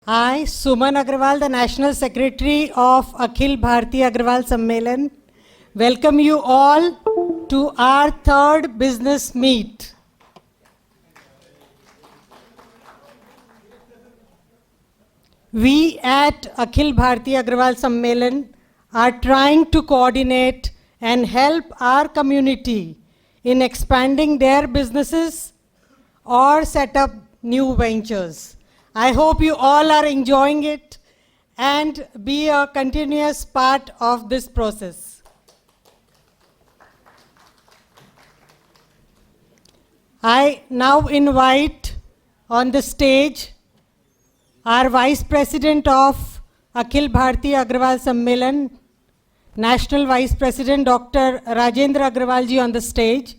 I, Suman Agrawal, the National Secretary of Akhil Bhartiya Agrawal Sammelan, welcome you all to our third business meet. We at Akhil Bhartiya Agrawal Sammelan are trying to coordinate and help our community in expanding their businesses or set up new ventures. I hope you all are enjoying it and be a continuous part of this process. I now invite on the stage our Vice President of Akhil Bhartiya Agrawal Sammelan, National Vice President Dr. Rajendra Agrawal ji on the stage.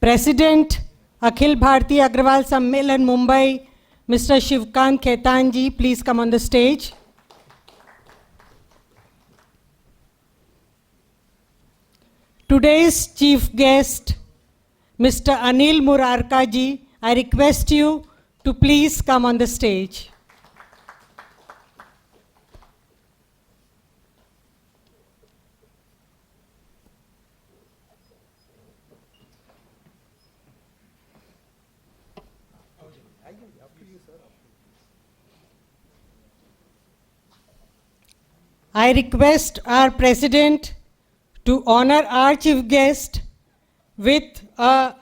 President Akhil Bhartiya Agrawal Sammelan Mumbai, Mr. Shivkant Khaitan ji, please come on the stage. Today's chief guest, Mr. Anil Murarka ji, I request you to please come on the stage. I request our President to honor our chief guest with a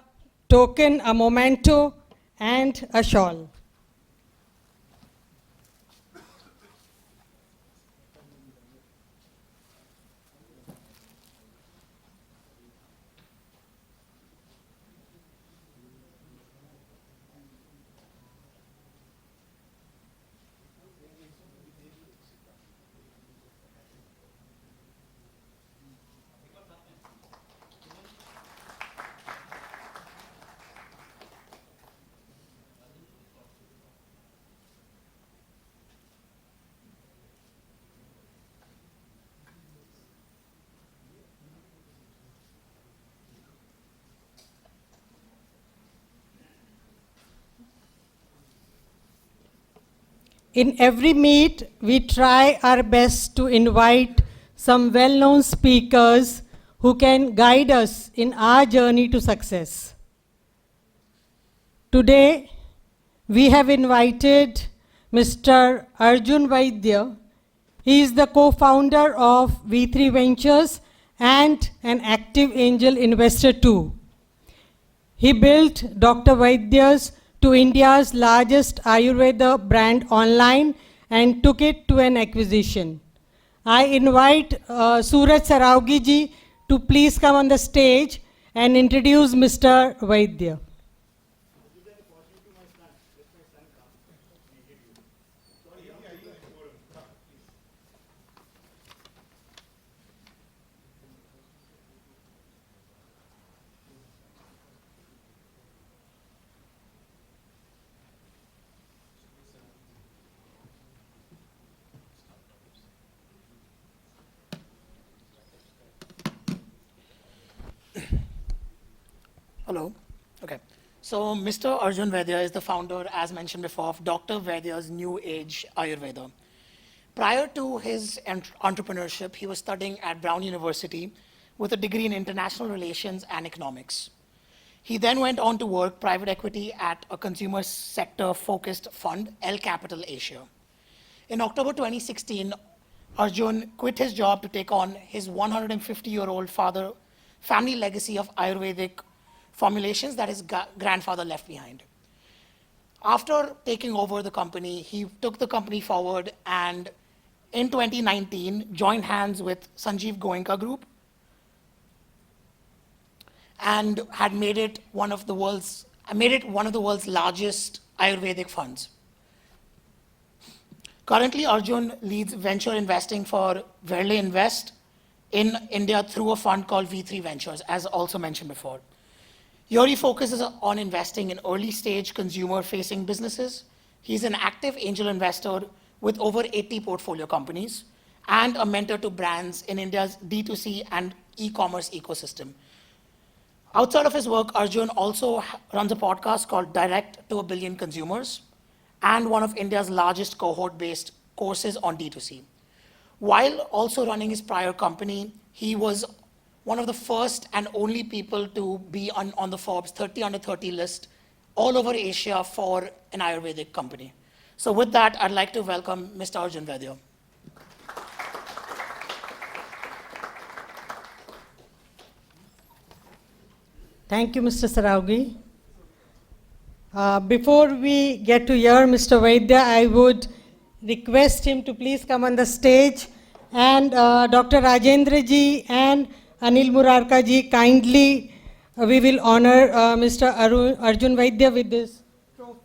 token, a memento, and a shawl. In every meet, we try our best to invite some well-known speakers who can guide us in our journey to success. Today, we have invited Mr. Arjun Vaidya. He is the co-founder of V3 Ventures and an active angel investor too. He built Dr. Vaidya's to India's largest Ayurveda brand online and took it to an acquisition. I invite Suraj Saraugi ji to please come on the stage and introduce Mr. Vaidya. Hello. Okay. So Mr. Arjun Vaidya is the founder, as mentioned before, of Dr. Vaidya's New Age Ayurveda. Prior to his entrepreneurship, he was studying at Brown University with a degree in international relations and economics. He then went on to work private equity at a consumer sector focused fund, L Capital Asia. In October 2016, Arjun quit his job to take on his 150-year-old family legacy of Ayurvedic formulations that his grandfather left behind. After taking over the company, he took the company forward and in 2019 joined hands with Sanjeev Goenka Group and had made it one of the world's largest Ayurvedic funds. Currently, Arjun leads venture investing for Verle Invest in India through a fund called V3 Ventures, as also mentioned before. Here he focuses on investing in early-stage consumer-facing businesses. He's an active angel investor with over 80 portfolio companies and a mentor to brands in India's D2C and e-commerce ecosystem. Outside of his work, Arjun also runs a podcast called Direct to a Billion Consumers and one of India's largest cohort-based courses on D2C. While also running his prior company, he was one of the first and only people to be on the Forbes 30 under 30 list all over Asia for an Ayurvedic company. So with that, I'd like to welcome Mr. Arjun Vaidya. Thank you, Mr. Saraugi. Before we get to hear Mr. Vaidya, I would request him to please come on the stage, and Dr. Rajendra ji and Anil Murarka ji, kindly we will honor Mr. Arjun Vaidya with this trophy.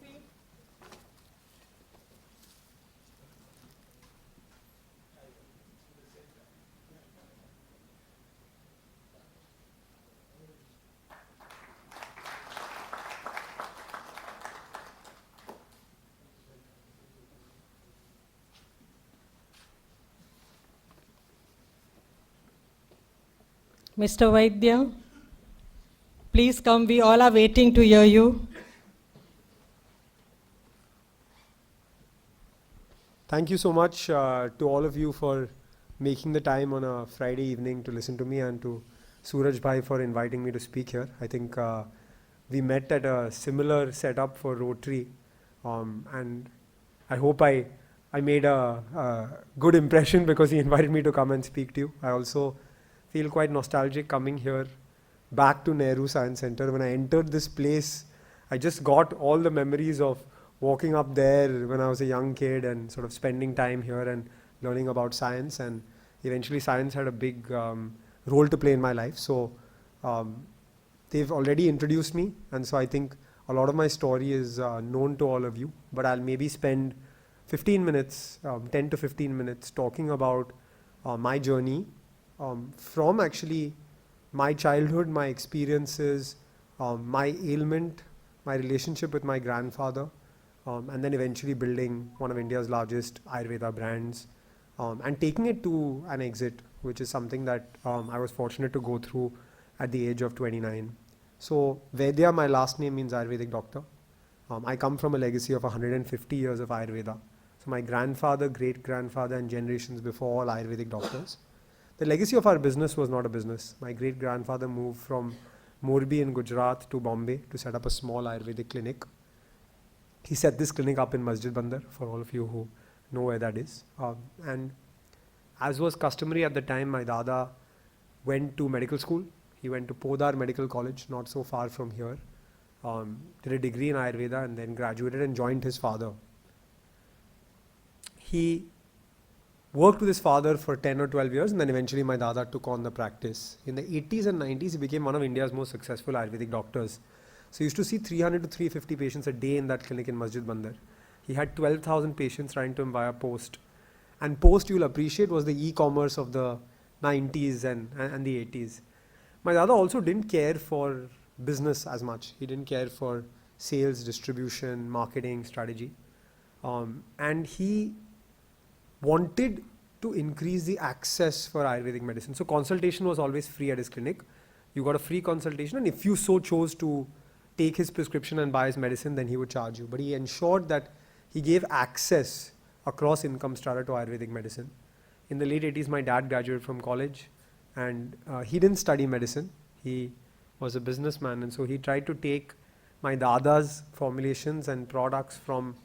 Mr. Vaidya, please come. We all are waiting to hear you. Thank you so much to all of you for making the time on a Friday evening to listen to me, and to Suraj Bhai for inviting me to speak here. I think we met at a similar setup for Rotary, and I hope I made a good impression because he invited me to come and speak to you. I also feel quite nostalgic coming here back to Nehru Science Center. When I entered this place, I just got all the memories of walking up there when I was a young kid and sort of spending time here and learning about science, and eventually science had a big role to play in my life. So they've already introduced me, and so I think a lot of my story is known to all of you, but I'll maybe spend 15 minutes, 10 to 15 minutes talking about my journey from actually my childhood, my experiences, my ailment, my relationship with my grandfather, and then eventually building one of India's largest Ayurveda brands, and taking it to an exit, which is something that I was fortunate to go through at the age of 29. So Vaidya, my last name, means Ayurvedic doctor. I come from a legacy of 150 years of Ayurveda. So my grandfather, great-grandfather and generations before, all Ayurvedic doctors. The legacy of our business was not a business. My great-grandfather moved from Morbi in Gujarat to Bombay to set up a small Ayurvedic clinic. He set this clinic up in Masjid Bandar, for all of you who know where that is. And as was customary at the time, my dada went to medical school. He went to Podar Medical College, not so far from here. Did a degree in Ayurveda and then graduated and joined his father. He worked with his father for 10 or 12 years, and then eventually my dada took on the practice. In the 80s and 90s, he became one of India's most successful Ayurvedic doctors. So he used to see 300 to 350 patients a day in that clinic in Masjid Bandar. He had 12,000 patients writing to him via post. And post, you'll appreciate, was the e-commerce of the 90s and the 80s. My dada also didn't care for business as much. He didn't care for sales, distribution, marketing, strategy. And he wanted to increase the access for Ayurvedic medicine. So consultation was always free at his clinic. You got a free consultation, and if you so chose to take his prescription and buy his medicine, then he would charge you. But he ensured that he gave access across income strata to Ayurvedic medicine. In the late 80s, my dad graduated from college, and he didn't study medicine. He was a businessman, and so he tried to take my dada's formulations and products from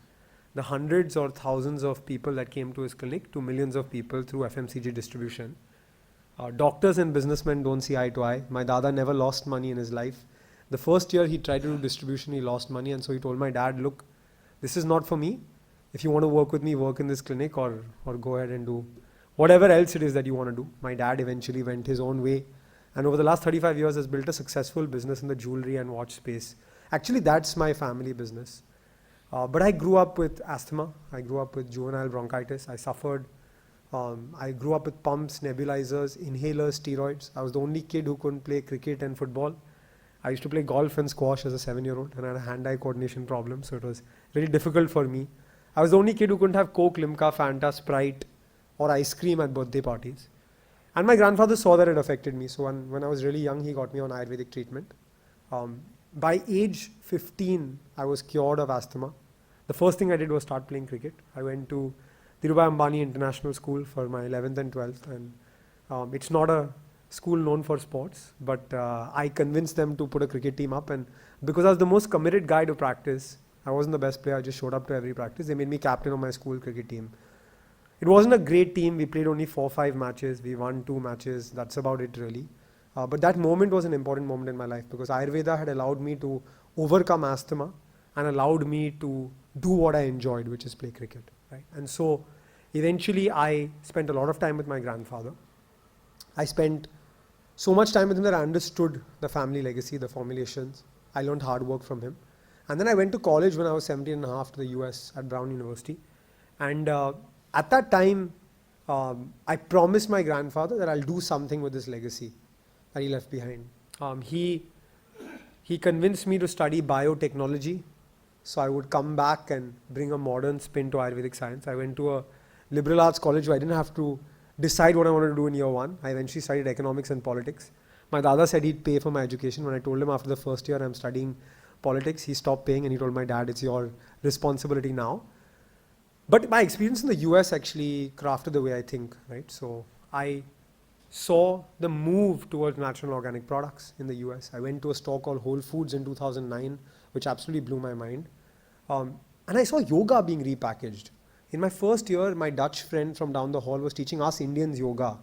the hundreds or thousands of people that came to his clinic to millions of people through FMCG distribution. Doctors and businessmen don't see eye to eye. My dada never lost money in his life. The first year he tried to do distribution, he lost money, and so he told my dad, look, this is not for me. If you want to work with me, work in this clinic, or go ahead and do whatever else it is that you want to do. My dad eventually went his own way, and over the last 35 years has built a successful business in the jewelry and watch space. Actually, that's my family business. But I grew up with asthma. I grew up with juvenile bronchitis. I suffered. I grew up with pumps, nebulizers, inhalers, steroids. I was the only kid who couldn't play cricket and football. I used to play golf and squash as a 7-year-old, and I had a hand-eye coordination problem, so it was very difficult for me. I was the only kid who couldn't have Coke, Limca, Fanta, Sprite, or ice cream at birthday parties. And my grandfather saw that it affected me. So when I was really young, he got me on Ayurvedic treatment. By age 15, I was cured of asthma. The first thing I did was start playing cricket. I went to Dhirubhai Ambani International School for my 11th and 12th, and it's not a school known for sports, but I convinced them to put a cricket team up, and because I was the most committed guy to practice, I wasn't the best player, I just showed up to every practice. They made me captain of my school cricket team. It wasn't a great team, we played only 4-5 matches, we won 2 matches, that's about it really. But that moment was an important moment in my life because Ayurveda had allowed me to overcome asthma and allowed me to do what I enjoyed, which is play cricket. Right? And so eventually I spent a lot of time with my grandfather. I spent so much time with him that I understood the family legacy, the formulations. I learned hard work from him. And then I went to college when I was 17 and a half to the US at Brown University. And at that time, I promised my grandfather that I'll do something with this legacy that he left behind. He convinced me to study biotechnology, so I would come back and bring a modern spin to Ayurvedic science. I went to a liberal arts college where I didn't have to decide what I wanted to do in year 1. I eventually studied economics and politics. My dada said he'd pay for my education. When I told him after the first year I'm studying politics, he stopped paying and he told my dad, it's your responsibility now. But my experience in the US actually crafted the way I think, right? So I saw the move towards natural organic products in the US. I went to a store called Whole Foods in 2009, which absolutely blew my mind. And I saw yoga being repackaged. In my first year, my Dutch friend from down the hall was teaching us Indians yoga.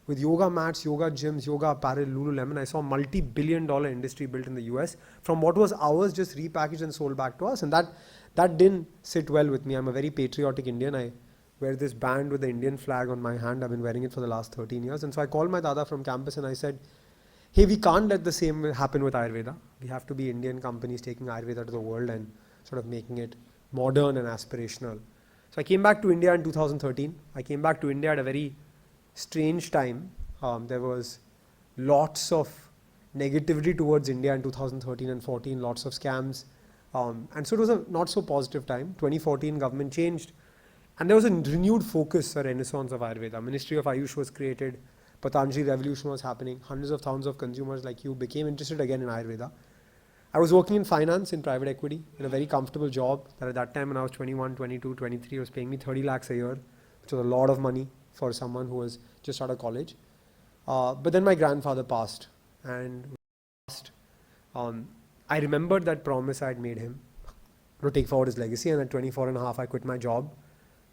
With yoga mats, yoga gyms, yoga apparel, Lululemon, I saw a multi-billion-dollar industry built in the US from what was ours just repackaged and sold back to us. And that didn't sit well with me. I'm a very patriotic Indian. I wear this band with the Indian flag on my hand. I've been wearing it for the last 13 years. And so I called my dada from campus and I said, hey, we can't let the same happen with Ayurveda. We have to be Indian companies taking Ayurveda to the world and sort of making it modern and aspirational. So I came back to India in 2013. I came back to India at a very strange time. There was lots of negativity towards India in 2013 and 14, lots of scams. And so it was a not so positive time. 2014 government changed. And there was a renewed focus, a renaissance of Ayurveda. Ministry of Ayush was created. Patanjali revolution was happening. Hundreds of thousands of consumers like you became interested again in Ayurveda. I was working in finance, in private equity, in a very comfortable job that at that time when I was 21, 22, 23 was paying me 30 lakhs a year, which was a lot of money for someone who was just out of college. But then my grandfather passed. And I remembered that promise I had made him to take forward his legacy. And at 24 and a half, I quit my job,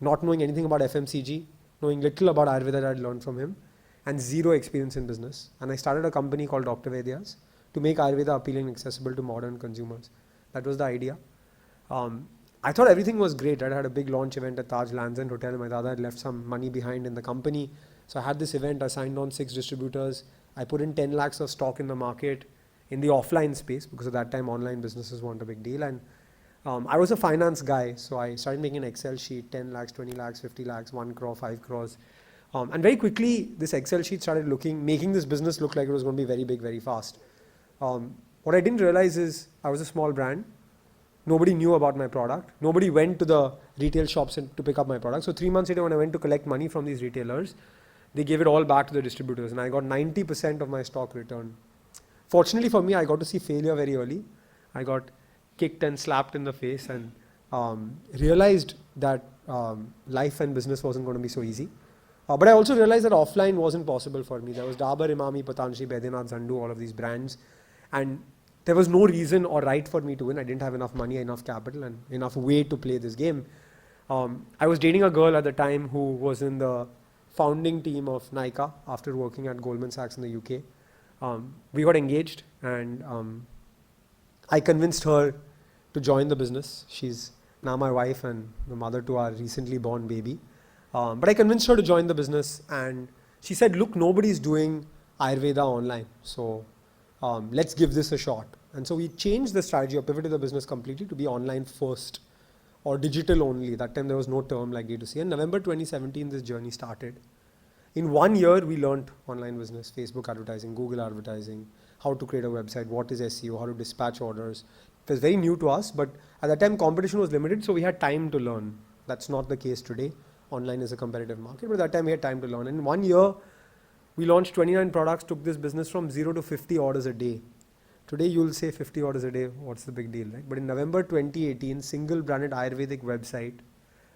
not knowing anything about FMCG, knowing little about Ayurveda that I had learned from him, and zero experience in business. And I started a company called Dr. Vaidya's to make Ayurveda appealing and accessible to modern consumers. That was the idea. I thought everything was great. I had a big launch event at Taj Lands End Hotel. My dada had left some money behind in the company. So I had this event. I signed on 6 distributors. I put in 10 lakhs of stock in the market in the offline space because at that time online businesses weren't a big deal. And I was a finance guy. So I started making an Excel sheet, 10 lakhs, 20 lakhs, 50 lakhs, 1 crore, 5 crores. And very quickly, this Excel sheet started making this business look like it was going to be very big, very fast. What I didn't realize is I was a small brand. Nobody knew about my product. Nobody went to the retail shops to pick up my product. So 3 months later, when I went to collect money from these retailers, they gave it all back to the distributors and I got 90% of my stock returned. Fortunately for me, I got to see failure very early. I got kicked and slapped in the face and realized that life and business wasn't going to be so easy. But I also realized that offline wasn't possible for me. There was Dabur, Imami, Patanjali, Baidyanath, Zandu, all of these brands. And there was no reason or right for me to win. I didn't have enough money, enough capital, and enough way to play this game. I was dating a girl at the time who was in the founding team of Nykaa after working at Goldman Sachs in the UK. We got engaged and I convinced her to join the business. She's now my wife and the mother to our recently born baby. But I convinced her to join the business and she said, look, nobody's doing Ayurveda online. So let's give this a shot. And so we changed the strategy or pivoted the business completely to be online first or digital only. That time there was no term like D2C. And November 2017, this journey started. In 1 year, we learned online business, Facebook advertising, Google advertising, how to create a website, what is SEO, how to dispatch orders. It was very new to us, but at that time competition was limited, so we had time to learn. That's not the case today. Online is a competitive market, but at that time we had time to learn. And in 1 year, we launched 29 products, took this business from 0 to 50 orders a day. Today you'll say 50 orders a day, what's the big deal, right? But in November 2018, single branded Ayurvedic website,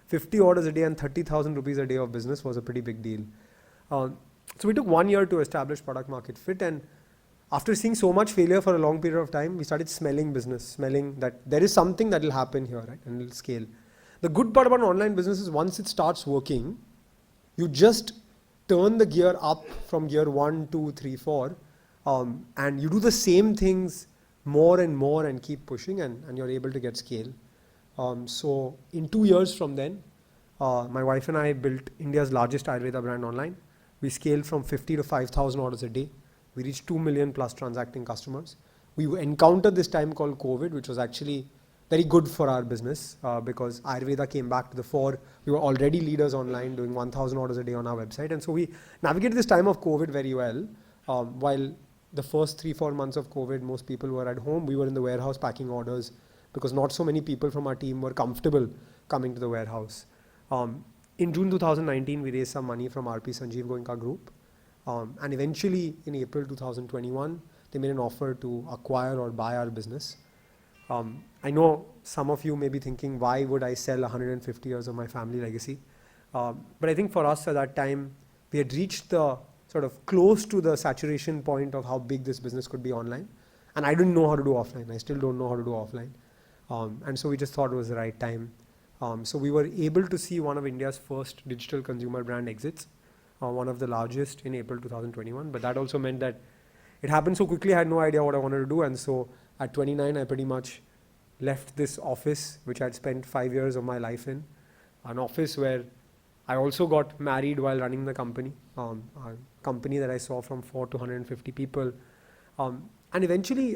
50 orders a day and 30,000 rupees a day of business was a pretty big deal. So we took 1 year to establish product market fit, and after seeing so much failure for a long period of time, we started smelling business, smelling that there is something that will happen here, right? And it'll scale. The good part about online business is once it starts working, you just turn the gear up from gear 1, 2, 3, 4, and you do the same things more and more and keep pushing, and you're able to get scale. So in 2 years from then, my wife and I built India's largest Ayurveda brand online. We scaled from 50 to 5,000 orders a day. We reached 2 million plus transacting customers. We encountered this time called COVID, which was actually very good for our business because Ayurveda came back to the fore. We were already leaders online, doing 1,000 orders a day on our website. And so we navigated this time of COVID very well. While the first 3-4 months of COVID, most people were at home, we were in the warehouse packing orders because not so many people from our team were comfortable coming to the warehouse. In June 2019, we raised some money from RP Sanjeev Goenka Group. And eventually in April 2021, they made an offer to acquire or buy our business. I know some of you may be thinking, why would I sell 150 years of my family legacy? But I think for us at that time, we had reached the sort of close to the saturation point of how big this business could be online. And I didn't know how to do offline. I still don't know how to do offline. And so we just thought it was the right time. So we were able to see one of India's first digital consumer brand exits, one of the largest in April 2021. But that also meant that it happened so quickly, I had no idea what I wanted to do. And so at 29, I pretty much left this office, which I'd spent 5 years of my life in, an office where I also got married while running the company, a company that I saw from 4 to 150 people, and eventually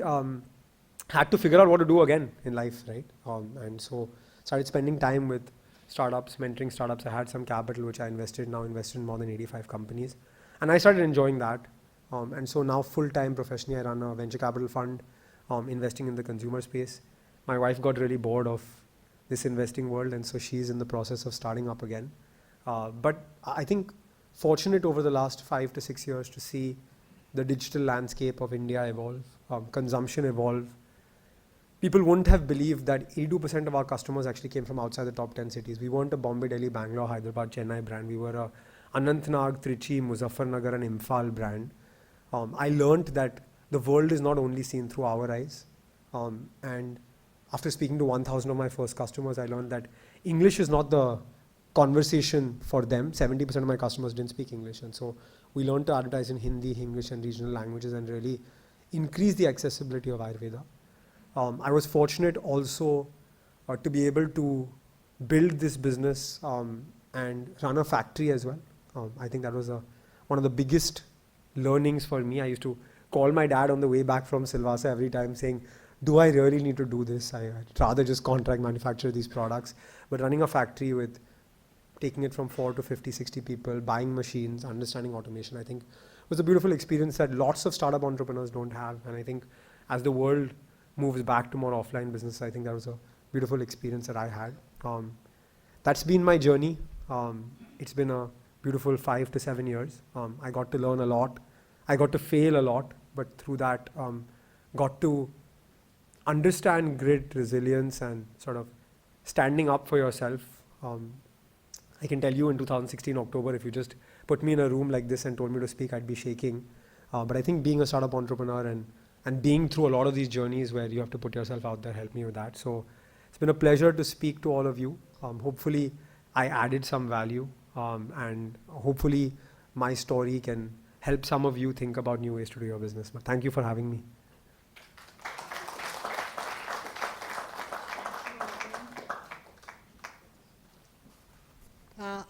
had to figure out what to do again in life, right? And so started spending time with startups, mentoring startups. I had some capital, which I invested in more than 85 companies. And I started enjoying that. And so now full-time professionally, I run a venture capital fund, investing in the consumer space. My wife got really bored of this investing world, and so she's in the process of starting up again. But I think fortunate over the last 5 to 6 years to see the digital landscape of India evolve, consumption evolve. People wouldn't have believed that 82% of our customers actually came from outside the top 10 cities. We weren't a Bombay, Delhi, Bangalore, Hyderabad, Chennai brand. We were a Anantnag, Trichy, Muzaffarnagar and Imphal brand. I learned that the world is not only seen through our eyes. And after speaking to 1,000 of my first customers, I learned that English is not the conversation for them. 70% of my customers didn't speak English. And so we learned to advertise in Hindi, English and regional languages and really increase the accessibility of Ayurveda. I was fortunate also to be able to build this business and run a factory as well. I think that was one of the biggest learnings for me. I used to call my dad on the way back from Silvassa every time saying, do I really need to do this? I'd rather just contract manufacture these products. But running a factory with taking it from 4 to 50, 60 people, buying machines, understanding automation, I think was a beautiful experience that lots of startup entrepreneurs don't have. And I think as the world moves back to more offline business, I think that was a beautiful experience that I had. That's been my journey. It's been a beautiful 5 to 7 years. I got to learn a lot. I got to fail a lot, but through that, got to understand grit, resilience, and sort of standing up for yourself. I can tell you in 2016 October, if you just put me in a room like this and told me to speak, I'd be shaking. But I think being a startup entrepreneur and being through a lot of these journeys where you have to put yourself out there helped me with that. So it's been a pleasure to speak to all of you. Hopefully I added some value, and hopefully my story can help some of you think about new ways to do your business. But thank you for having me.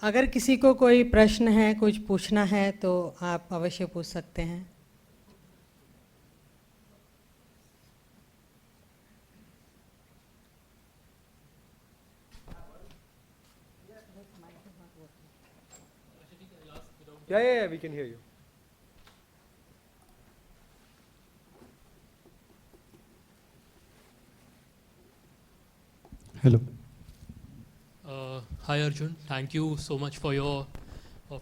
अगर किसी को कोई प्रश्न है, कुछ पूछना है तो आप अवश्य पूछ सकते हैं. Yeah, we can hear you. Hello. Hi Arjun, thank you so much for your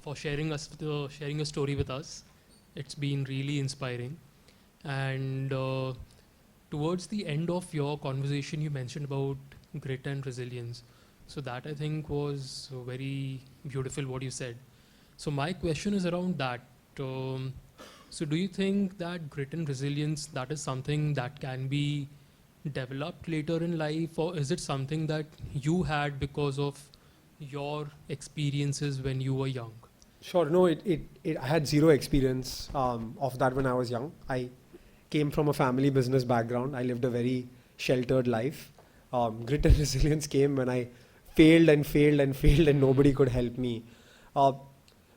for sharing your story with us. It's been really inspiring, and towards the end of your conversation, you mentioned about grit and resilience. So that I think was very beautiful what you said. So my question is around that. So do you think that grit and resilience, that is something that can be developed later in life, or is it something that you had because of your experiences when you were young? Sure. No, I had zero experience of that when I was young. I came from a family business background. I lived a very sheltered life. Grit and resilience came when I failed and failed and failed and nobody could help me.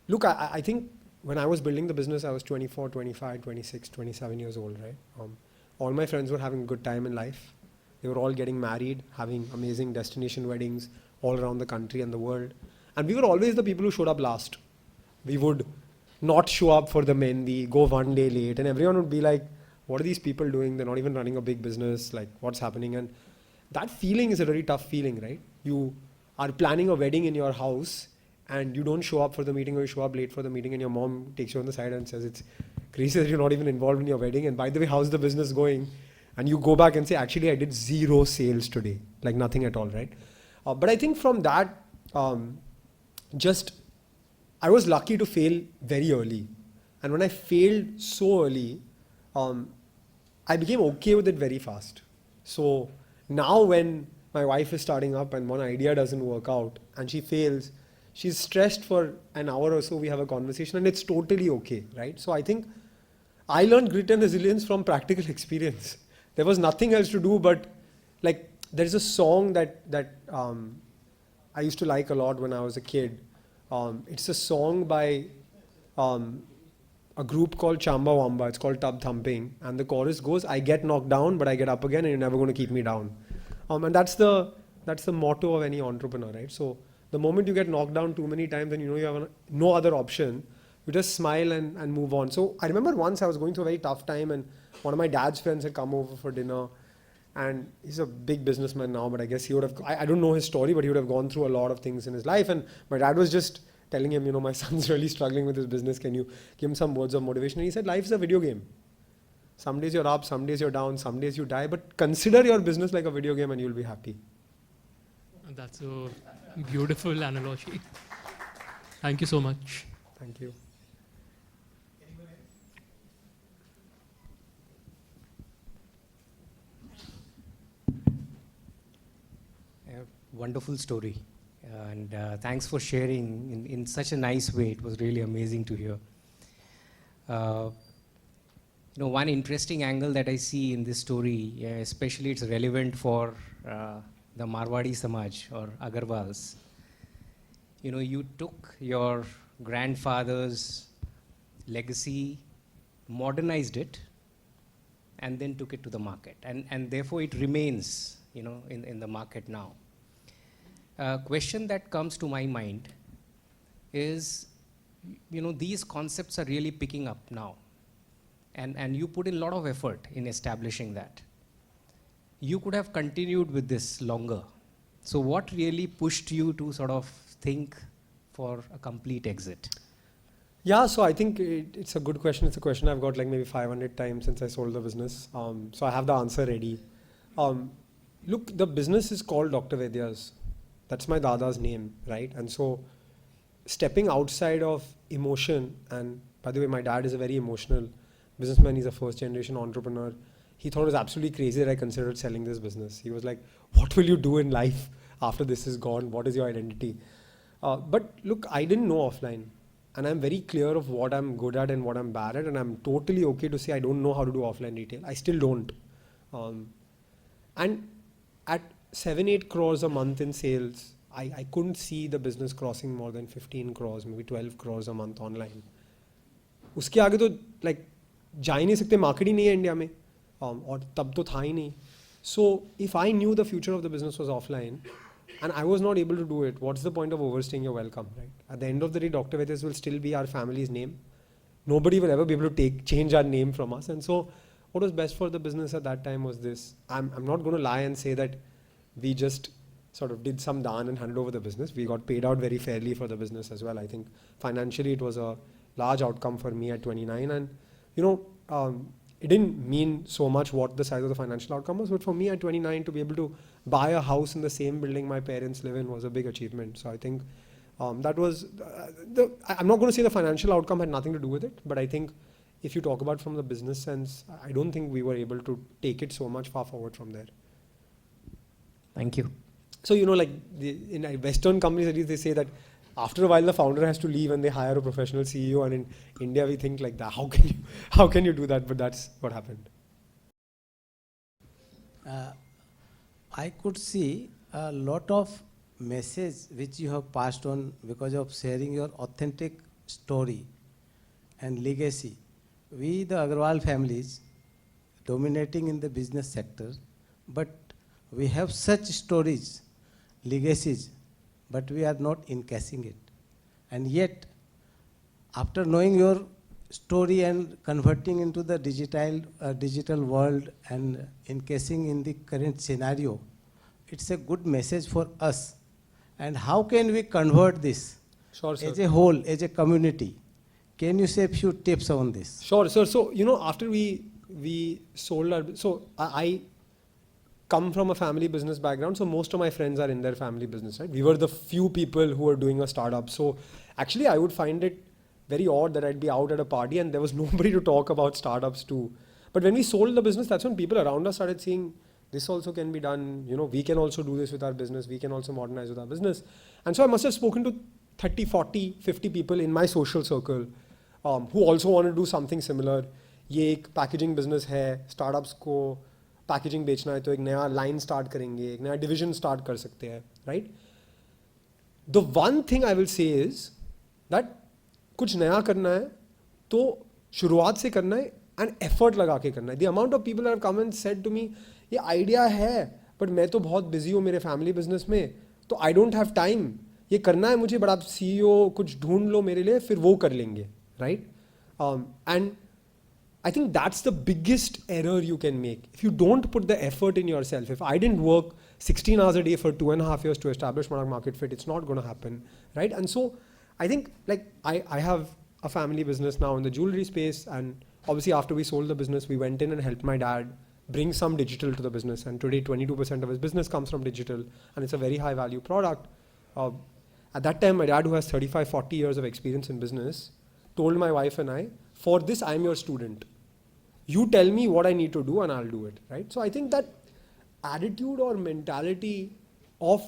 Look, I think when I was building the business, I was 24, 25, 26, 27 years old, right? All my friends were having a good time in life. They were all getting married, having amazing destination weddings all around the country and the world. And we were always the people who showed up last. We would not show up for the mehndi, go one day late, and everyone would be like, what are these people doing? They're not even running a big business, like what's happening? And that feeling is a very tough feeling, right? You are planning a wedding in your house and you don't show up for the meeting, or you show up late for the meeting and your mom takes you on the side and says, it's crazy that you're not even involved in your wedding. And by the way, how's the business going? And you go back and say, actually, I did 0 sales today, like nothing at all, right? But I think from that, I was lucky to fail very early. And when I failed so early, I became okay with it very fast. So now when my wife is starting up and one idea doesn't work out and she fails, she's stressed for an hour or so, we have a conversation and it's totally okay, right? So I think I learned grit and resilience from practical experience. There was nothing else to do, but like there's a song that I used to like a lot when I was a kid. It's a song by a group called Chamba Wamba. It's called Tub Thumping. And the chorus goes, I get knocked down, but I get up again and you're never going to keep me down. And that's the motto of any entrepreneur, right? So the moment you get knocked down too many times and you know you have no other option, you just smile and move on. So I remember once I was going through a very tough time and one of my dad's friends had come over for dinner, and he's a big businessman now, but I guess he would have, I don't know his story, but he would have gone through a lot of things in his life. And my dad was just telling him, you know, my son's really struggling with his business. Can you give him some words of motivation? And he said, life's a video game. Some days you're up, some days you're down, some days you die, but consider your business like a video game and you'll be happy. That's a beautiful analogy. Thank you so much. Thank you. Wonderful story, and thanks for sharing in such a nice way. It was really amazing to hear. You know, one interesting angle that I see in this story, especially it's relevant for the Marwadi Samaj or Agrawals. You know, you took your grandfather's legacy, modernized it, and then took it to the market, and therefore it remains, you know, in the market now. Question that comes to my mind is, you know, these concepts are really picking up now. And you put in a lot of effort in establishing that. You could have continued with this longer. So what really pushed you to sort of think for a complete exit? Yeah, so I think it's a good question. It's a question I've got like maybe 500 times since I sold the business. So I have the answer ready. Look, the business is called Dr. Vaidya's. That's my dada's name, right? And so stepping outside of emotion, and by the way, my dad is a very emotional businessman. He's a first generation entrepreneur. He thought it was absolutely crazy that I considered selling this business. He was like, what will you do in life after this is gone? What is your identity? But look, I didn't know offline. And I'm very clear of what I'm good at and what I'm bad at. And I'm totally okay to say I don't know how to do offline retail. I still don't. And at 7-8 crores a month in sales, I couldn't see the business crossing more than 15 crores, maybe 12 crores a month online. उसके आगे तो like जा ही नहीं सकते, market ही नहीं है India में, और तब तो था ही नहीं. So if I knew the future of the business was offline and I was not able to do it, what's the point of overstaying your welcome, right? At the end of the day, Dr. Vaidya's will still be our family's name. Nobody will ever be able to change our name from us. And so what was best for the business at that time was this. I'm not going to lie and say that we just sort of did some daan and handed over the business. We got paid out very fairly for the business as well. I think financially it was a large outcome for me at 29. And, you know, it didn't mean so much what the size of the financial outcome was, but for me at 29 to be able to buy a house in the same building my parents live in was a big achievement. So I think that was, I'm not going to say the financial outcome had nothing to do with it, but I think if you talk about from the business sense, I don't think we were able to take it so much far forward from there. Thank you. So, you know, like in Western companies, at least they say that after a while the founder has to leave and they hire a professional CEO, and in India we think like that, how can you do that? But that's what happened. I could see a lot of message which you have passed on because of sharing your authentic story and legacy. We, the Agrawal families, dominating in the business sector, but we have such stories, legacies, but we are not encashing it. And yet, after knowing your story and converting into the digital world and encasing in the current scenario, it's a good message for us. And how can we convert this Sure, sir. as a whole, as a community? Can you say a few tips on this? Sure, sir. So, you know, after we sold our, so I come from a family business background, so most of my friends are in their family business, right? We were the few people who were doing a startup. So actually I would find it very odd that I'd be out at a party and there was nobody to talk about startups to. But when we sold the business, that's when people around us started seeing this also can be done. You know, we can also do this with our business. We can also modernize with our business. And so I must have spoken to 30, 40, 50 people in my social circle who also want to do something similar. ये एक packaging business है, startups को packaging बेचना है तो एक नया line start करेंगे, एक नया डिवीजन स्टार्ट कर सकते हैं, right? The one thing I will say is that कुछ नया करना है तो शुरुआत से करना है एंड एफर्ट लगा के करना है. The amount of people have come and said to me, ये आइडिया है बट मैं तो बहुत बिजी हूँ मेरे फैमिली बिजनेस में, तो आई डोंट हैव टाइम, ये करना है मुझे, बट आप CEO कुछ ढूंढ लो मेरे लिए, फिर वो कर लेंगे, right? And I think that's the biggest error you can make. If you don't put the effort in yourself, if I didn't work 16 hours a day for 2.5 years to establish product market fit, it's not going to happen, right? And so I think like I have a family business now in the jewelry space, and obviously after we sold the business, we went in and helped my dad bring some digital to the business, and today 22% of his business comes from digital, and it's a very high value product. At that time, my dad, who has 35, 40 years of experience in business, told my wife and I, for this, I'm your student. You tell me what I need to do and I'll do it, right? So I think that attitude or mentality of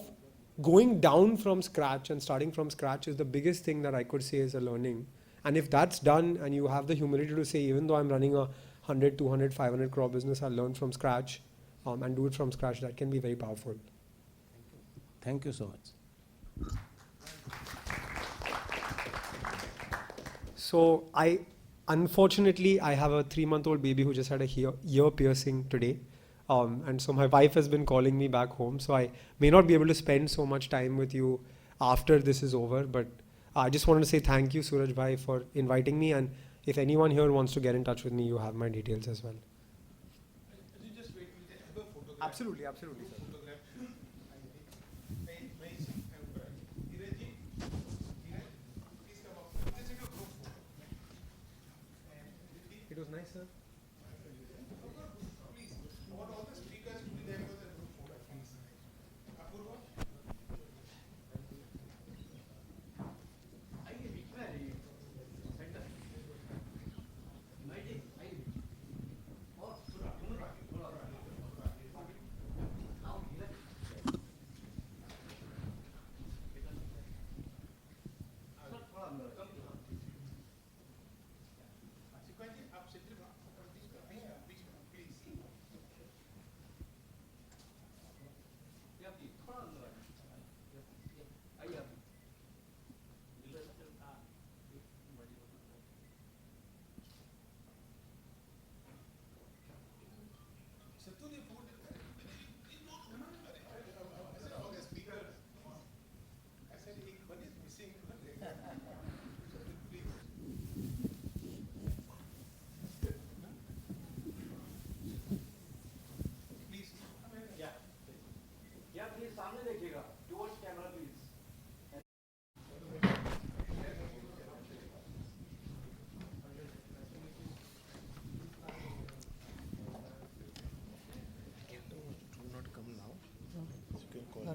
going down from scratch and starting from scratch is the biggest thing that I could say is a learning. And if that's done and you have the humility to say, even though I'm running a 100, 200, 500 crore business, I'll learn from scratch and do it from scratch, that can be very powerful. Thank you so much. So unfortunately, I have a 3-month-old baby who just had a ear piercing today. And so my wife has been calling me back home. So I may not be able to spend so much time with you after this is over. But I just wanted to say thank you, Suraj Bhai, for inviting me. And if anyone here wants to get in touch with me, you have my details as well. Absolutely, absolutely, sir. It was nice, sir.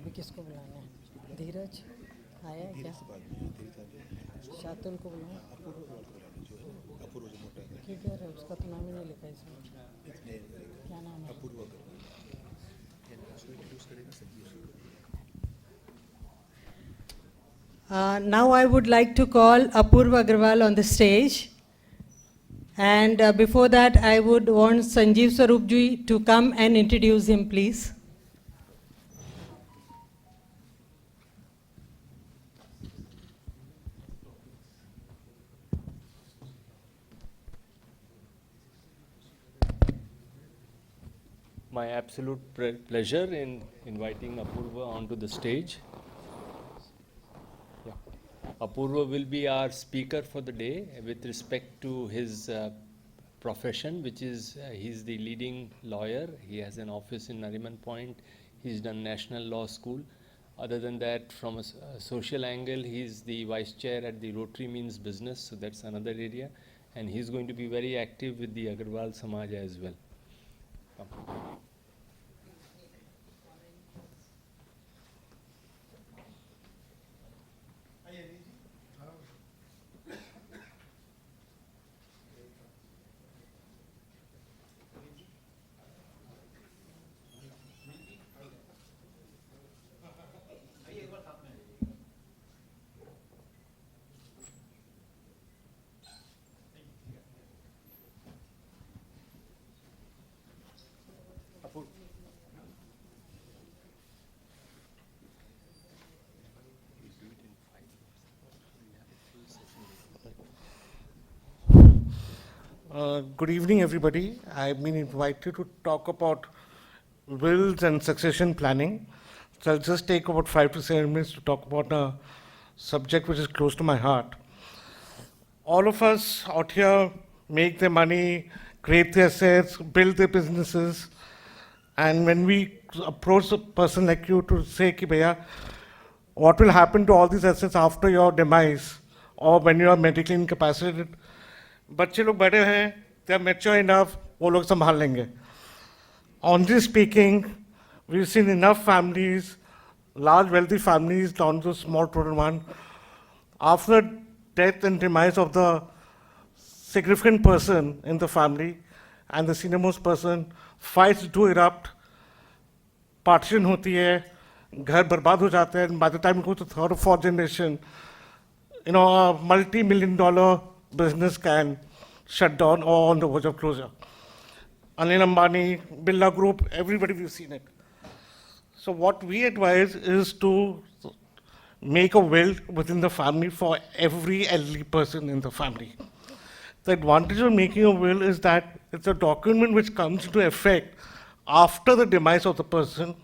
अभी किसको बुलाना है? धीरज आया है क्या? शातुल को बुलाना? क्यों कह रहे हो? उसका तो नाम ही नहीं लिखा इसमें। क्या नाम है? Now I would like to call Apurva Agrawal on the stage. And before that, I would want Sanjeev Swarupji to come and introduce him, please. My absolute pleasure in inviting Apurva onto the stage. Yeah. Apurva will be our speaker for the day with respect to his profession, which is he's the leading lawyer. He has an office in Nariman Point. He's done National Law School. Other than that, from a social angle, he's the vice chair at the Rotary Means Business, so that's another area. And he's going to be very active with the Agrawal Samaj as well. Good evening, everybody. I've been invited to talk about wills and succession planning. So I'll just take about 5 to 7 minutes to talk about a subject which is close to my heart. All of us out here make their money, create their assets, build their businesses. And when we approach a person like you to say, Ki bhaiya, what will happen to all these assets after your demise or when you are medically incapacitated? बच्चे लोग बड़े हैं, they are mature enough, वो लोग संभाल लेंगे. Honestly speaking, we've seen enough families, large wealthy families down to small total one. After death and demise of the significant person in the family and the senior-most person, fights do erupt, partition होती है, घर बर्बाद हो जाते हैं, and by the time you go to third or fourth generation, a multi-million-dollar business can shut down or on the verge of closure. Anil Ambani, Birla Group, everybody we've seen it. So what we advise is to make a will within the family for every elderly person in the family. The advantage of making a will is that it's a document which comes into effect after the demise of the person,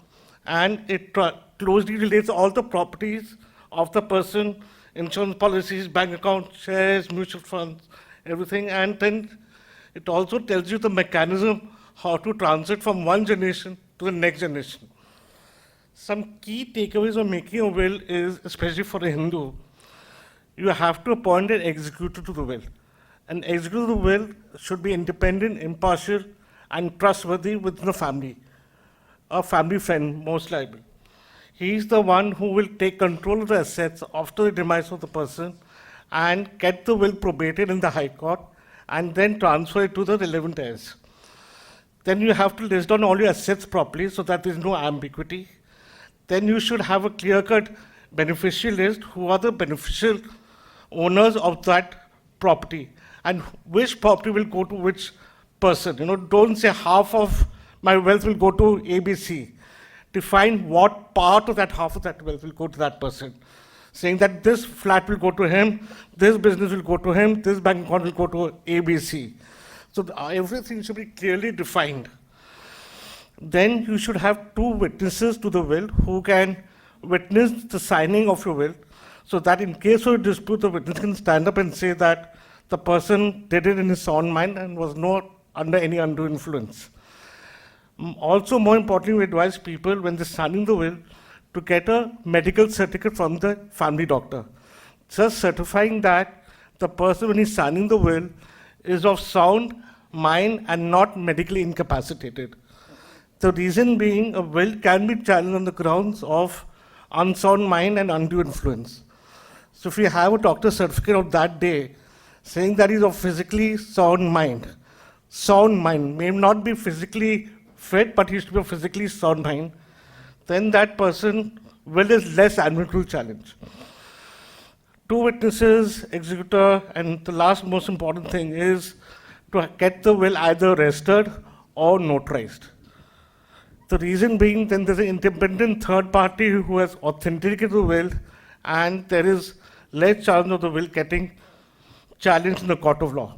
and it closely relates all the properties of the person, insurance policies, bank accounts, shares, mutual funds, everything. And then it also tells you the mechanism how to transit from one generation to the next generation. Some key takeaways of making a will is, especially for a Hindu, you have to appoint an executor to the will. An executor to the will should be independent, impartial, and trustworthy within the family. A family friend, most likely. He is the one who will take control of the assets after the demise of the person and get the will probated in the High Court and then transfer it to the relevant heirs. Then you have to list down all your assets properly so that there is no ambiguity. Then you should have a clear-cut beneficiary list, who are the beneficial owners of that property and which property will go to which person. Don't say half of my wealth will go to ABC. Define what part of that half of that wealth will go to that person. Saying that this flat will go to him, this business will go to him, this bank account will go to ABC. So everything should be clearly defined. Then you should have 2 witnesses to the will who can witness the signing of your will, so that in case of a dispute, the witness can stand up and say that the person did it in his sound mind and was not under any undue influence. Also, more importantly, we advise people when they're signing the will to get a medical certificate from the family doctor, just certifying that the person, when he's signing the will, is of sound mind and not medically incapacitated. The reason being, a will can be challenged on the grounds of unsound mind and undue influence. So if you have a doctor's certificate of that day saying that he's of physically sound mind may not be physically fit, but he used to be a physically sound mind, then that person will is less admissible challenge. Two witnesses, executor, and the last most important thing is to get the will either registered or notarized. The reason being, then there's an independent third party who has authenticated the will, and there is less chance of the will getting challenged in the court of law.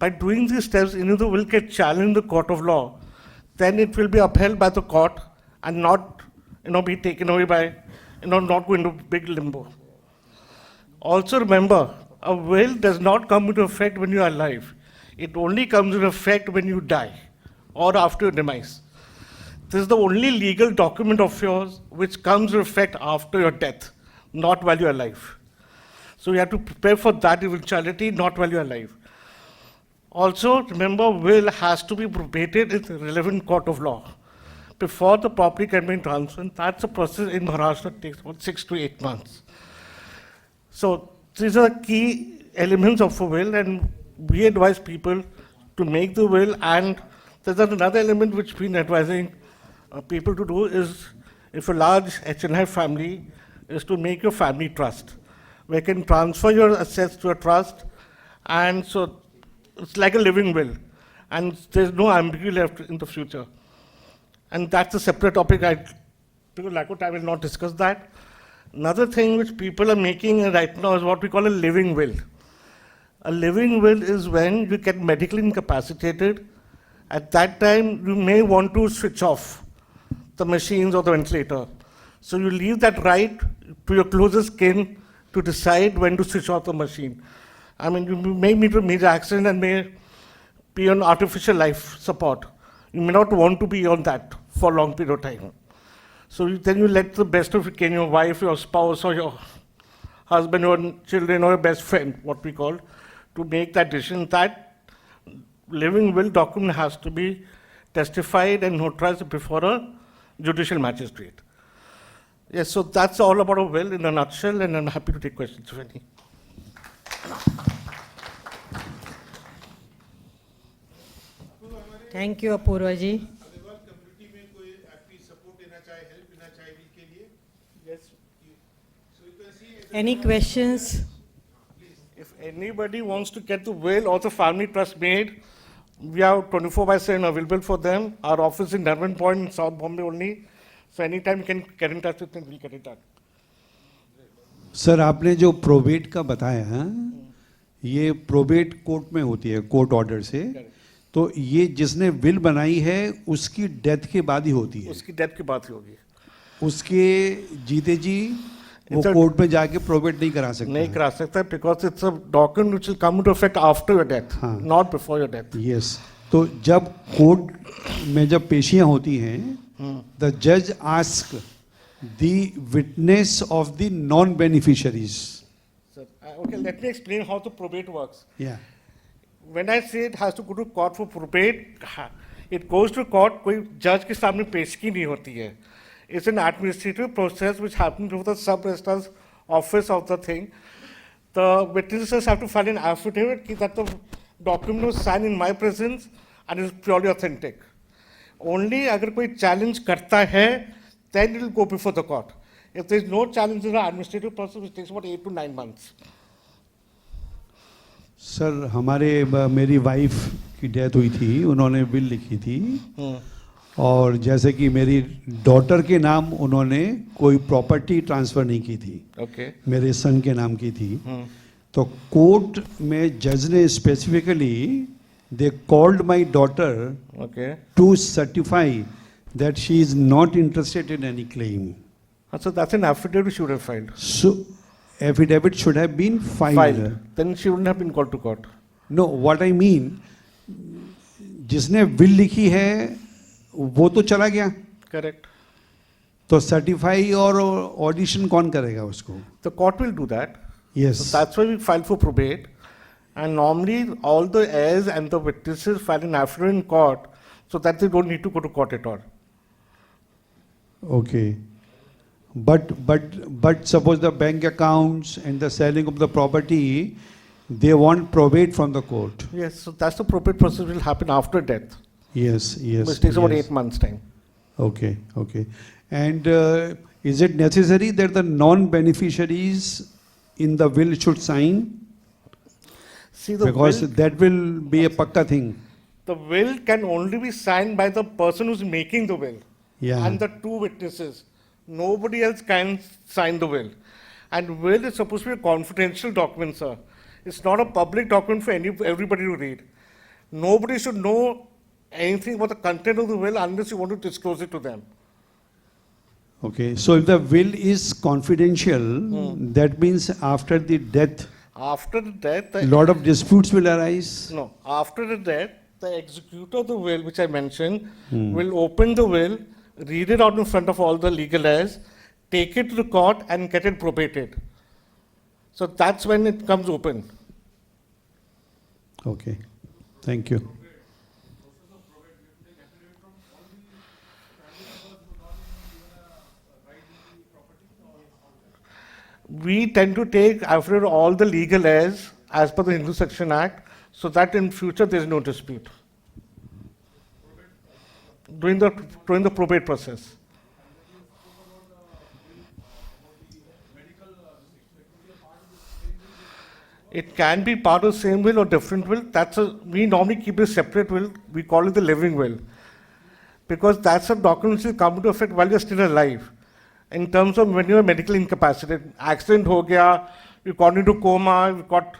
By doing these steps, if the will get challenged in the court of law, then it will be upheld by the court and not, be taken away by, not go into big limbo. Also remember, a will does not come into effect when you are alive. It only comes into effect when you die or after your demise. This is the only legal document of yours which comes into effect after your death, not while you are alive. So you have to prepare for that eventuality, not while you are alive. Also, remember, will has to be probated in the relevant court of law before the property can be transferred. That's a process in Maharashtra that takes about 6 to 8 months. So these are key elements of a will, and we advise people to make the will. And there's another element which we've been advising people to do is, if a large HNI family, is to make your family trust, where you can transfer your assets to a trust, and so it's like a living will, and there's no ambiguity left in the future. And that's a separate topic. Because lack of time, I will not discuss that. Another thing which people are making right now is what we call a living will. A living will is when you get medically incapacitated. At that time, you may want to switch off the machines or the ventilator. So you leave that right to your closest kin to decide when to switch off the machine. I mean, you may meet a major accident and may be on artificial life support. You may not want to be on that for a long period of time. So then you let the best of it, your wife, your spouse, or your husband, or children, or your best friend, what we call, to make that decision. That living will document has to be testified and notarized before a judicial magistrate. Yes, so that's all about a will in a nutshell, and I'm happy to take questions if any. Thank you, Apurva ji. Agrawal community में कोई आपकी support देना चाहे, help देना चाहे will के लिए? Yes. So you can see. Any questions? If anybody wants to get the will or the family trust made, we are 24/7 available for them. Our office in Darwin Point in South Bombay only. So anytime you can get in touch with them, we'll get in touch. Sir, आपने जो probate का बताया, ये probate court में होती है, court order से, तो ये जिसने विल बनाई है उसकी डेथ के बाद ही होती है? उसकी डेथ के बाद ही होगी। उसके जीते जी वो कोर्ट में जाके प्रोबेट नहीं करा सकता? नहीं करा सकता, because it's a document which will come into effect after your death, not before your death. Yes. तो जब कोर्ट में जब पेशियां होती हैं, the judge asks the witness of the non-beneficiaries. Okay, let me explain how the probate works. Yeah. When I say it has to go to court for probate, it goes to court. कोई judge के सामने पेशगी नहीं होती है. It's an administrative process which happens through the sub-registrar's office of the thing. The witnesses have to file an affidavit that the document was signed in my presence and is purely authentic. Only अगर कोई challenge करता है, then it will go before the court. If there is no challenge in the administrative process, which takes about 8 to 9 months. Sir, मेरी wife की death हुई थी, उन्होंने will लिखी थी, और जैसे कि मेरी डॉटर के नाम उन्होंने कोई प्रॉपर्टी ट्रांसफ़र नहीं की थी, मेरे सन के नाम की थी, तो कोर्ट में जज ने specifically they called my daughter to certify that she is not interested in any claim. So that's an affidavit she would have filed. So affidavit should have been filed. Then she wouldn't have been called to court. No, what I mean, जिसने will लिखी है वो तो चला गया. Correct. तो certify और audition कौन करेगा उसको? The court will do that. Yes. So that's why we file for probate, and normally all the heirs and the witnesses file an affidavit in court so that they don't need to go to court at all. Okay. But suppose the bank accounts and the selling of the property, they want probate from the court. Yes, so that's the probate process will happen after death. Yes, yes. Which takes about yes. 8 months' time. Okay, okay. And is it necessary that the non-beneficiaries in the will should sign? See, the Because will, that will be a pakka thing. the will can only be signed by the person who's making the will. Yeah. And the two witnesses. Nobody else can sign the will. And will is supposed to be a confidential document, sir. It's not a public document for everybody to read. Nobody should know anything about the content of the will unless you want to disclose it to them. Okay, so if the will is confidential, that means after the death, After the death, a lot of disputes will arise. no, after the death, the executor of the will, which I mentioned, will open the will, read it out in front of all the legal heirs, take it to the court and get it probated. So that's when it comes open. Okay, thank you. We tend to take after all the legal heirs as per the Hindu Succession Act, so that in future there is no dispute. During the probate process. It can be part of the same will or different will. We normally keep a separate will. We call it the living will. Because that's a document which will come into effect while you're still alive. In terms of when you're medically incapacitated, accident ho gaya, you got into coma, you got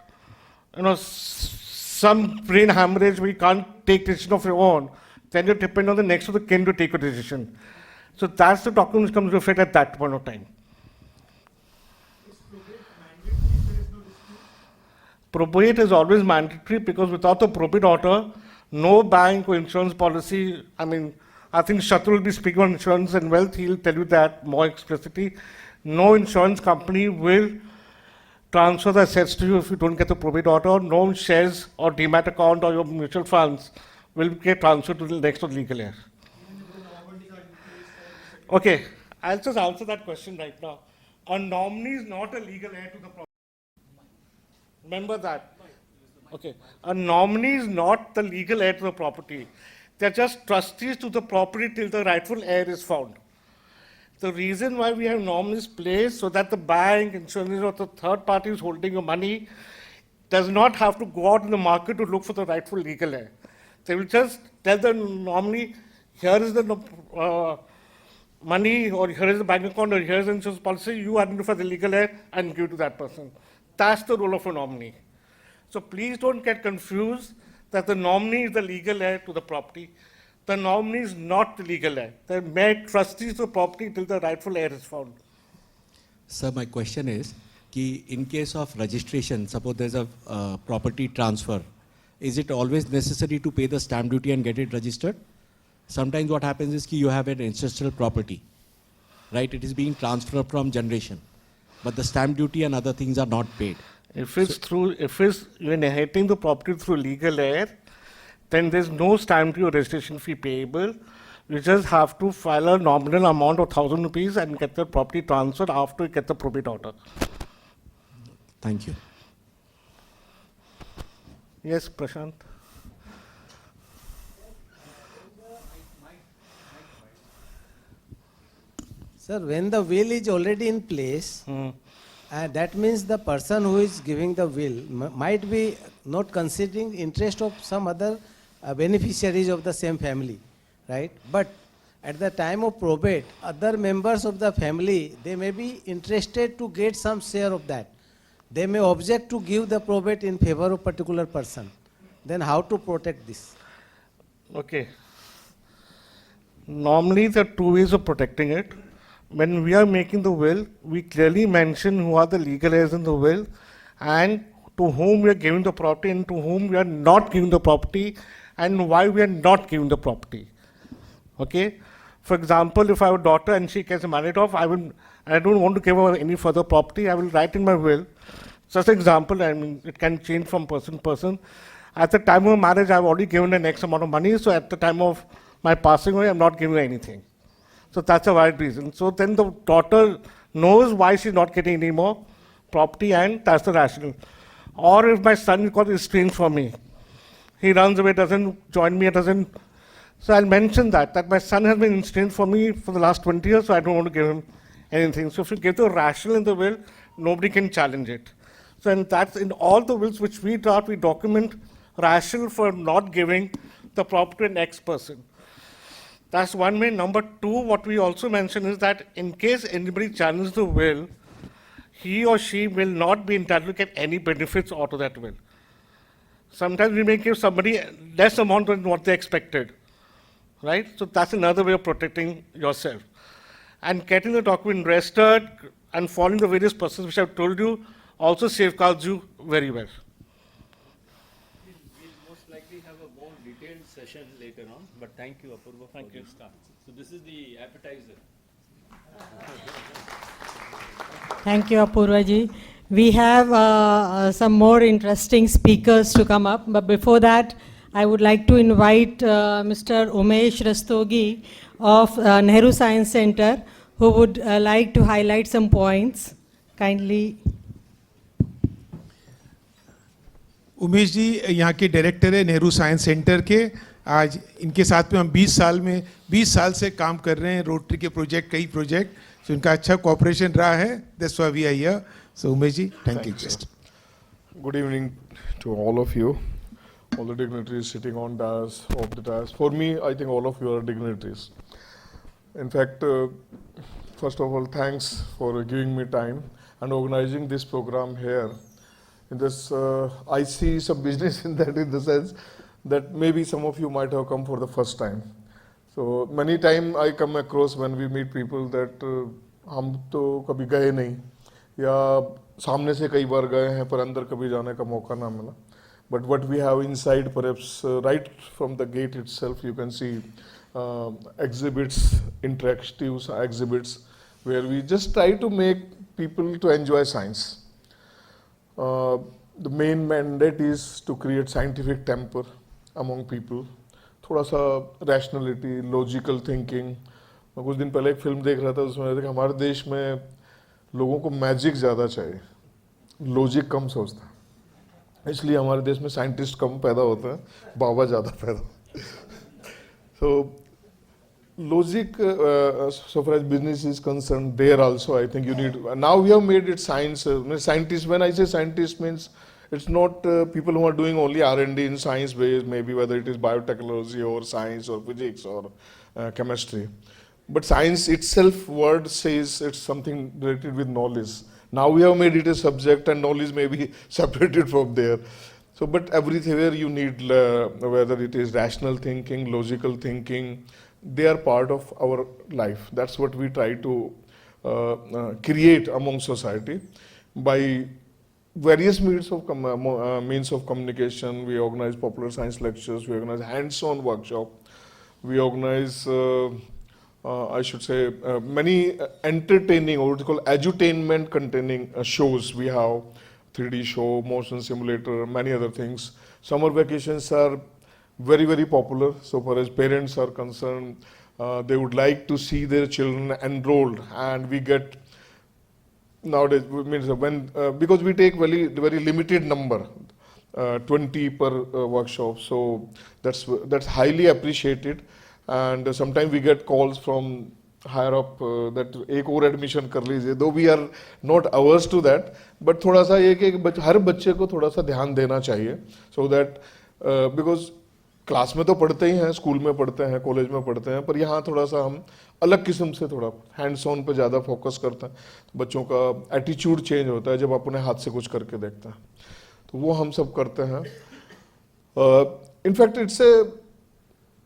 some brain hemorrhage where you can't take decision of your own, then you depend on the next of the kin to take a decision. So that's the document which comes into effect at that point of time. Probate is always mandatory because without the probate order, no bank or insurance policy, I think Shatul will be speaking on insurance and wealth, he'll tell you that more explicitly. No insurance company will transfer the assets to you if you don't get the probate order. No shares or demat account or your mutual funds will get transferred to the next of legal heir. Okay, I'll just answer that question right now. A nominee is not a legal heir to the property. Remember that. Okay, a nominee is not the legal heir to the property. They're just trustees to the property till the rightful heir is found. The reason why we have nominees placed so that the bank, insurance, or the third party who's holding your money does not have to go out in the market to look for the rightful legal heir. They will just tell the nominee, here is the money, or here is the bank account, or here is the insurance policy, you identify the legal heir and give to that person. That's the role of a nominee. So please don't get confused that the nominee is the legal heir to the property. The nominee is not the legal heir. They're mere trustees of the property till the rightful heir is found. Sir, my question is, in case of registration, suppose there's a property transfer, is it always necessary to pay the stamp duty and get it registered? Sometimes what happens is you have an ancestral property, right? It is being transferred from generation, but the stamp duty and other things are not paid. If you're inheriting the property through legal heir, then there's no stamp duty or registration fee payable. You just have to file a nominal amount of 1,000 rupees and get the property transferred after you get the probate order. Thank you. Yes, Prashant. Sir, when the will is already in place, that means the person who is giving the will might be not considering interest of some other beneficiaries of the same family, right? But at the time of probate, other members of the family, they may be interested to get some share of that. They may object to give the probate in favor of particular person. Then how to protect this? Okay. Normally there are two ways of protecting it. When we are making the will, we clearly mention who are the legal heirs in the will and to whom we are giving the property and to whom we are not giving the property and why we are not giving the property. Okay? For example, if I have a daughter and she gets married off, I don't want to give her any further property, I will write in my will. Just an example, it can change from person to person. At the time of marriage, I have already given an X amount of money, so at the time of my passing away, I am not giving her anything. So that's a valid reason. So then the daughter knows why she's not getting any more property, and that's the rationale. Or if my son got estranged from me, he runs away, doesn't join me, doesn't. So I'll mention that my son has been estranged from me for the last 20 years, so I don't want to give him anything. So if you give the rationale in the will, nobody can challenge it. So and that's in all the wills which we draft, we document rationale for not giving the property to an X person. That's one way. Number two, what we also mention is that in case anybody challenges the will, he or she will not be entitled to get any benefits out of that will. Sometimes we may give somebody less amount than what they expected, right? So that's another way of protecting yourself. And getting the document registered and following the various processes which I've told you also safeguards you very well. We'll most likely have a more detailed session later on, but thank you, Apurva, for your start. So this is the appetizer. Thank you, Apurvaji. We have some more interesting speakers to come up, but before that, I would like to invite Mr. Umesh Rastogi of Nehru Science Center, who would like to highlight some points. Kindly. Umesh ji यहाँ के director है Nehru science centre के। आज इनके साथ में हम 20 साल से काम कर रहे हैं, रोटरी के प्रोजेक्ट, कई प्रोजेक्ट, तो इनका अच्छा कोऑपरेशन रहा है। That's why we are here. So Umesh ji, thank you. Good evening to all of you, all the dignitaries sitting on dais, off the dais. For me, I think all of you are dignitaries. In fact, first of all, thanks for giving me time and organizing this program here. In this, I see some business in that, in the sense that maybe some of you might have come for the first time. So many times I come across when we meet people that हम तो कभी गए नहीं, या सामने से कई बार गए हैं पर अंदर कभी जाने का मौका ना मिला. But what we have inside, perhaps right from the gate itself, you can see exhibits, interactive exhibits, where we just try to make people to enjoy science. The main mandate is to create scientific temper among people. थोड़ा सा rationality, logical thinking. मैं कुछ दिन पहले एक film देख रहा था, उसमें देखा हमारे देश में लोगों को मैजिक ज़्यादा चाहिए, लॉजिक कम सोचता है, इसलिए हमारे देश में साइंटिस्ट कम पैदा होते हैं, बाबा ज़्यादा पैदा होते हैं. So logic, so far as business is concerned, there also I think you need. Now we have made it science. Scientists, when I say scientist, means it's not people who are doing only R&D in science based, maybe whether it is biotechnology or science or physics or chemistry. But science itself, word says it's something related with knowledge. Now we have made it a subject and knowledge may be separated from there. So, but everywhere you need, whether it is rational thinking, logical thinking, they are part of our life. That's what we try to create among society by various means of communication. We organize popular science lectures, we organize hands-on workshop, we organize, I should say, many entertaining, or what is called edutainment containing shows. We have 3D show, motion simulator, many other things. Summer vacations are very, very popular. So far as parents are concerned, they would like to see their children enrolled, and we get nowadays, means when because we take very, very limited number, 20 per workshop. So that's highly appreciated. And sometimes we get calls from higher up that एक और admission कर लीजिए. Though we are not averse to that, but थोड़ा सा ये कि हर बच्चे को थोड़ा सा ध्यान देना चाहिए. So that because क्लास में तो पढ़ते ही हैं, स्कूल में पढ़ते हैं, कॉलेज में पढ़ते हैं, पर यहाँ थोड़ा सा हम अलग किस्म से थोड़ा हैंड्स ऑन पे ज़्यादा फोकस करते हैं. तो बच्चों का एटीट्यूड चेंज होता है जब अपने हाथ से कुछ करके देखते हैं, तो वो हम सब करते हैं. In fact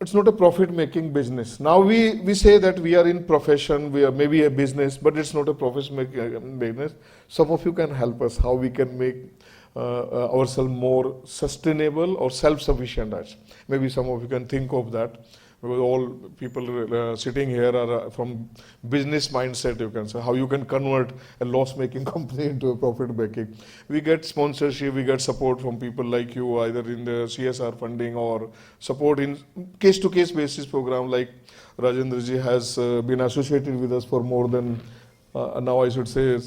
it's not a profit making business. Now we say that we are in profession, we are maybe a business, but it's not a profit making business. Some of you can help us how we can make ourselves more sustainable or self-sufficient. Maybe some of you can think of that. because all people sitting here are from business mindset, you can say, how you can convert a loss-making company into a profit-making. We get sponsorship, we get support from people like you, either in the CSR funding or support in case-to-case basis program, like Rajendra ji has been associated with us for more than, now I should say,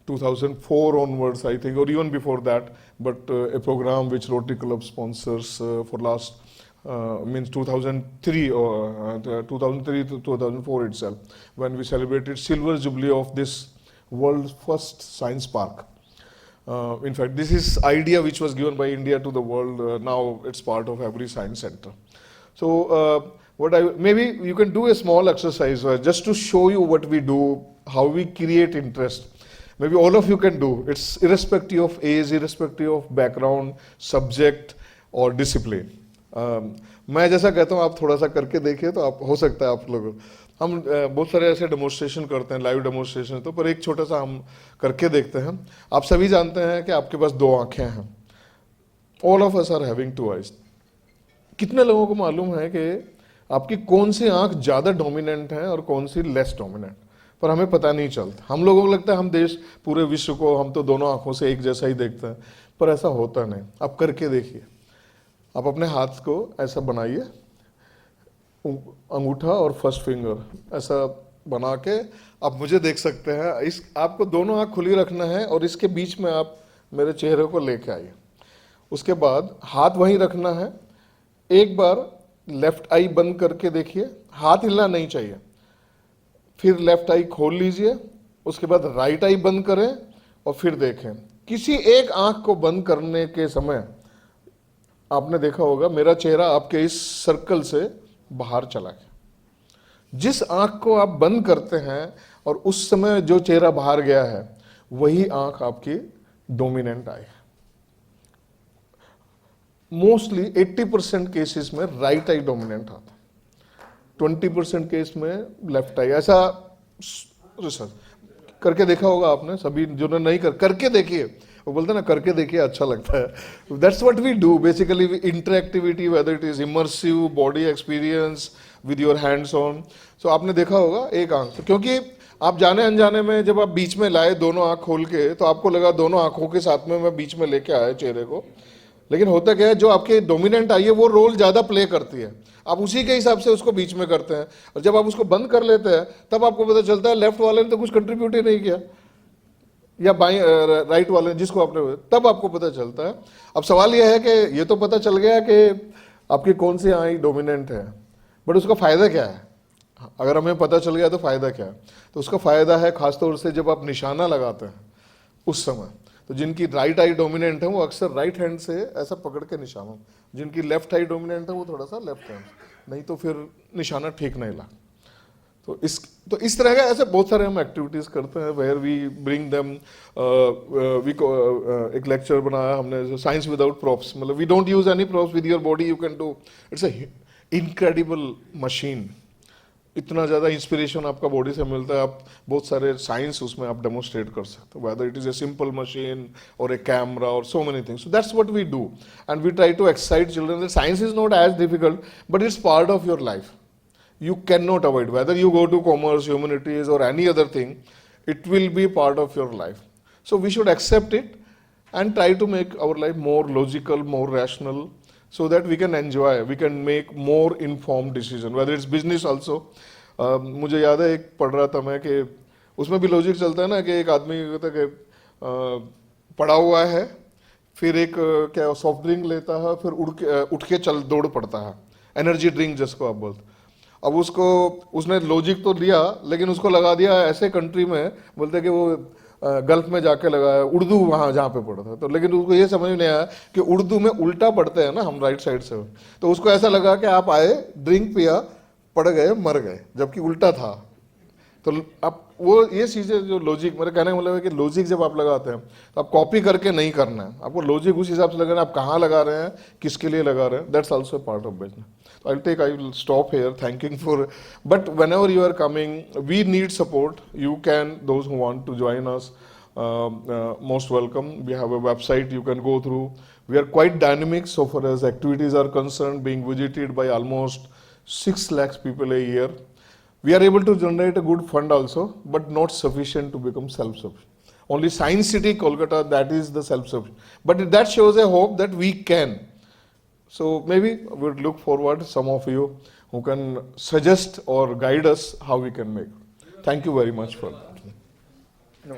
2004 onwards, I think, or even before that, but a program which Rotary Club sponsors for last, means 2003 or 2003 to 2004 itself, when we celebrated silver jubilee of this world's first science park. In fact, this is idea which was given by India to the world. Now it's part of every science center. So maybe you can do a small exercise just to show you what we do, how we create interest. Maybe all of you can do. It's irrespective of age, irrespective of background, subject or discipline. मैं जैसा कहता हूँ आप थोड़ा सा करके देखिए तो आप हो सकता है आप लोग हम बहुत सारे ऐसे डेमोन्स्ट्रेशन करते हैं, लाइव डेमोन्स्ट्रेशन, तो पर एक छोटा सा हम करके देखते हैं. आप सभी जानते हैं कि आपके पास 2 आंखें हैं. All of us are having 2 eyes. कितने लोगों को मालूम है कि आपकी कौन सी आंख ज़्यादा डोमिनेंट है और कौन सी लेस डोमिनेंट, पर हमें पता नहीं चलता. हम लोगों को लगता है हम देश पूरे विश्व को हम तो दोनों आंखों से एक जैसा ही देखते हैं, पर ऐसा होता नहीं. आप करके देखिए. आप अपने हाथ को ऐसा बनाइए, अंगूठा और फर्स्ट फिंगर ऐसा बना के आप मुझे देख सकते हैं. इस आपको दोनों आंख खुली रखना है और इसके बीच में आप मेरे चेहरे को लेके आइए. उसके बाद हाथ वहीं रखना है. एक बार लेफ्ट आई बंद करके देखिए, हाथ हिलना नहीं चाहिए. फिर लेफ्ट आई खोल लीजिए, उसके बाद राइट आई बंद करें और फिर देखें. किसी एक आंख को बंद करने के समय आपने देखा होगा मेरा चेहरा आपके इस सर्कल से बाहर चला गया. जिस आंख को आप बंद करते हैं और उस समय जो चेहरा बाहर गया है वही आंख आपकी डोमिनेंट आई. मोस्टली 80% केसेस में राइट आई डोमिनेंट आता, 20% केस में लेफ्ट आई. ऐसा रिसर्च करके देखा होगा आपने सभी, जो नहीं करके देखिए. वो बोलते हैं ना करके देखिए अच्छा लगता है. That's what we do basically. Interactivity, whether it is immersive body experience with your hands on. So आपने देखा होगा एक आंख, तो क्योंकि आप जाने अनजाने में जब आप बीच में लाए दोनों आंख खोल के, तो आपको लगा दोनों आंखों के साथ में मैं बीच में लेके आया चेहरे को. लेकिन होता क्या है, जो आपके डोमिनेंट आई है वो रोल ज़्यादा प्ले करती है. आप उसी के हिसाब से उसको बीच में करते हैं, और जब आप उसको बंद कर लेते हैं तब आपको पता चलता है लेफ्ट वाले ने तो कुछ कंट्रीब्यूट ही नहीं किया, या बाई राइट वाले जिसको आपने, तब आपको पता चलता है. अब सवाल यह है कि ये तो पता चल गया कि आपकी कौन सी आई डोमिनेंट है, बट उसका फ़ायदा क्या है? अगर हमें पता चल गया तो फ़ायदा क्या है? तो उसका फ़ायदा है खासतौर से जब आप निशाना लगाते हैं उस समय, तो जिनकी राइट आई डोमिनेंट है वो अक्सर राइट हैंड से ऐसा पकड़ के निशाना, जिनकी लेफ्ट आई डोमिनेंट है वो थोड़ा सा लेफ्ट हैंड, नहीं तो फिर निशाना ठीक नहीं लगा. तो इस तरह का ऐसे बहुत सारे हम एक्टिविटीज़ करते हैं वेयर वी ब्रिंग देम. एक लेक्चर बनाया हमने साइंस विदाउट प्रॉप्स, मतलब we don't use any props, with your body you can do. It's a incredible machine. इतना ज़्यादा इंस्पिरेशन आपका बॉडी से मिलता है. आप बहुत सारे साइंस उसमें आप डेमोन्स्ट्रेट कर सकते हो, whether it is a simple machine और ए कैमरा और so many things. So that's what we do and we try to excite children. Science is not as difficult but it's part of your life. You cannot avoid, whether you go to commerce, humanities or any other thing, it will be part of your life. So we should accept it and try to make our life more logical, more rational, so that we can enjoy, we can make more informed decision, whether it's business also. मुझे याद है एक पढ़ रहा था मैं कि उसमें भी लॉजिक चलता है ना, कि एक आदमी कहता है कि पड़ा हुआ है, फिर एक क्या सॉफ्ट ड्रिंक लेता है, फिर उठ के चल दौड़ पड़ता है, एनर्जी ड्रिंक जिसको आप बोलते. अब उसने लॉजिक तो लिया लेकिन उसको लगा दिया ऐसे कंट्री में, बोलते कि वो गल्फ में जाके लगाया उर्दू वहाँ जहाँ पे पढ़ता है. तो लेकिन उसको ये समझ नहीं आया कि उर्दू में उल्टा पढ़ते हैं ना हम राइट साइड से. तो उसको ऐसा लगा कि आप आए, ड्रिंक पिया, पड़ गए, मर गए, जबकि उल्टा था. तो आप वो ये चीज़ें जो लॉजिक, मेरे कहने का मतलब है कि लॉजिक जब आप लगाते हैं तो आप कॉपी करके नहीं करना है, आपको लॉजिक उस हिसाब से लगाना है, आप कहाँ लगा रहे हैं, किसके लिए लगा रहे हैं. That's also part of business. I will stop here, thanking for, but whenever you are coming, we need support. You can, those who want to join us, most welcome. We have a website you can go through. We are quite dynamic so far as activities are concerned, being visited by almost 6 lakhs people a year. We are able to generate a good fund also, but not sufficient to become self-sufficient. Only Science City, Kolkata, that is the self-sufficient. But that shows a hope that we can. So maybe we would look forward some of you who can suggest or guide us how we can make. Thank you very much for that. No.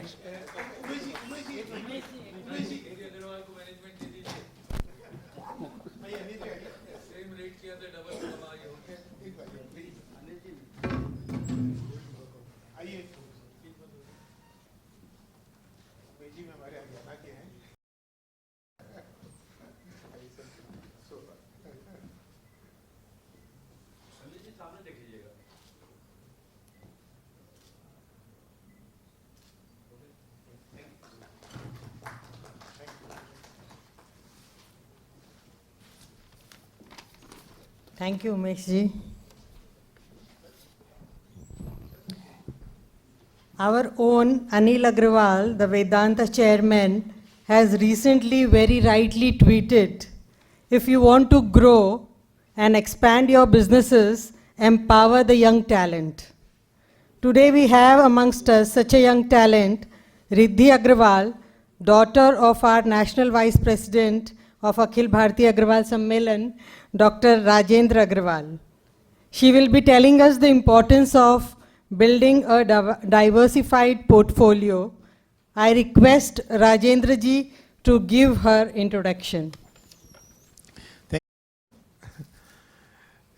Thank you, Umesh ji. Our own Anil Agrawal, the Vedanta chairman, has recently very rightly tweeted, if you want to grow and expand your businesses, empower the young talent. Today we have amongst us such a young talent, Riddhi Agrawal, daughter of our National Vice President of Akhil Bhartiya Agrawal Sammelan, Dr. Rajendra Agrawal. She will be telling us the importance of building a diversified portfolio. I request Rajendra ji to give her introduction.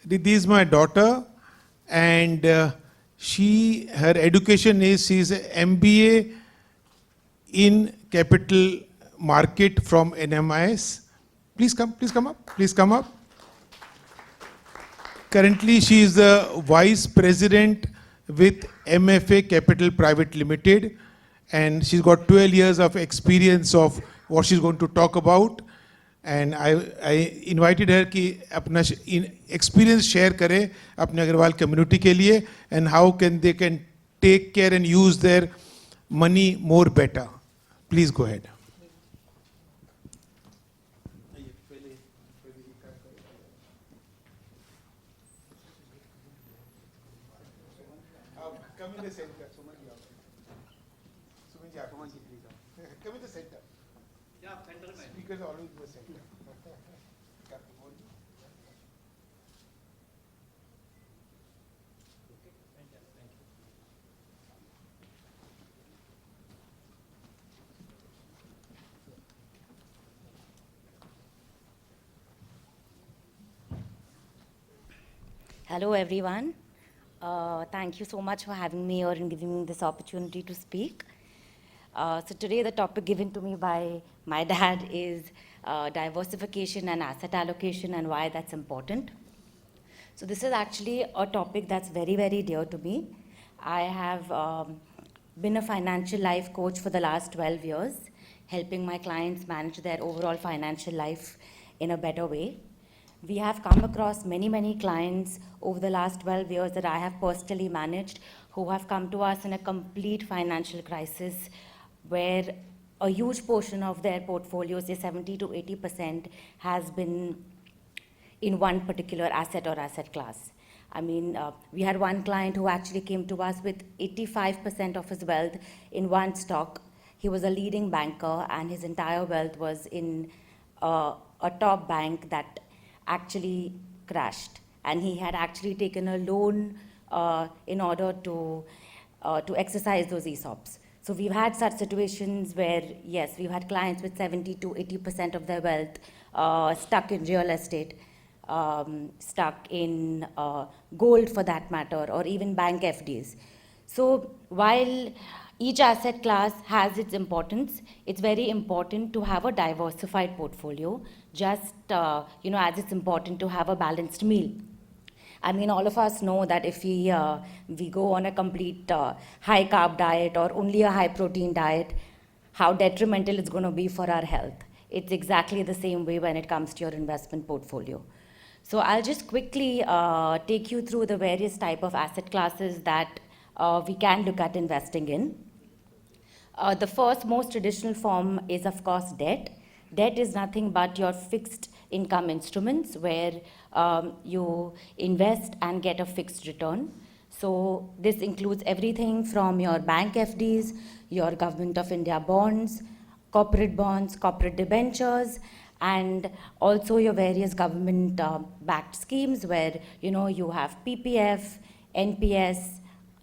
Riddhi is my daughter, and her education is, she's an MBA in capital market from NMIS. Please come up. Currently, she is the vice president with MFA Capital Private Limited, and she's got 12 years of experience of what she's going to talk about. And I invited her कि अपना experience share करे अपने Agarwal community के लिए, and how they can take care and use their money more better. Please go ahead. Come in the center. Come in the center. Yeah, center. Speakers always in the center. Hello everyone. Thank you so much for having me here and giving me this opportunity to speak. So today the topic given to me by my dad is diversification and asset allocation and why that's important. So this is actually a topic that's very, very dear to me. I have been a financial life coach for the last 12 years, helping my clients manage their overall financial life in a better way. We have come across many, many clients over the last 12 years that I have personally managed who have come to us in a complete financial crisis where a huge portion of their portfolios, say 70 to 80%, has been in one particular asset or asset class. I mean, we had one client who actually came to us with 85% of his wealth in one stock. He was a leading banker and his entire wealth was in a top bank that actually crashed, and he had actually taken a loan in order to exercise those ESOPs. So we've had such situations where, yes, we've had clients with 70 to 80% of their wealth stuck in real estate, stuck in gold for that matter, or even bank FDs. So while each asset class has its importance, it's very important to have a diversified portfolio, just as it's important to have a balanced meal. I mean, all of us know that if we go on a complete high-carb diet or only a high-protein diet, how detrimental it's going to be for our health. It's exactly the same way when it comes to your investment portfolio. So I'll just quickly take you through the various type of asset classes that we can look at investing in. The first most traditional form is, of course, debt. Debt is nothing but your fixed income instruments where you invest and get a fixed return. So this includes everything from your bank FDs, your Government of India bonds, corporate debentures, and also your various government backed schemes where you have PPF, NPS,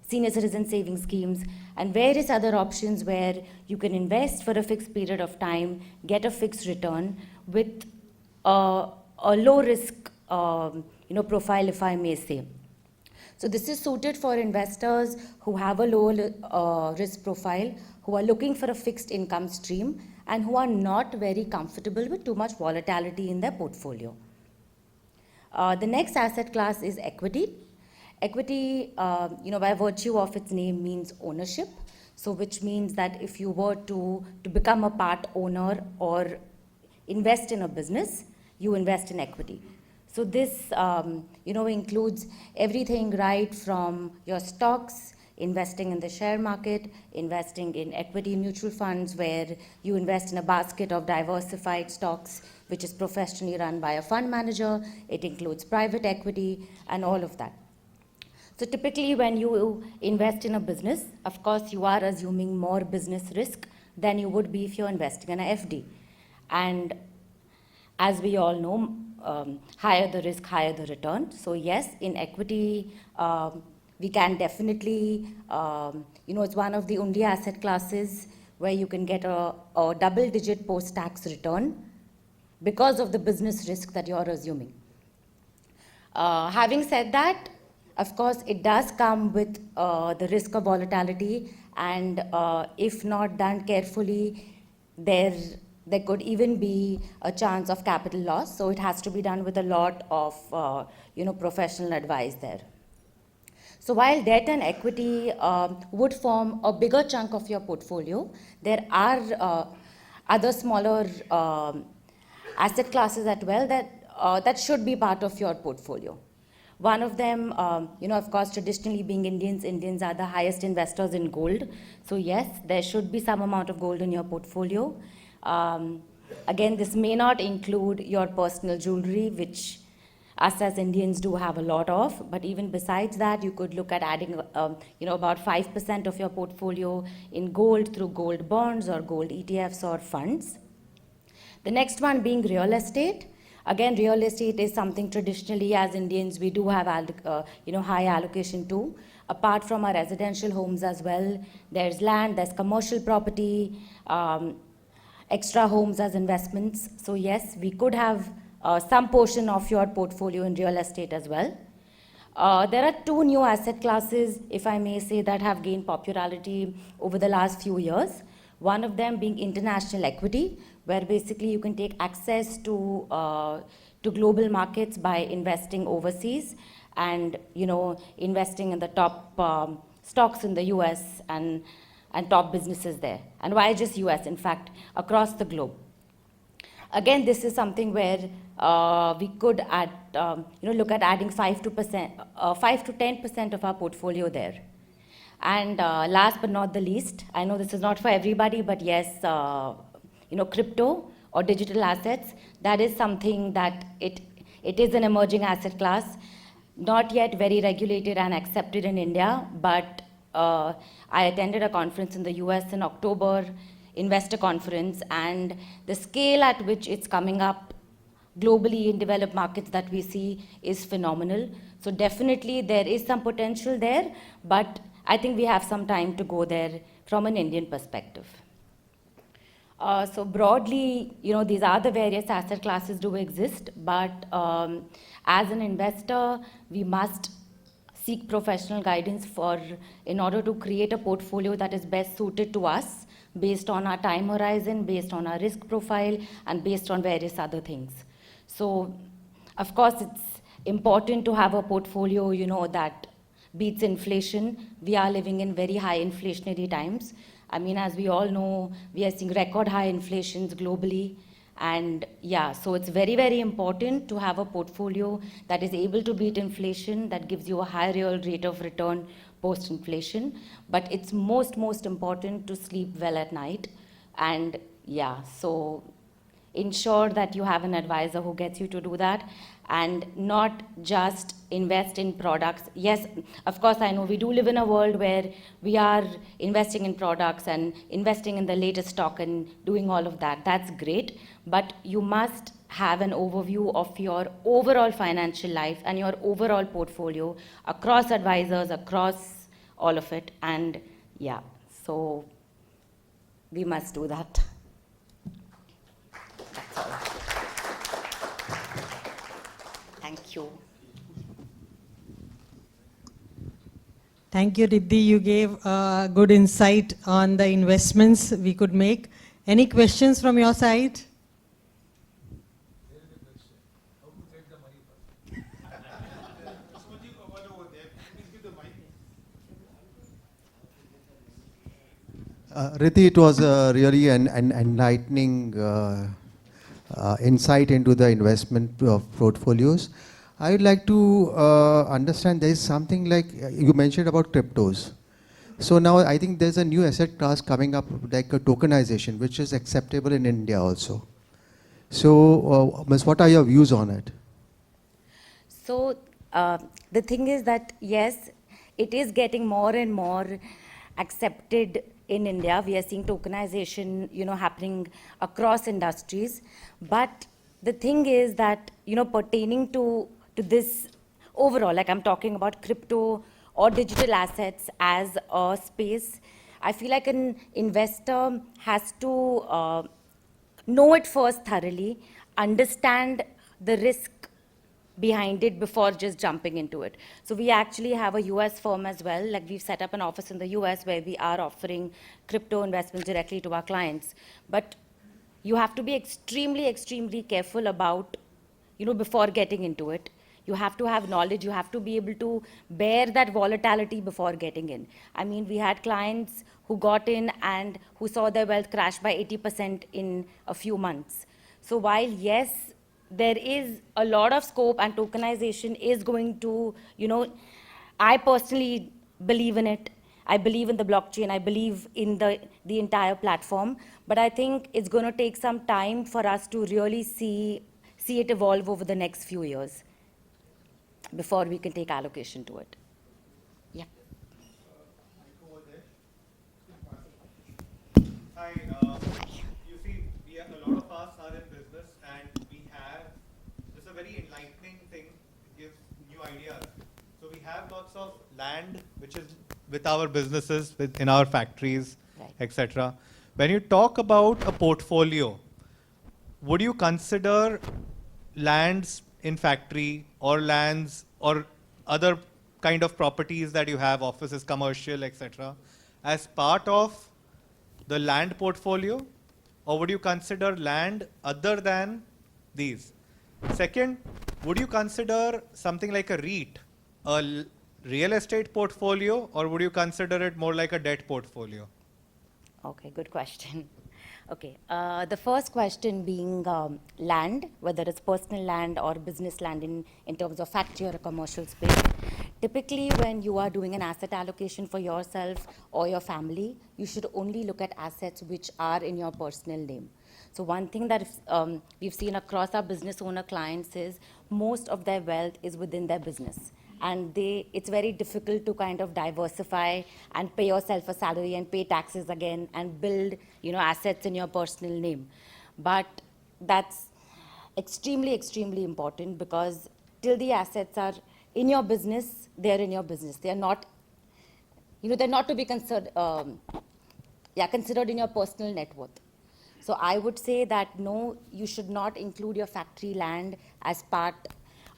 senior citizen savings schemes, and various other options where you can invest for a fixed period of time, get a fixed return with a low risk profile, if I may say. So this is suited for investors who have a low risk profile, who are looking for a fixed income stream, and who are not very comfortable with too much volatility in their portfolio. The next asset class is equity. Equity, by virtue of its name, means ownership. So which means that if you were to become a part owner or invest in a business, you invest in equity. So this, includes everything right from your stocks, investing in the share market, investing in equity mutual funds where you invest in a basket of diversified stocks which is professionally run by a fund manager. It includes private equity and all of that. So typically when you invest in a business, of course you are assuming more business risk than you would be if you're investing in an FD. And as we all know, higher the risk, higher the return. So yes, in equity, we can definitely, it's one of the only asset classes where you can get a double-digit post-tax return because of the business risk that you're assuming. Having said that, of course, it does come with the risk of volatility, and if not done carefully, there could even be a chance of capital loss. So it has to be done with a lot of professional advice there. So while debt and equity would form a bigger chunk of your portfolio, there are other smaller asset classes as well that should be part of your portfolio. One of them, of course, traditionally being Indians are the highest investors in gold. So yes, there should be some amount of gold in your portfolio. Again, this may not include your personal jewelry, which us as Indians do have a lot of, but even besides that, you could look at adding, about 5% of your portfolio in gold through gold bonds or gold ETFs or funds. The next one being real estate. Again, real estate is something traditionally as Indians we do have high allocation to. Apart from our residential homes as well, there's land, there's commercial property, extra homes as investments. So yes, we could have some portion of your portfolio in real estate as well. There are two new asset classes, if I may say, that have gained popularity over the last few years. One of them being international equity, where basically you can take access to global markets by investing overseas and investing in the top stocks in the US and top businesses there. And why just US? In fact, across the globe. Again, this is something where we could add, look at adding 5 to 10% of our portfolio there. And last but not the least, I know this is not for everybody, but yes, crypto or digital assets, that is something that it is an emerging asset class, not yet very regulated and accepted in India, but I attended a conference in the US in October, investor conference, and the scale at which it's coming up globally in developed markets that we see is phenomenal. So definitely there is some potential there, but I think we have some time to go there from an Indian perspective. So broadly, these are the various asset classes do exist, but as an investor, we must seek professional guidance in order to create a portfolio that is best suited to us based on our time horizon, based on our risk profile, and based on various other things. So, of course, it's important to have a portfolio, that beats inflation. We are living in very high inflationary times. I mean, as we all know, we are seeing record high inflations globally. And yeah, so it's very, very important to have a portfolio that is able to beat inflation, that gives you a high real rate of return post-inflation. But it's most important to sleep well at night. And yeah, so ensure that you have an advisor who gets you to do that, and not just invest in products. Yes, of course, I know we do live in a world where we are investing in products and investing in the latest stock and doing all of that. That's great, but you must have an overview of your overall financial life and your overall portfolio across advisors, across all of it. And yeah, so we must do that. That's all. Thank you. Thank you, Riddhi. You gave good insight on the investments we could make. Any questions from your side? Riddhi, it was really an enlightening insight into the investment portfolios. I would like to understand, there is something like, you mentioned about cryptos. So now I think there's a new asset class coming up, like a tokenization, which is acceptable in India also. So, Ms., what are your views on it? So the thing is that, yes, it is getting more and more accepted in India. We are seeing tokenization, happening across industries. But the thing is that, pertaining to this overall, like I'm talking about crypto or digital assets as a space, I feel like an investor has to know it first thoroughly, understand the risk behind it before just jumping into it. So we actually have a US firm as well. Like, we've set up an office in the US where we are offering crypto investments directly to our clients. But you have to be extremely, extremely careful about, before getting into it. You have to have knowledge. You have to be able to bear that volatility before getting in. I mean, we had clients who got in and who saw their wealth crash by 80% in a few months. So while, yes, there is a lot of scope and tokenization is going to, I personally believe in it. I believe in the blockchain. I believe in the entire platform. But I think it's going to take some time for us to really see it evolve over the next few years before we can take allocation to it. Yeah. Hi. You see, a lot of us are in business, and we have, this is a very enlightening thing, it gives new ideas. So we have lots of land, which is with our businesses, in our factories, Right. etc. When you talk about a portfolio, would you consider lands in factory or lands or other kind of properties that you have, offices, commercial, etc., as part of the land portfolio, or would you consider land other than these? Second, would you consider something like a REIT, a real estate portfolio, or would you consider it more like a debt portfolio? Okay, good question. Okay, the first question being land, whether it's personal land or business land in terms of factory or a commercial space. Typically, when you are doing an asset allocation for yourself or your family, you should only look at assets which are in your personal name. So one thing that we've seen across our business owner clients is most of their wealth is within their business. And it's very difficult to kind of diversify and pay yourself a salary and pay taxes again and build, assets in your personal name. But that's extremely, extremely important, because till the assets are in your business, they're in your business. They're not, they're not to be considered in your personal net worth. So I would say that no, you should not include your factory land as part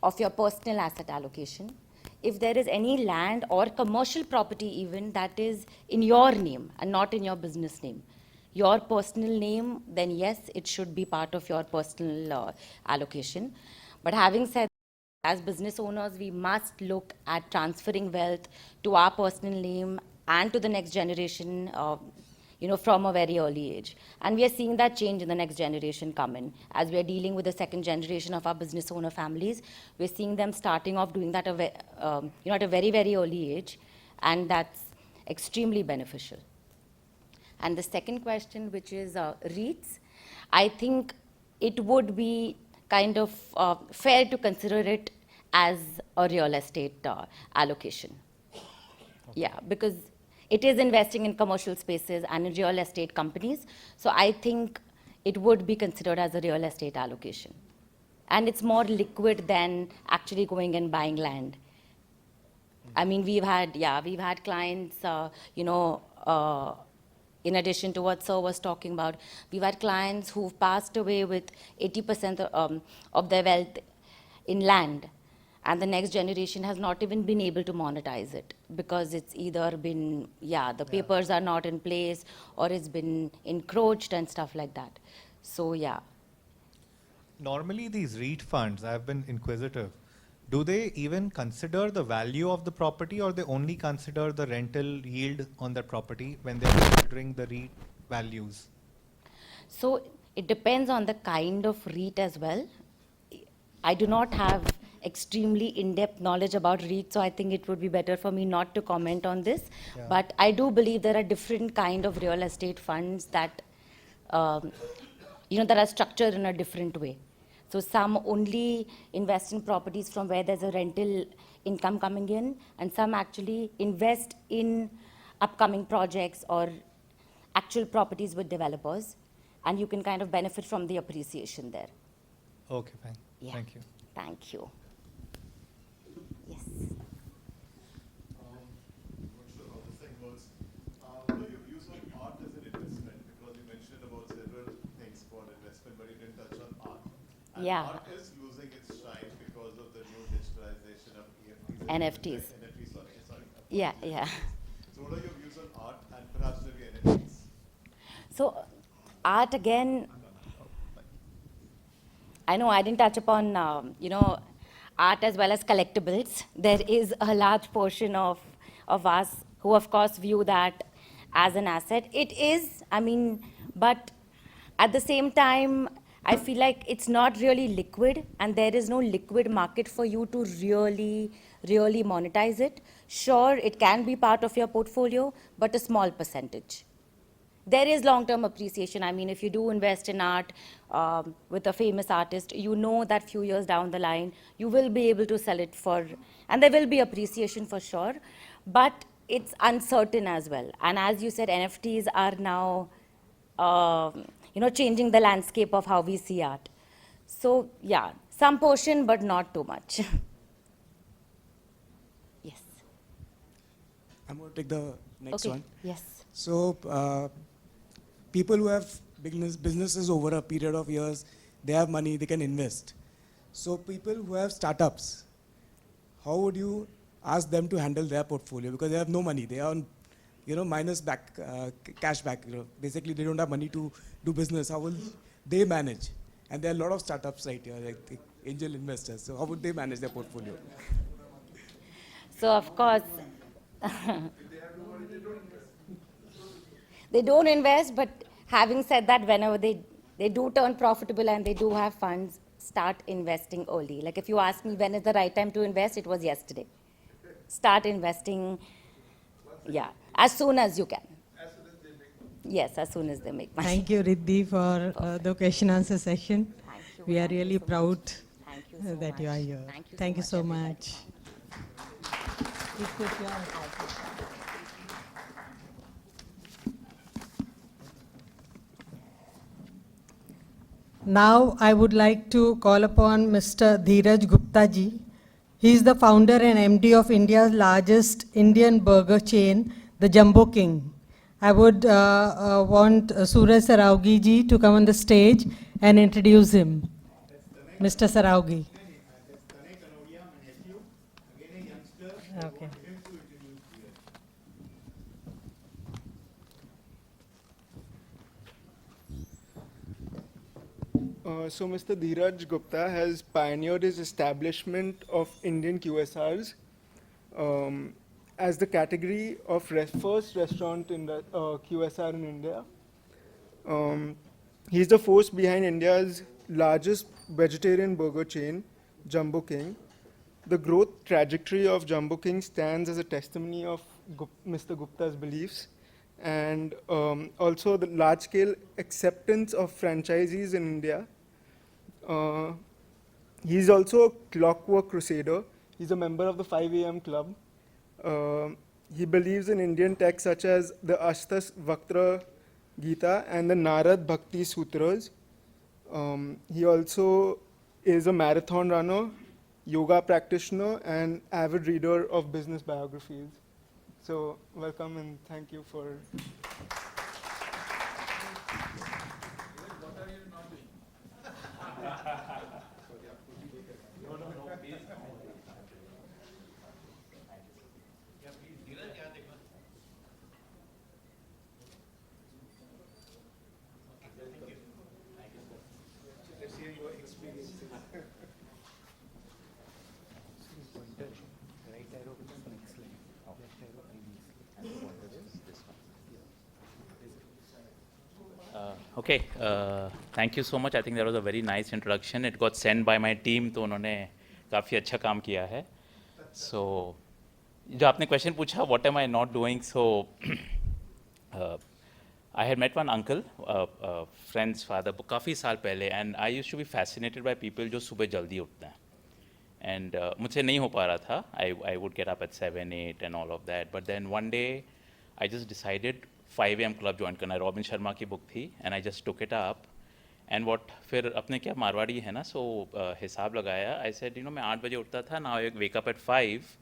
of your personal asset allocation. If there is any land or commercial property even that is in your name and not in your business name, your personal name, then yes, it should be part of your personal allocation. But having said that, as business owners, we must look at transferring wealth to our personal name and to the next generation, from a very early age. And we are seeing that change in the next generation come in. As we are dealing with the second generation of our business owner families, we're seeing them starting off doing that at a very, very early age, and that's extremely beneficial. And the second question, which is REITs, I think it would be kind of fair to consider it as a real estate allocation. Yeah, because it is investing in commercial spaces and in real estate companies. So I think it would be considered as a real estate allocation. And it's more liquid than actually going and buying land. I mean, we've had clients, in addition to what Sir was talking about, we've had clients who've passed away with 80% of their wealth in land, and the next generation has not even been able to monetize it because it's either been, the papers are not in place or it's been encroached and stuff like that. So, yeah. Normally these REIT funds, I've been inquisitive, do they even consider the value of the property, or they only consider the rental yield on that property when they're considering the REIT values? So it depends on the kind of REIT as well. I do not have extremely in-depth knowledge about REIT, so I think it would be better for me not to comment on this. Yeah. But I do believe there are different kind of real estate funds that, that are structured in a different way. So some only invest in properties from where there's a rental income coming in, and some actually invest in upcoming projects or actual properties with developers, and you can kind of benefit from the appreciation there. Okay, fine. Yeah. Thank you. Thank you. Yes. What are your views on art as an investment? Because you mentioned about several things for investment, but you didn't touch on art. And Yeah. art is losing its shine because of the new digitalization of EFTs. NFTs. NFTs, sorry. Yeah, yeah. So what are your views on art and perhaps maybe NFTs? So art again, I know I didn't touch upon, art as well as collectibles. There is a large portion of us who of course view that as an asset. It is, but at the same time, I feel like it's not really liquid, and there is no liquid market for you to really monetize it. Sure, it can be part of your portfolio, but a small percentage. There is long-term appreciation. I mean, if you do invest in art with a famous artist, you know that few years down the line, you will be able to sell it for, and there will be appreciation for sure, but it's uncertain as well. And as you said, NFTs are now, changing the landscape of how we see art. So, yeah, some portion, but not too much. Yes. I'm going to take the next one. Yes. So, people who have businesses over a period of years, they have money, they can invest. So, people who have startups, how would you ask them to handle their portfolio? Because they have no money, they are on, minus back, cash back. Basically, they don't have money to do business. How will they manage? And there are a lot of startups right here, like the angel investors. So, how would they manage their portfolio? So, of course, they don't invest, but having said that, whenever they do turn profitable and they do have funds, start investing early. Like if you ask me when is the right time to invest, it was yesterday. Start investing, as soon as you can. Yes, as soon as they make money. Thank you, Riddhi, for the question answer session. Thank you. We are Thank you really so proud much. Thank you so that you are much. here. Thank you so Thank you so much, much. Now I would like to call upon Mr. Dheeraj Gupta ji. He is the founder and MD of India's largest Indian burger chain, the Jumbo King. I would want Suraj Saraugi ji to come on the stage and introduce him. Mr. Saraugi. Okay. So Mr. Dheeraj Gupta has pioneered his establishment of Indian QSRs as the category of first restaurant in the QSR in India. He's the force behind India's largest vegetarian burger chain, Jumbo King. The growth trajectory of Jumbo King stands as a testimony of Mr. Gupta's beliefs, and also the large-scale acceptance of franchisees in India He's also a clockwork crusader. He's a member of the 5 a.m. club. He believes in Indian texts such as the Ashtas Vaktra Gita and the Narad Bhakti Sutras. He also is a marathon runner, yoga practitioner, and avid reader of business biographies. So welcome and thank you for... Okay, thank you so much. I think that was a very nice introduction. It got sent by my team, तो उन्होंने काफ़ी अच्छा काम किया है. So, जो आपने question पूछा, what am I not doing? So, I had met one uncle, friend's father, काफ़ी साल पहले, and I used to be fascinated by people जो सुबह जल्दी उठते हैं. And मुझसे नहीं हो पा रहा था. I would get up at 7, 8 and all of that. But then one day, I just decided 5 a.m. club join करना. रॉबिन शर्मा की बुक थी, and I just took it up. And what फिर अपने क्या मारवाड़ी है ना, so हिसाब लगाया. I said, मैं 8 बजे उठता था. Now I wake up at 5.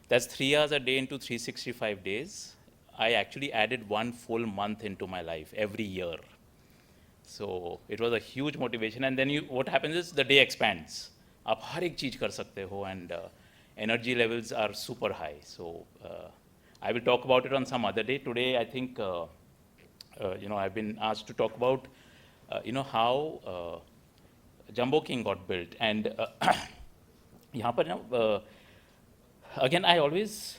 That's 3 hours a day into 365 days. I actually added 1 full month into my life every year. So it was a huge motivation. And then what happens is the day expands. आप हर एक चीज़ कर सकते हो, and energy levels are super high. So I will talk about it on some other day. Today, I think, I've been asked to talk about, how Jumbo King got built. And यहाँ पर ना, again,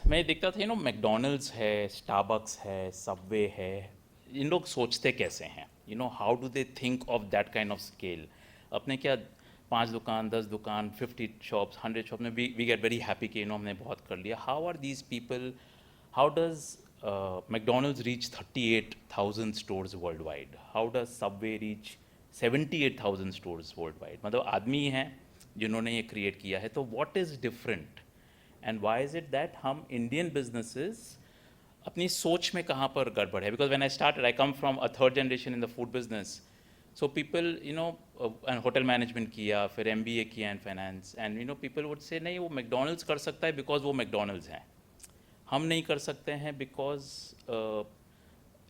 मैं देखता था, McDonald's है, Starbucks है, Subway है, इन लोग सोचते कैसे हैं? How do they think of that kind of scale? अपने क्या 5 दुकान, 10 दुकान, 50 shops, 100 shops में we get very happy कि हमने बहुत कर लिया. How are these people? How does McDonald's reach 38,000 stores worldwide? How does Subway reach 78,000 stores worldwide? मतलब आदमी हैं जिन्होंने ये create किया है. तो what is different? And why is it that हम Indian businesses अपनी सोच में कहाँ पर गड़बड़ है? Because when I started, I come from a 3rd generation in the food business. So people, and hotel management किया, फिर MBA किया in finance, and people would say नहीं वो McDonald's कर सकता है because वो McDonald's है. हम नहीं कर सकते हैं because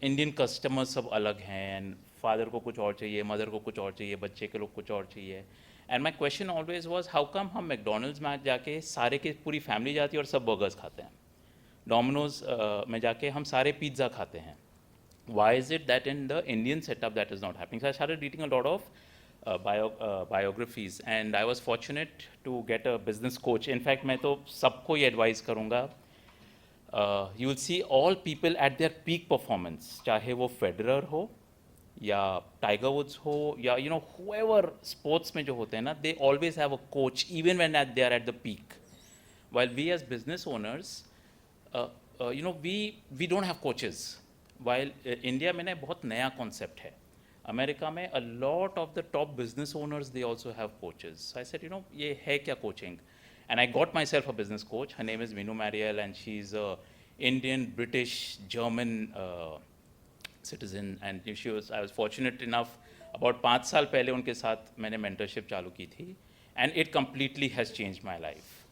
Indian customers सब अलग हैं, and father को कुछ और चाहिए, mother को कुछ और चाहिए, बच्चे के लोग कुछ और चाहिए. And my question always was, how come हम McDonald's में जाके सारे की पूरी family जाती है और सब burgers खाते हैं? Domino's में जाके हम सारे pizza खाते हैं. Why is it that in the Indian setup that is not happening? So I started reading a lot of biographies, and I was fortunate to get a business coach. In fact, मैं तो सबको ये advise करूँगा. You will see all people at their peak performance, चाहे वो Federer हो या Tiger Woods हो या whoever sports में जो होते हैं ना, they always have a coach even when they are at the peak. While we as business owners, we don't have coaches. While India में ना बहुत नया concept है. America में a lot of the top business owners, they also have coaches. So I said, ये है क्या coaching? And I got myself a business coach. Her name is Minu Mariel, and she's a Indian, British, German citizen. And I was fortunate enough, about 5 साल पहले उनके साथ मैंने mentorship चालू की थी, and it completely has changed my life.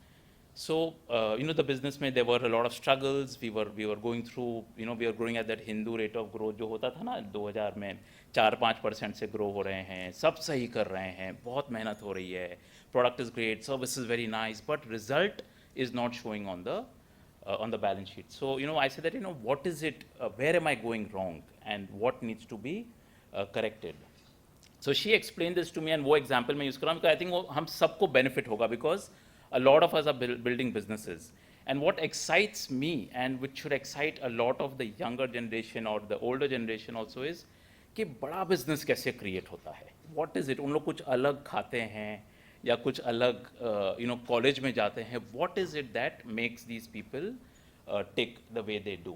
So, the business में there were a lot of struggles. We were going through, we were growing at that Hindu rate of growth जो होता था ना 2000 में 4-5% से grow हो रहे हैं, सब सही कर रहे हैं, बहुत मेहनत हो रही है, product is great, service is very nice, but result is not showing on the balance sheet. So, I said that, what is it, where am I going wrong, and what needs to be corrected? So she explained this to me, and वो example मैं use कर रहा हूँ because I think वो हम सबको benefit होगा, because a lot of us are building businesses. And what excites me, and which should excite a lot of the younger generation or the older generation also, is कि बड़ा business कैसे create होता है? What is it? उन लोग कुछ अलग खाते हैं या कुछ अलग college में जाते हैं. What is it that makes these people tick the way they do?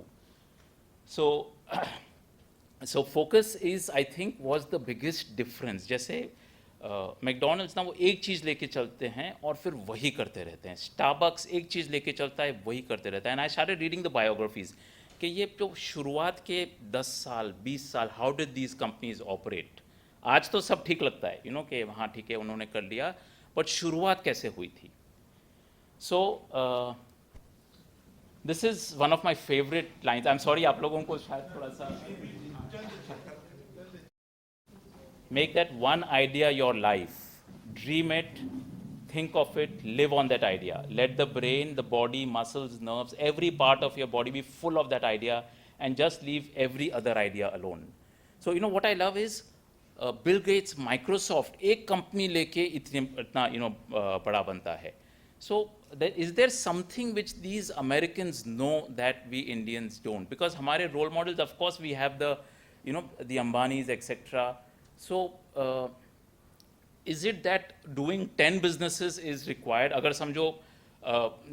So focus is, I think, was the biggest difference. जैसे मैकडोनल्ड्स ना वो एक चीज़ लेके चलते हैं और फिर वही करते रहते हैं. स्टारबक्स एक चीज़ लेके चलता है, वही करते रहता है. And I started reading the biographies कि ये जो शुरुआत के 10 साल 20 साल how did these companies operate. आज तो सब ठीक लगता है कि हाँ ठीक है उन्होंने कर लिया, बट शुरुआत कैसे हुई थी. So this is one of my favourite lines. I am sorry आप लोगों को शायद थोड़ा सा. Make that one idea your life. Dream it, think of it, live on that idea. Let the brain, the body, muscles, nerves, every part of your body be full of that idea, and just leave every other idea alone. So what I love is Bill Gates, Microsoft, एक company लेके इतना बड़ा बनता है. So is there something which these Americans know that we Indians don't? Because हमारे role models, of course, we have the the Ambanis, etc. So, is it that doing 10 businesses is required? Agar samjho,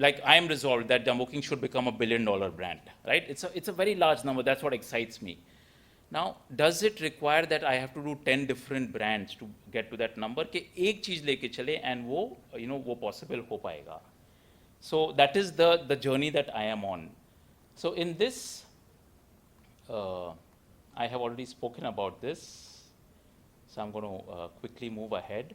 like I am resolved that Jumbo King should become a $1 billion brand, right? It's a very large number. That's what excites me. Now, does it require that I have to do 10 different brands to get to that number? कि एक चीज़ लेके चले and वो वो possible हो पाएगा. So that is the journey that I am on. So in this, I have already spoken about this. So I'm going to quickly move ahead.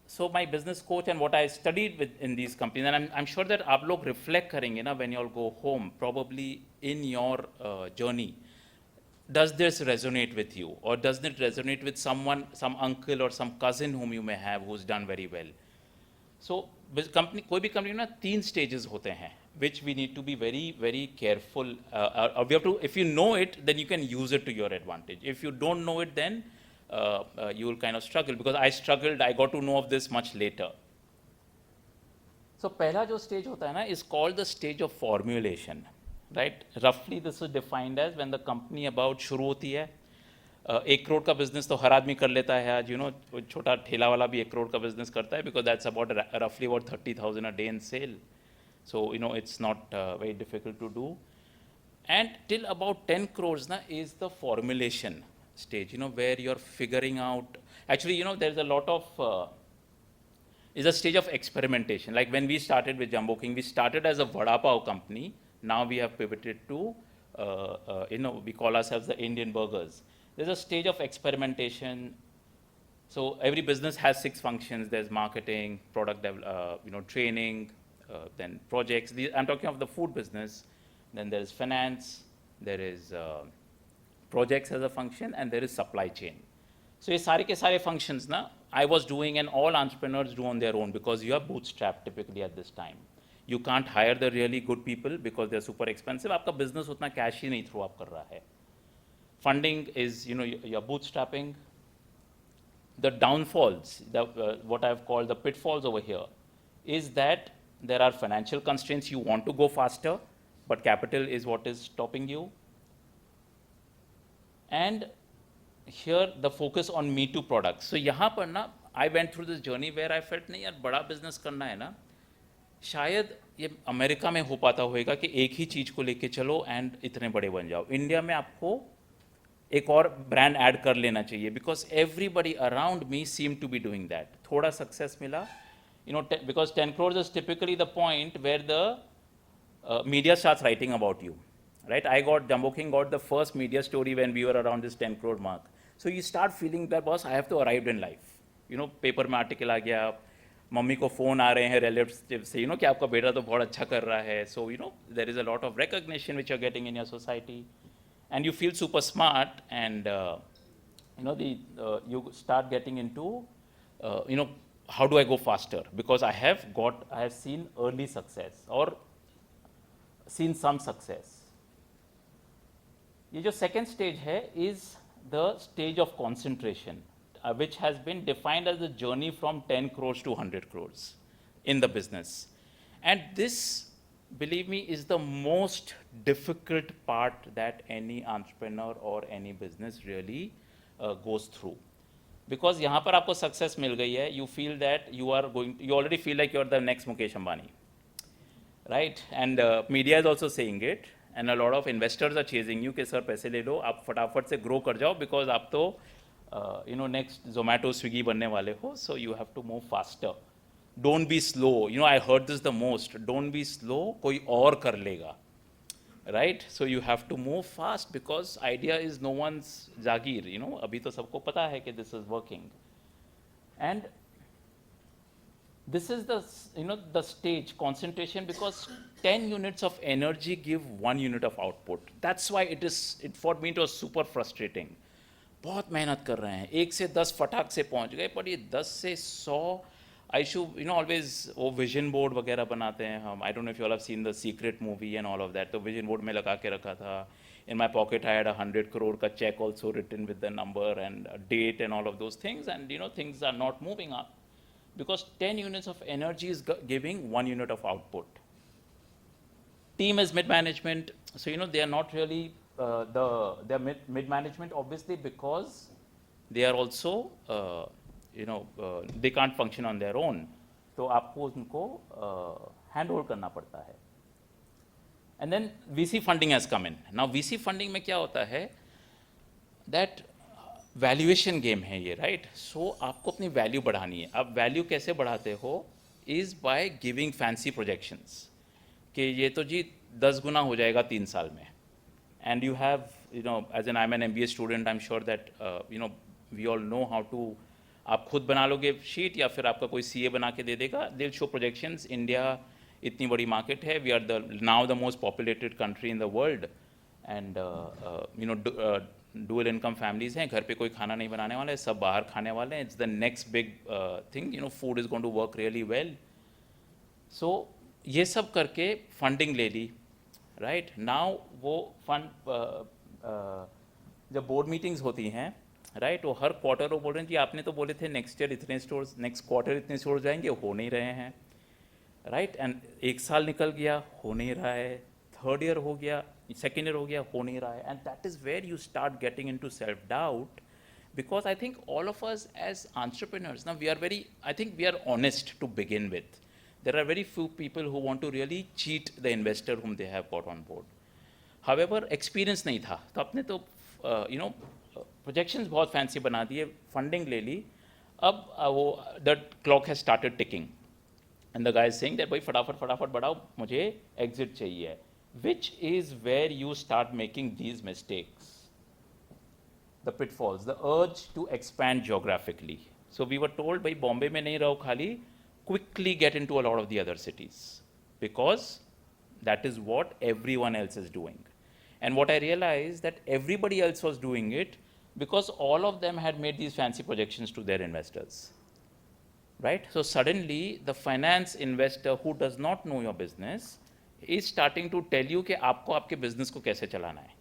So my business coach and what I studied in these companies, and I'm sure that आप लोग reflect करेंगे ना when you all go home, probably in your journey. Does this resonate with you, or does it resonate with someone, some uncle or some cousin whom you may have who's done very well? So company, कोई भी company ना 3 stages होते हैं, which we need to be very, very careful. We have to, if you know it, then you can use it to your advantage. If you don't know it, then you will kind of struggle. Because I struggled, I got to know of this much later. So पहला जो stage होता है ना is called the stage of formulation, right? Roughly this is defined as when the company about शुरू होती है. 1 करोड़ का business तो हर आदमी कर लेता है आज, छोटा ठेला वाला भी 1 करोड़ का बिजनेस करता है, because that's about roughly about 30,000 a day in sale. So it's not very difficult to do. And till about 10 crores na is the formulation stage, where you're figuring out. Actually, there's a lot of is a stage of experimentation. Like when we started with Jumbo King, we started as a vada pav company. Now we have pivoted to we call ourselves the Indian burgers. There's a stage of experimentation. So every business has 6 functions. There's marketing, product training, then projects. I'm talking of the food business. Then there is finance, there is projects as a function, and there is supply chain. So ये सारे के सारे functions ना I was doing, and all entrepreneurs do on their own, because you are bootstrapped typically at this time. You can't hire the really good people because they're super expensive. आपका business उतना cash ही नहीं throw up कर रहा है. Funding is you're bootstrapping. The downfalls, what I've called the pitfalls over here, is that there are financial constraints. You want to go faster, but capital is what is stopping you. And here the focus on Me Too products. So यहाँ पर ना I went through this journey where I felt नहीं यार बड़ा business करना है ना, शायद ये अमेरिका में हो पाता होगा कि एक ही चीज़ को लेके चलो and इतने बड़े बन जाओ. इंडिया में आपको एक और ब्रांड ऐड कर लेना चाहिए, because everybody around me seemed to be doing that. थोड़ा success मिला, because 10 crores is typically the point where the media starts writing about you, right? Jumbo King got the first media story when we were around this 10 crore mark. So you start feeling that, boss, I have to arrive in life. Paper में article आ गया, mummy को phone आ रहे हैं relatives से, कि आपका बेटा तो बहुत अच्छा कर रहा है. So, there is a lot of recognition which you're getting in your society. And you feel super smart, and you start getting into, how do I go faster? Because I have seen early success or seen some success. ये जो second stage है is the stage of concentration, which has been defined as the journey from 10 crores to 100 crores in the business. And this, believe me, is the most difficult part that any entrepreneur or any business really goes through. Because यहाँ पर आपको success मिल गई है, you feel that you already feel like you're the next Mukesh Ambani, right? And media is also saying it, and a lot of investors are chasing you कि sir पैसे ले लो, आप फटाफट से grow कर जाओ, because आप तो next Zomato, Swiggy बनने वाले हो, so you have to move faster. Don't be slow. I heard this the most. Don't be slow, कोई और कर लेगा. Right? So you have to move fast because idea is no one's jagir. अभी तो सबको पता है कि this is working. And this is the stage concentration, because 10 units of energy give 1 unit of output. That's why it for me it was super frustrating. बहुत मेहनत कर रहे हैं, 1 से 10 फटाक से पहुंच गए, पर ये 10 से 100 I should always वो vision board वगैरह बनाते हैं हम. I don't know if you all have seen the Secret movie and all of that. तो vision board में लगा के रखा था. In my pocket I had 100 crore का check also written with the number and a date and all of those things, and things are not moving up because 10 units of energy is giving 1 unit of output. Team is mid-management, so they are not really they're mid-management obviously because they are also they can't function on their own. तो आपको उनको handhold करना पड़ता है. And then VC funding has come in. Now VC funding में क्या होता है? That valuation game है ये, right? So आपको अपनी value बढ़ानी है. अब value कैसे बढ़ाते हो? Is by giving fancy projections. कि ये तो जी 10 गुना हो जाएगा 3 साल में. And you have, as I'm an MBA student, I'm sure that, we all know how to, आप खुद बना लोगे sheet या फिर आपका कोई CA बना के दे देगा. They'll show projections. India इतनी बड़ी market है. We are now the most populated country in the world. And, dual income families हैं. घर पे कोई खाना नहीं बनाने वाले, सब बाहर खाने वाले हैं. It's the next big thing. Food is going to work really well. So ये सब करके funding ले ली. Right now वो fund जब board meetings होती हैं, right, वो हर quarter वो बोल रहे हैं कि आपने तो बोले थे next year इतने stores, next quarter इतने stores जाएंगे, हो नहीं रहे हैं, right, and 1 साल निकल गया, हो नहीं रहा है, 3rd year हो गया, 2nd year हो गया, हो नहीं रहा है, and that is where you start getting into self-doubt, because I think all of us as entrepreneurs, now I think we are honest to begin with. There are very few people who want to really cheat the investor whom they have got on board. However, experience नहीं था, तो अपने तो projections बहुत fancy बना दिए, funding ले ली, अब the clock has started ticking, and the guy is saying that भाई फटाफट बढ़ाओ, मुझे exit चाहिए, which is where you start making these mistakes, the pitfalls, the urge to expand geographically. So we were told भाई बॉम्बे में नहीं रहो खाली, quickly get into a lot of the other cities because that is what everyone else is doing. And what I realized that everybody else was doing it because all of them had made these fancy projections to their investors, right? So suddenly the finance investor who does not know your business is starting to tell you कि आपको आपके business को कैसे चलाना है,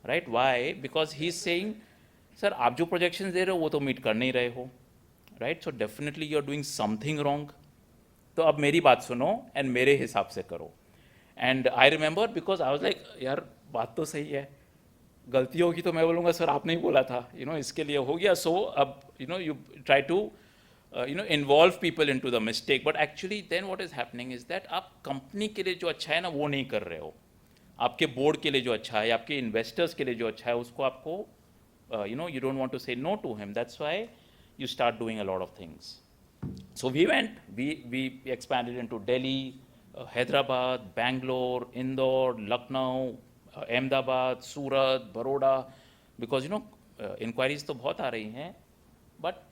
right? Why? Because he's saying, sir, आप जो projections दे रहे हो वो तो meet कर नहीं रहे हो, right? So definitely you're doing something wrong. तो अब मेरी बात सुनो and मेरे हिसाब से करो. And I remember because I was like, यार बात तो सही है, गलती होगी तो मैं बोलूँगा सर आपने ही बोला था, इसके लिए हो गया. So अब you try to involve people into the mistake, but actually then what is happening is that आप company के लिए जो अच्छा है ना वो नहीं कर रहे हो, आपके board के लिए जो अच्छा है, आपके investors के लिए जो अच्छा है उसको आपको you don't want to say no to him. That's why you start doing a lot of things. So we expanded into Delhi, Hyderabad, Bangalore, Indore, Lucknow, Ahmedabad, Surat, Baroda, because inquiries तो बहुत आ रही हैं, but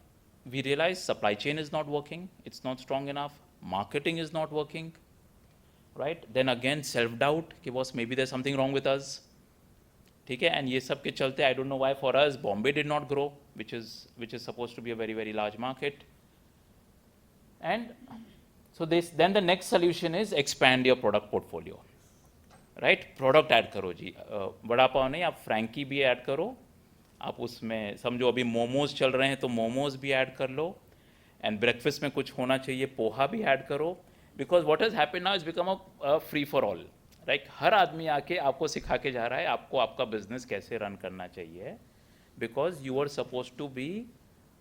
we realized supply chain is not working, it's not strong enough, marketing is not working, right? Then again self-doubt कि boss maybe there's something wrong with us, ठीक है? And ये सब के चलते I don't know why for us Bombay did not grow, which is supposed to be a very very large market. And so then the next solution is expand your product portfolio, right? Product add करो जी, बड़ा पाव नहीं, आप Frankie भी add करो, आप उसमें समझो अभी मोमोज चल रहे हैं तो मोमोज भी ऐड कर लो, एंड ब्रेकफास्ट में कुछ होना चाहिए, पोहा भी ऐड करो, because what has happened now is become a free for all, right? हर आदमी आके आपको सिखा के जा रहा है आपको आपका बिजनेस कैसे रन करना चाहिए, because you are suppose to be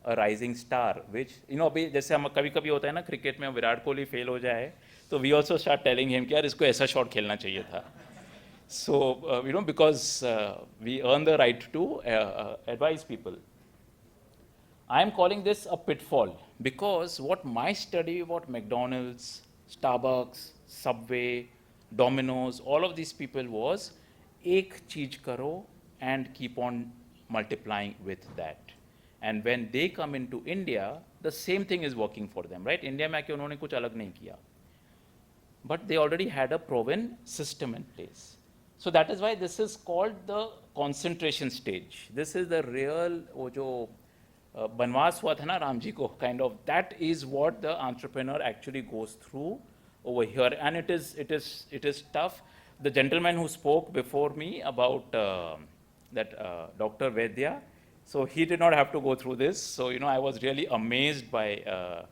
a rising star, which अभी जैसे हम कभी कभी होता है ना क्रिकेट में विराट कोहली फेल हो जाए तो we also start telling him कि यार इसको ऐसा शॉट खेलना चाहिए था. So, because we earn the right to advise people. I'm calling this a pitfall because what my study about McDonald's, Starbucks, Subway, Domino's, all of these people was, ek cheez karo and keep on multiplying with that. And when they come into India, the same thing is working for them, right? India में आके उन्होंने कुछ अलग नहीं किया. But they already had a proven system in place. So that is why this is called the concentration stage. This is the real, वो जो बनवास हुआ था ना राम जी को, kind of, that is what the entrepreneur actually goes through over here. And it is tough. The gentleman who spoke before me about Dr. Vaidya, so he did not have to go through this. So, you know, I was really amazed by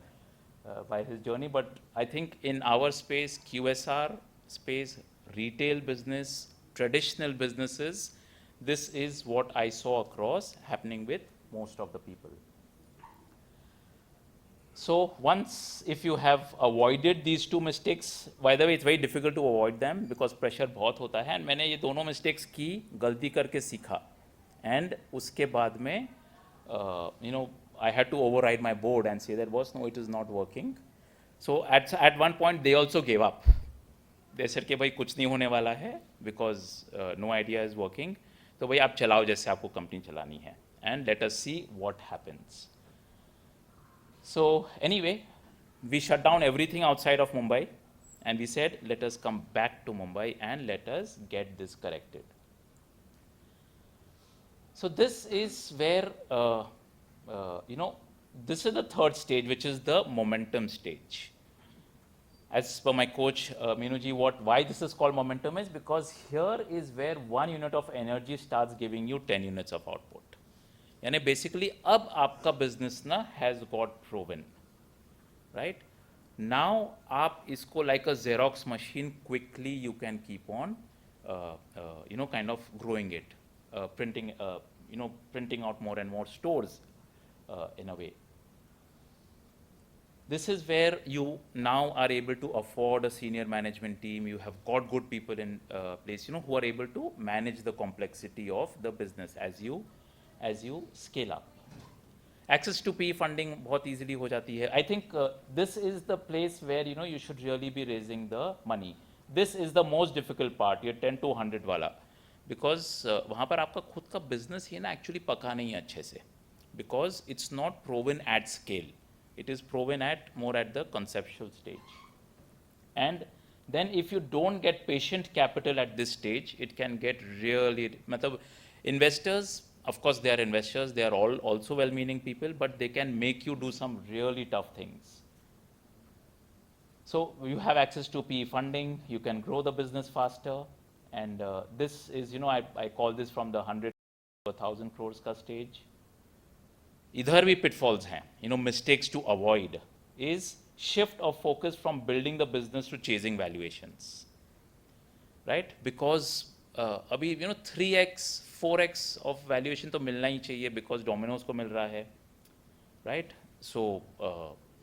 his journey. But I think in our space, QSR space, retail business, traditional businesses, this is what I saw across happening with most of the people. So once, if you have avoided these two mistakes, by the way, it's very difficult to avoid them because pressure बहुत होता है, and मैंने ये दोनों mistakes की, गलती करके सीखा, and उसके बाद में, you know, I had to override my board and say that, boss, no, it is not working. So at one point, they also gave up. They said कि भाई कुछ नहीं होने वाला है because no idea is working. तो भाई आप चलाओ जैसे आपको company चलानी है, and let us see what happens. So anyway, we shut down everything outside of Mumbai, and we said, let us come back to Mumbai and let us get this corrected. So this is where, you know, this is the third stage, which is the momentum stage. As per my coach, Minuji, why this is called momentum is because here is where 1 unit of energy starts giving you 10 units of output. यानी basically अब आपका business ना has got proven, right? Now आप इसको like a Xerox machine quickly you can keep on, you know, kind of growing it, printing, you know, printing out more and more stores in a way. This is where you now are able to afford a senior management team. You have got good people in place, you know, who are able to manage the complexity of the business as you scale up. Access to PE funding बहुत easily हो जाती है. I think this is the place where, you know, you should really be raising the money. This is the most difficult part, ये 10 to 100 वाला, because वहाँ पर आपका खुद का business ही ना actually पका नहीं है अच्छे से, because it's not proven at scale. It is proven more at the conceptual stage. And then if you don't get patient capital at this stage, it can get really, मतलब investors, of course, they are investors, they are all also well-meaning people, but they can make you do some really tough things. So you have access to PE funding, you can grow the business faster, and this is, you know, I call this from the 100 to 1,000 crores ka stage. इधर भी pitfalls हैं, you know, mistakes to avoid is shift of focus from building the business to chasing valuations, right? Because अभी, you know, 3x, 4x of valuation तो मिलना ही चाहिए because Domino's को मिल रहा है, right? So,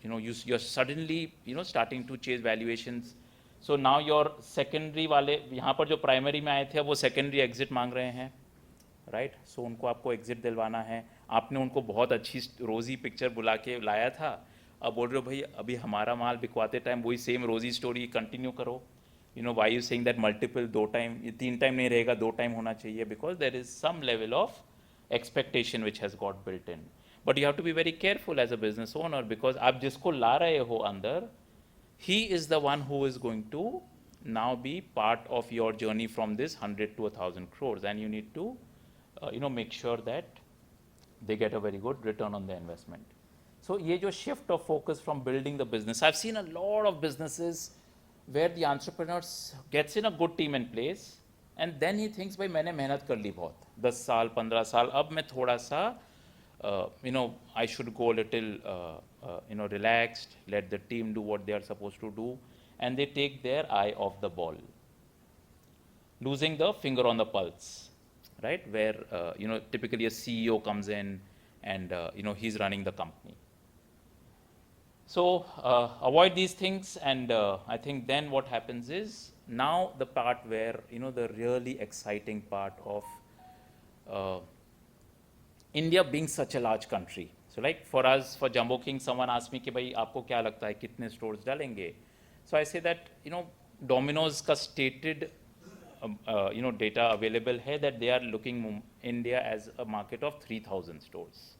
you know, you're suddenly, you know, starting to chase valuations. So now your secondary वाले, यहाँ पर जो primary में आए थे, वो secondary exit मांग रहे हैं, right? So उनको आपको exit दिलवाना है. आपने उनको बहुत अच्छी रोजी पिक्चर बुला के लाया था, अब बोल रहे हो भाई अभी हमारा माल बिकवाते टाइम वही सेम रोजी स्टोरी कंटिन्यू करो. You know, why you saying that multiple, 2 time, 3 time नहीं रहेगा, 2 time होना चाहिए, because there is some level of expectation which has got built in. But you have to be very careful as a business owner, because आप जिसको ला रहे हो अंदर, he is the one who is going to now be part of your journey from this 100 to 1,000 crores, and you need to, you know, make sure that they get a very good return on their investment. So ये जो shift of focus from building the business, I've seen a lot of businesses where the entrepreneur gets in a good team in place, and then he thinks, भाई मैंने मेहनत कर ली बहुत, 10 साल, 15 साल, अब मैं थोड़ा सा, you know, I should go a little, you know, relaxed, let the team do what they are supposed to do, and they take their eye off the ball, losing the finger on the pulse, right? Where, you know, typically a CEO comes in and, you know, he's running the company. So avoid these things, and I think then what happens is, now the part where, you know, the really exciting part of India being such a large country. So like for us, for Jumbo King, someone asked me कि भाई आपको क्या लगता है कितने stores डालेंगे? So I say that Domino's का stated data available है that they are looking India as a market of 3,000 stores.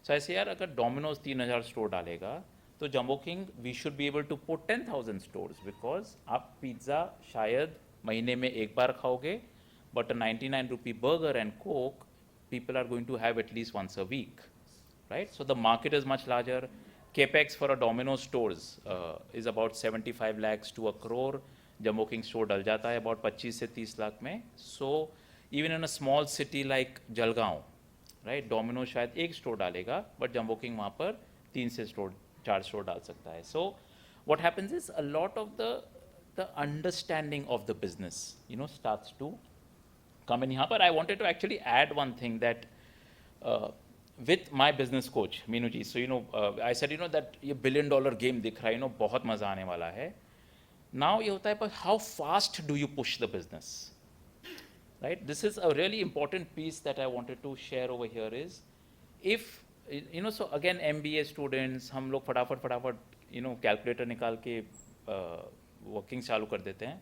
So I say यार अगर Domino's 3,000 store डालेगा तो Jumbo King we should be able to put 10,000 stores because आप pizza शायद महीने में एक बार खाओगे, but a 99 rupee burger and Coke people are going to have at least once a week, right? So the market is much larger. Capex for a Domino's stores is about 75 lakhs to a crore. Jumbo King store डल जाता है about 25 से 30 लाख में. So even in a small city like Jalgaon, right? Domino's शायद एक store डालेगा, but Jumbo King वहाँ पर 3 से 4 store डाल सकता है. So what happens is a lot of the understanding of the business, starts to come in here. But I wanted to actually add one thing that with my business coach, Meenuji, so I said, that ये $1 billion game दिख रहा है, बहुत मजा आने वाला है. Now ये होता है, but how fast do you push the business? Right? This is a really important piece that I wanted to share over here is, if, so again MBA students, हम लोग फटाफट calculator निकाल के working चालू कर देते हैं.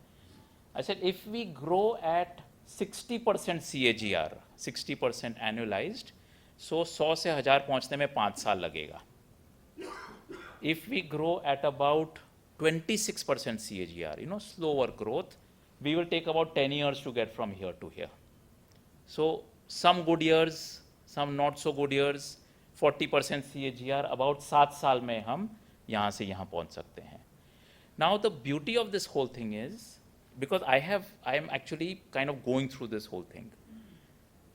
I said, if we grow at 60% CAGR, 60% annualized, so 100 से 1000 पहुंचने में 5 साल लगेगा. If we grow at about 26% CAGR, slower growth, we will take about 10 years to get from here to here. So some good years, some not so good years, 40% CAGR, about 7 साल में हम यहाँ से यहाँ पहुँच सकते हैं. Now the beauty of this whole thing is, because I am actually kind of going through this whole thing.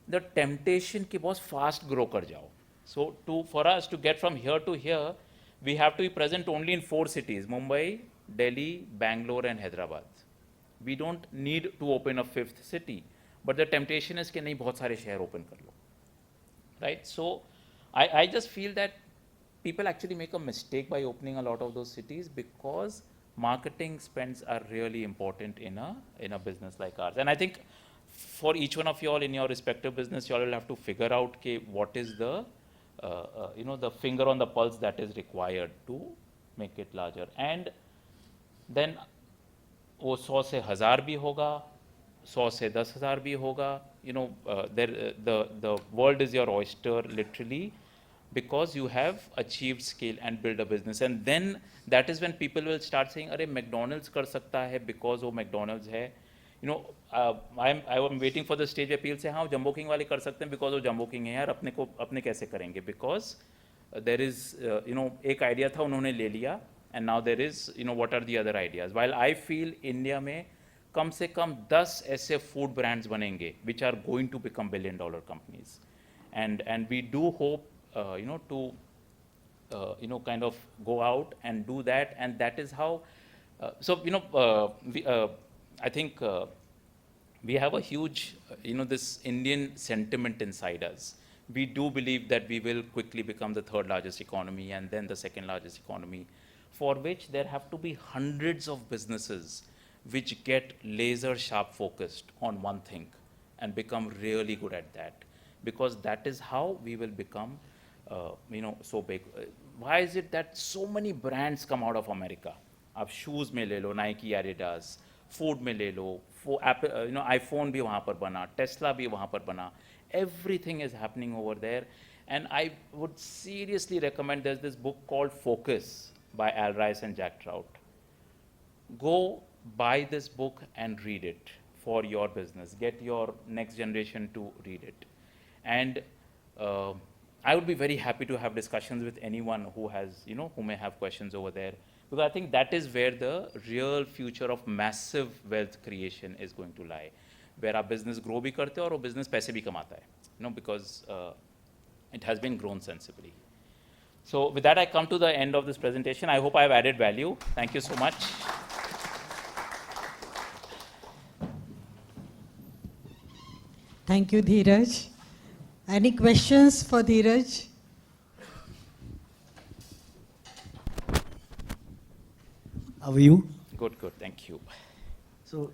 The temptation कि बहुत fast grow कर जाओ. So for us to get from here to here, we have to be present only in 4 cities: Mumbai, Delhi, Bangalore, and Hyderabad. We don't need to open a 5th city, but the temptation is कि नहीं बहुत सारे शहर open कर लो, right? So I just feel that people actually make a mistake by opening a lot of those cities because marketing spends are really important in a business like ours. And I think for each one of you all in your respective business, you all will have to figure out what is the the finger on the pulse that is required to make it larger. And then वो 100 से 1000 भी होगा, 100 से 10,000 भी होगा. The world is your oyster literally, because you have achieved scale and build a business. And then that is when people will start saying, अरे McDonald's कर सकता है because वो McDonald's है. I am waiting for the stage appeal से हाँ Jumbo King वाले कर सकते हैं because वो Jumbo King है यार, अपने कैसे करेंगे? Because there is एक idea था उन्होंने ले लिया, and now there is what are the other ideas. While I feel India में कम से कम 10 ऐसे food brands बनेंगे which are going to become $1 billion companies, and we do hope to kind of go out and do that. And that is how I think we have a huge this Indian sentiment inside us. We do believe that we will quickly become the 3rd largest economy and then the 2nd largest economy, for which there have to be hundreds of businesses which get laser sharp focused on one thing and become really good at that, because that is how we will become so big. Why is it that so many brands come out of America? आप shoes में ले लो Nike, Adidas, food में ले लो, Apple, iPhone भी वहाँ पर बना, Tesla भी वहाँ पर बना. Everything is happening over there, and I would seriously recommend. There's this book called Focus by Al Rice and Jack Trout. Go buy this book and read it for your business. Get your next generation to read it, and I would be very happy to have discussions with anyone who has, who may have questions over there, because I think that is where the real future of massive wealth creation is going to lie, where our business grow bhi karte aur wo business paise bhi kamata hai, because it has been grown sensibly. So with that, I come to the end of this presentation. I hope I have added value. Thank you so much. Thank you, Dheeraj. Any questions for Dheeraj? How are you? Good, thank you. So,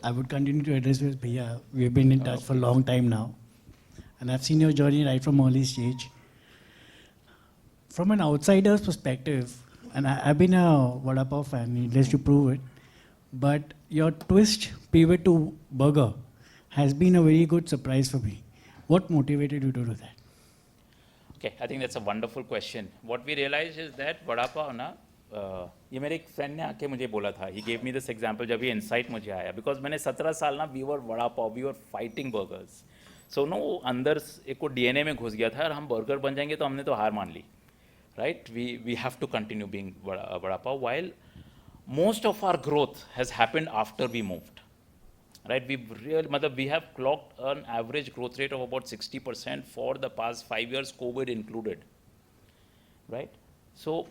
I would continue to address with Bhaiya. We have been in touch for a long time now. And I've seen your journey right from early stage. from an outsider's perspective, and I've been a Vada Pav fan, needless to prove it, but your twist pivot to burger has been a very good surprise for me. What motivated you to do that? Okay, I think that's a wonderful question. What we realized is that Vada Pav ना, ये मेरे एक friend ने आके मुझे बोला था, he gave me this example जब ये insight मुझे आया, because मैंने 17 साल ना we were Vada Pav, we were fighting burgers. So no, अंदर एक को DNA में घुस गया था और हम burger बन जाएंगे तो हमने तो हार मान ली, right? We have to continue being Vada Pav, while most of our growth has happened after we moved, right? We have clocked an average growth rate of about 60% for the past 5 years, COVID included, right? So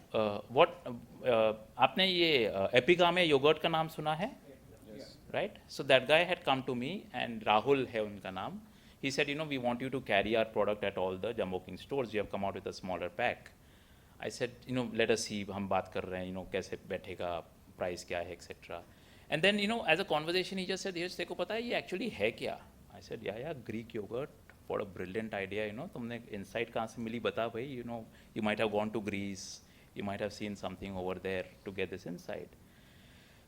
आपने ये Epigame yogurt का नाम सुना है? Yes. Right? So that guy had come to me, and Rahul है उनका नाम. He said, we want you to carry our product at all the Jumbo King stores. You have come out with a smaller pack. I said, let us see, हम बात कर रहे हैं, कैसे बैठेगा, price क्या है, etc. And then, as a conversation, he just said, yes, तेको पता है ये actually है क्या? I said, yeah, Greek yogurt. What a brilliant idea, तुमने insight कहाँ से मिली बता भाई, you might have gone to Greece, you might have seen something over there to get this insight.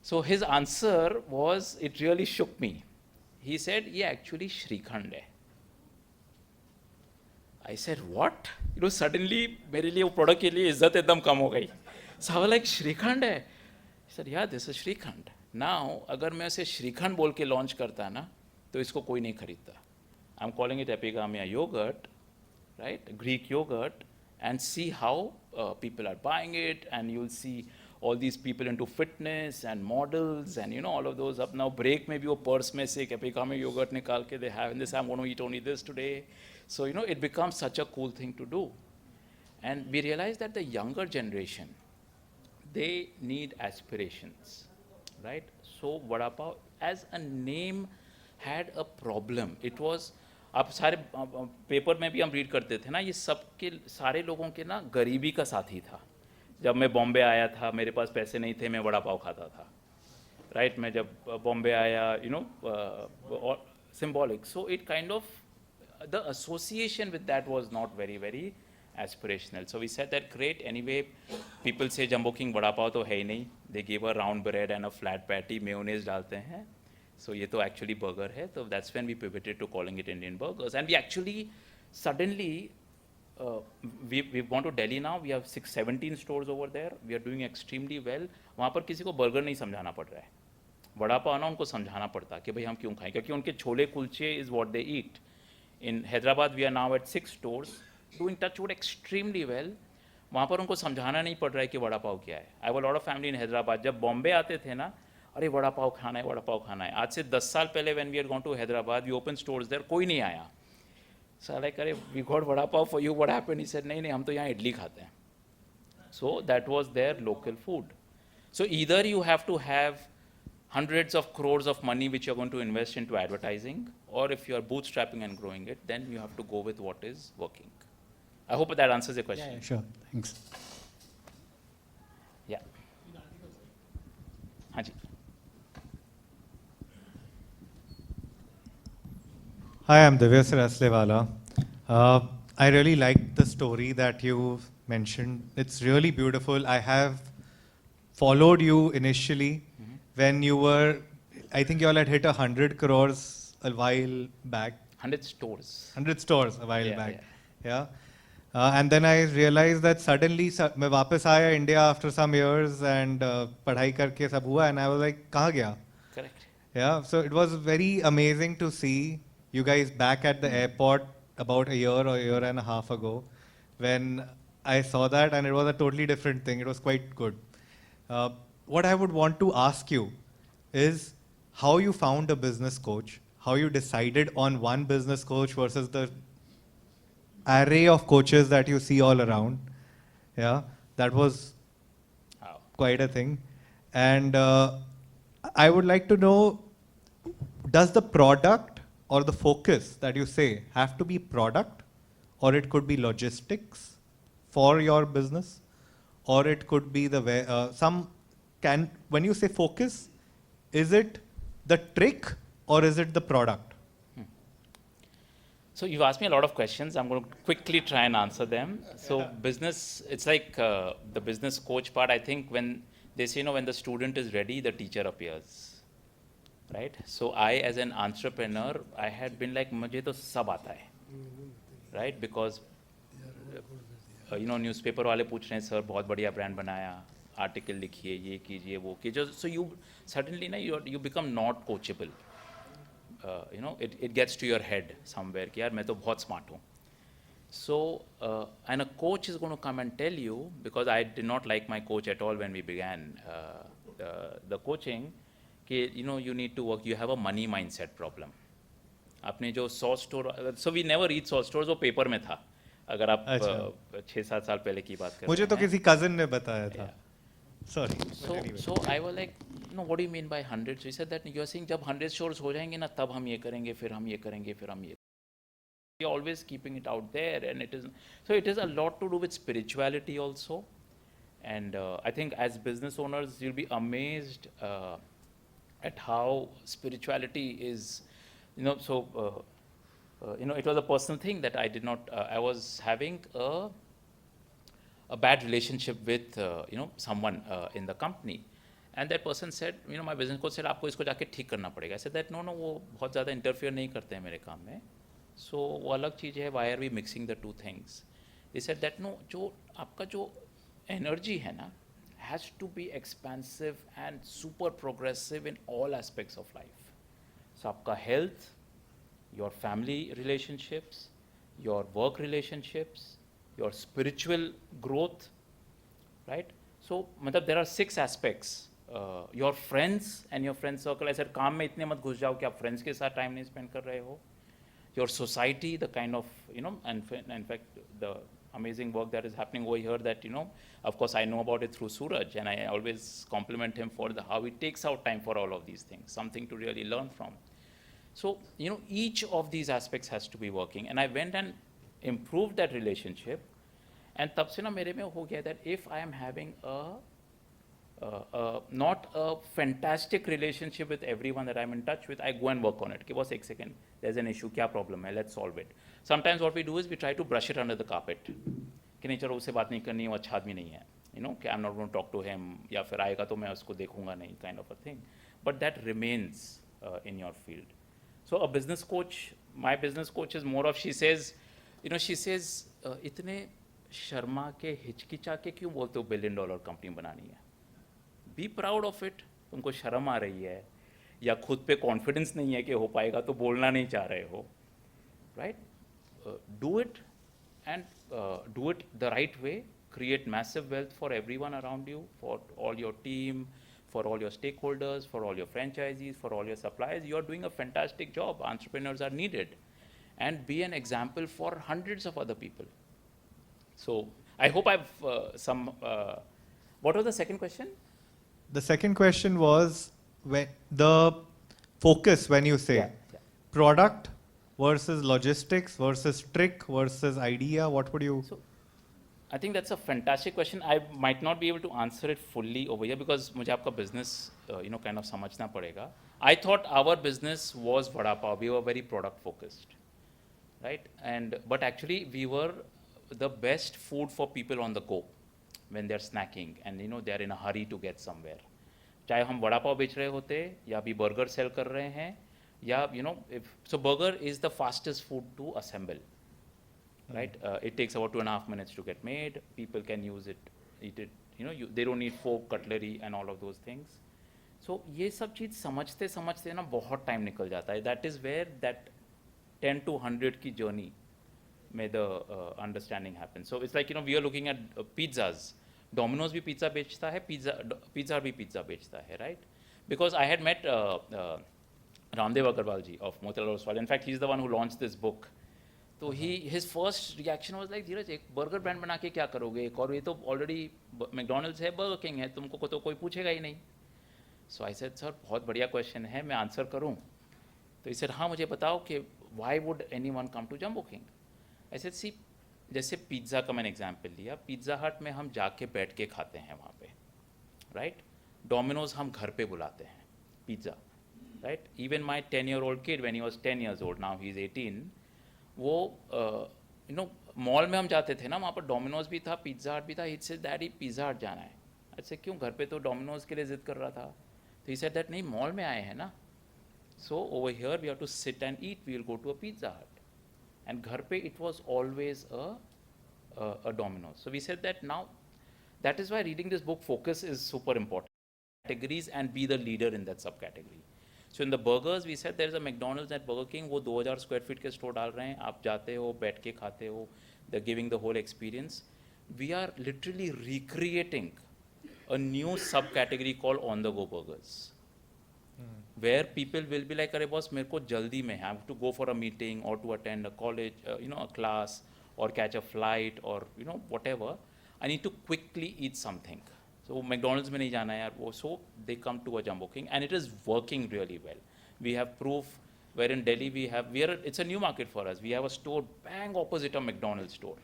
So his answer was, it really shook me. He said, ये actually Shrikhand है. I said, what? Suddenly मेरे लिए वो product के लिए इज्जत एकदम कम हो गई. So I was like, Shrikhand है? He said, yeah, this is Shrikhand. Now, अगर मैं उसे Shrikhand बोल के launch करता ना, तो इसको कोई नहीं खरीदता. I'm calling it Epigame yogurt, right? Greek yogurt, and see how people are buying it, and you'll see all these people into fitness and models and all of those. Up now break maybe वो purse में से Epigame yogurt निकाल के they have, and they say I'm going to eat only this today. So it becomes such a cool thing to do, and we realize that the younger generation, they need aspirations, right? So Vada Pav as a name had a problem. It was, आप सारे paper में भी हम read करते थे ना, ये सब के सारे लोगों के ना गरीबी का साथी था. जब मैं बॉम्बे आया था, मेरे पास पैसे नहीं थे, मैं वड़ा पाव खाता था, राइट? मैं जब बॉम्बे आया, symbolic. So it kind of, the association with that was not very, very aspirational. So we said that great, anyway, people say Jumbo King vada pav to hai nahi. They give a round bread and a flat patty, mayonnaise डालते हैं. So ये तो actually burger है. So that's when we pivoted to calling it Indian burgers. And we actually suddenly, we've gone to Delhi now. We have 17 stores over there. We are doing extremely well. वहाँ पर किसी को burger नहीं समझाना पड़ रहा है. वड़ा पाव ना उनको समझाना पड़ता कि भाई हम क्यों खाएं, क्योंकि उनके chole kulche is what they eat. In Hyderabad, we are now at 6 stores, doing touch wood extremely well. वहाँ पर उनको समझाना नहीं पड़ रहा है कि वड़ा पाव क्या है. I have a lot of family in Hyderabad. जब बॉम्बे आते थे ना, अरे वड़ा पाव खाना है, वड़ा पाव खाना है. आज से 10 साल पहले when we had gone to Hyderabad, we opened stores there, कोई नहीं आया. So I like, अरे we got vada pav for you, what happened? He said, नहीं हम तो यहाँ इडली खाते हैं. So that was their local food. So either you have to have hundreds of crores of money which you're going to invest into advertising, or if you're bootstrapping and growing it, then you have to go with what is working. I hope that answers your question. Yeah, sure. Thanks. Yeah. Haji. Hi, I'm Divya Saraslewala. I really liked the story that you mentioned. It's really beautiful. I have followed you initially when you were, I think you all had hit 100 crores a while back. 100 stores. 100 stores a while Yeah, back. Yeah. And then I realized that suddenly मैं वापस आया India after some years and पढ़ाई करके सब हुआ, and I was like, कहाँ गया? Correct. Yeah. So it was very amazing to see you guys back at the airport about a year or a year and a half ago, when I saw that, and it was a totally different thing. It was quite good. What I would want to ask you is how you found a business coach, how you decided on one business coach versus the array of coaches that you see all around. Yeah, that was quite a thing. And I would like to know, does the product or the focus that you say have to be product, or it could be logistics for your business, or it could be the way, when you say focus, is it the trick or is it the product? So you've asked me a lot of questions. I'm going to quickly try and answer them. So business, it's like the business coach part. I think when they say, when the student is ready, the teacher appears, right? So I, as an entrepreneur, I had been like, मुझे तो सब आता है, right? Because newspaper वाले पूछ रहे हैं, sir बहुत बढ़िया ब्रांड बनाया, आर्टिकल लिखिए, ये कीजिए, वो कीजिए. So you suddenly you become not coachable. It gets to your head somewhere कि यार मैं तो बहुत smart हूँ. So and a coach is going to come and tell you, because I did not like my coach at all when we began the coaching, कि you need to work, you have a money mindset problem. आपने जो 100 store, so we never read 100 stores, वो paper में था. अगर आप 6-7 साल पहले की बात करें. मुझे तो किसी कजिन ने बताया था. Sorry. So I was like, what do you mean by 100? So he said that you are saying जब 100 stores हो जाएंगे ना, तब हम ये करेंगे, फिर हम ये करेंगे, फिर हम ये. You're always keeping it out there, and it is a lot to do with spirituality also. And I think as business owners, you'll be amazed at how spirituality is, it was a personal thing that I did not, I was having a bad relationship with, someone in the company. And that person said, my business coach said, आपको इसको जाके ठीक करना पड़ेगा. I said that, no, वो बहुत ज़्यादा interfere नहीं करते हैं मेरे काम में. So वो अलग चीज़ है, why are we mixing the two things? He said that, no, जो आपका जो energy है ना, has to be expansive and super progressive in all aspects of life. So आपका health, your family relationships, your work relationships, your spiritual growth, right? So मतलब there are 6 aspects. Your friends and your friend circle. I said काम में इतने मत घुस जाओ कि आप friends के साथ time नहीं spend कर रहे हो. Your society, the kind of, and in fact the amazing work that is happening over here, that, of course I know about it through Suraj, and I always compliment him for how he takes out time for all of these things, something to really learn from. So, each of these aspects has to be working, and I went and improved that relationship, and तब से ना मेरे में हो गया that if I am having not a fantastic relationship with everyone that I'm in touch with, I go and work on it. Okay, boss, एक second, there's an issue, क्या problem है, let's solve it. Sometimes what we do is we try to brush it under the carpet. कि नहीं चलो उससे बात नहीं करनी, वो अच्छा आदमी नहीं है. कि I'm not going to talk to him, या फिर आएगा तो मैं उसको देखूंगा नहीं, kind of a thing. But that remains in your field. So a business coach, my business coach is more of, she says, इतने शर्मा के हिचकिचा के क्यों बोलते हो $1 billion कंपनी बनानी है? Be proud of it. तुमको शर्म आ रही है या खुद पे कॉन्फिडेंस नहीं है कि हो पाएगा तो बोलना नहीं चाह रहे हो, right? Do it and do it the right way. Create massive wealth for everyone around you, for all your team, for all your stakeholders, for all your franchisees, for all your suppliers. You are doing a fantastic job. Entrepreneurs are needed, and be an example for hundreds of other people. So I hope I've what was the second question? The second question was the focus when you say product versus logistics versus trick versus idea. What would you? So, I think that's a fantastic question. I might not be able to answer it fully over here because मुझे आपका business kind of समझना पड़ेगा. I thought our business was vada pav. We were very product focused, right? But actually we were the best food for people on the go when they're snacking and they're in a hurry to get somewhere. चाहे हम वड़ा पाव बेच रहे होते या भी burger sell कर रहे हैं या so burger is the fastest food to assemble, right? It takes about 2.5 minutes to get made. People can use it, eat it. They don't need fork, cutlery, and all of those things. So ये सब चीज़ समझते समझते ना बहुत time निकल जाता है. That is where that 10 to 100 की journey में the understanding happens. So it's like we are looking at pizzas. Domino's भी pizza बेचता है, pizza भी pizza बेचता है, right? Because I had met Ramdev Agrawal ji of Motilal Oswal. In fact, he's the one who launched this book. So his first reaction was like, धीरज एक burger brand बना के क्या करोगे? एक और ये तो already McDonald's है, Burger King है, तुमको तो कोई पूछेगा ही नहीं. So I said, sir, बहुत बढ़िया question है, मैं answer करूँ? तो he said, हाँ मुझे बताओ कि why would anyone come to Jumbo King? I said, see, जैसे पिज़्ज़ा का मैंने एग्जाम्पल लिया, पिज़्ज़ा हट में हम जाके बैठ के खाते हैं वहाँ पे, राइट? डोमिनोज हम घर पे बुलाते हैं pizza, right? Even my 10-year-old kid when he was 10 years old, now he's 18, वो यू नो मॉल में हम जाते थे ना, वहाँ पर डोमिनोज भी था, पिज़्ज़ा हट भी था. ही सेड डैडी पिज़्ज़ा हट जाना है. ऐसे क्यों, घर पे तो डोमिनोज के लिए जिद कर रहा था. तो ही सेड दैट नहीं, मॉल में आए हैं ना, so over here we have to sit and eat, we will go to a Pizza Hut. And घर पे इट वाज ऑलवेज a Domino's. So we said that now, that is why reading this book Focus is super important. Categories and be the leader in that subcategory. So in the burgers we said there is a McDonald's at Burger King, वो 2000 square feet के store डाल रहे हैं, आप जाते हो, बैठ के खाते हो, they're giving the whole experience. We are literally recreating a new subcategory called on the go burgers. Where people will be like, अरे बॉस मेरे को जल्दी में, I have to go for a meeting or to attend a college, a class, or catch a flight, or whatever, I need to quickly eat something. So McDonald's में नहीं जाना है यार वो, so they come to a Jumbo King and it is working really well. We have proof where in Delhi it's a new market for us. We have a store bang opposite a McDonald's store.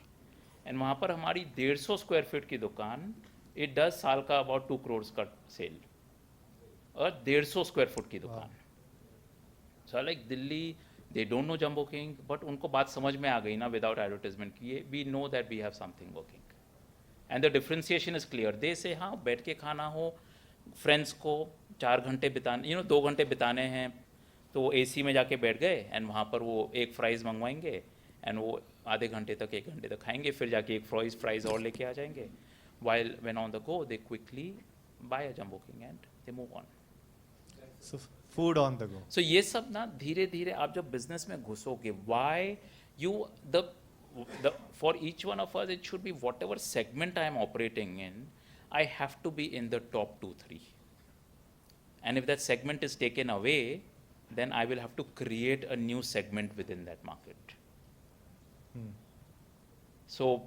And वहाँ पर हमारी 150 square feet की दुकान, it does साल का about 2 crores का sale. और 150 square foot की दुकान. So like Delhi, they don't know Jumbo King, but उनको बात समझ में आ गई ना without advertisement की, we know that we have something working. And the differentiation is clear. They say हाँ बैठ के खाना हो, friends को 4 घंटे बिताने, 2 घंटे बिताने हैं, तो वो AC में जाके बैठ गए and वहाँ पर वो एक फ्राइज़ मंगवाएंगे and वो आधे घंटे तक 1 घंटे तक खाएंगे, फिर जाके एक फ्राइज़ और लेके आ जाएंगे. While when on the go, they quickly buy a Jumbo King and they move on. So food on the go. So ये सब ना धीरे धीरे आप जब बिजनेस में घुसोगे, why you the for each one of us it should be whatever segment I am operating in, I have to be in the top 2-3. And if that segment is taken away, then I will have to create a new segment within that market. So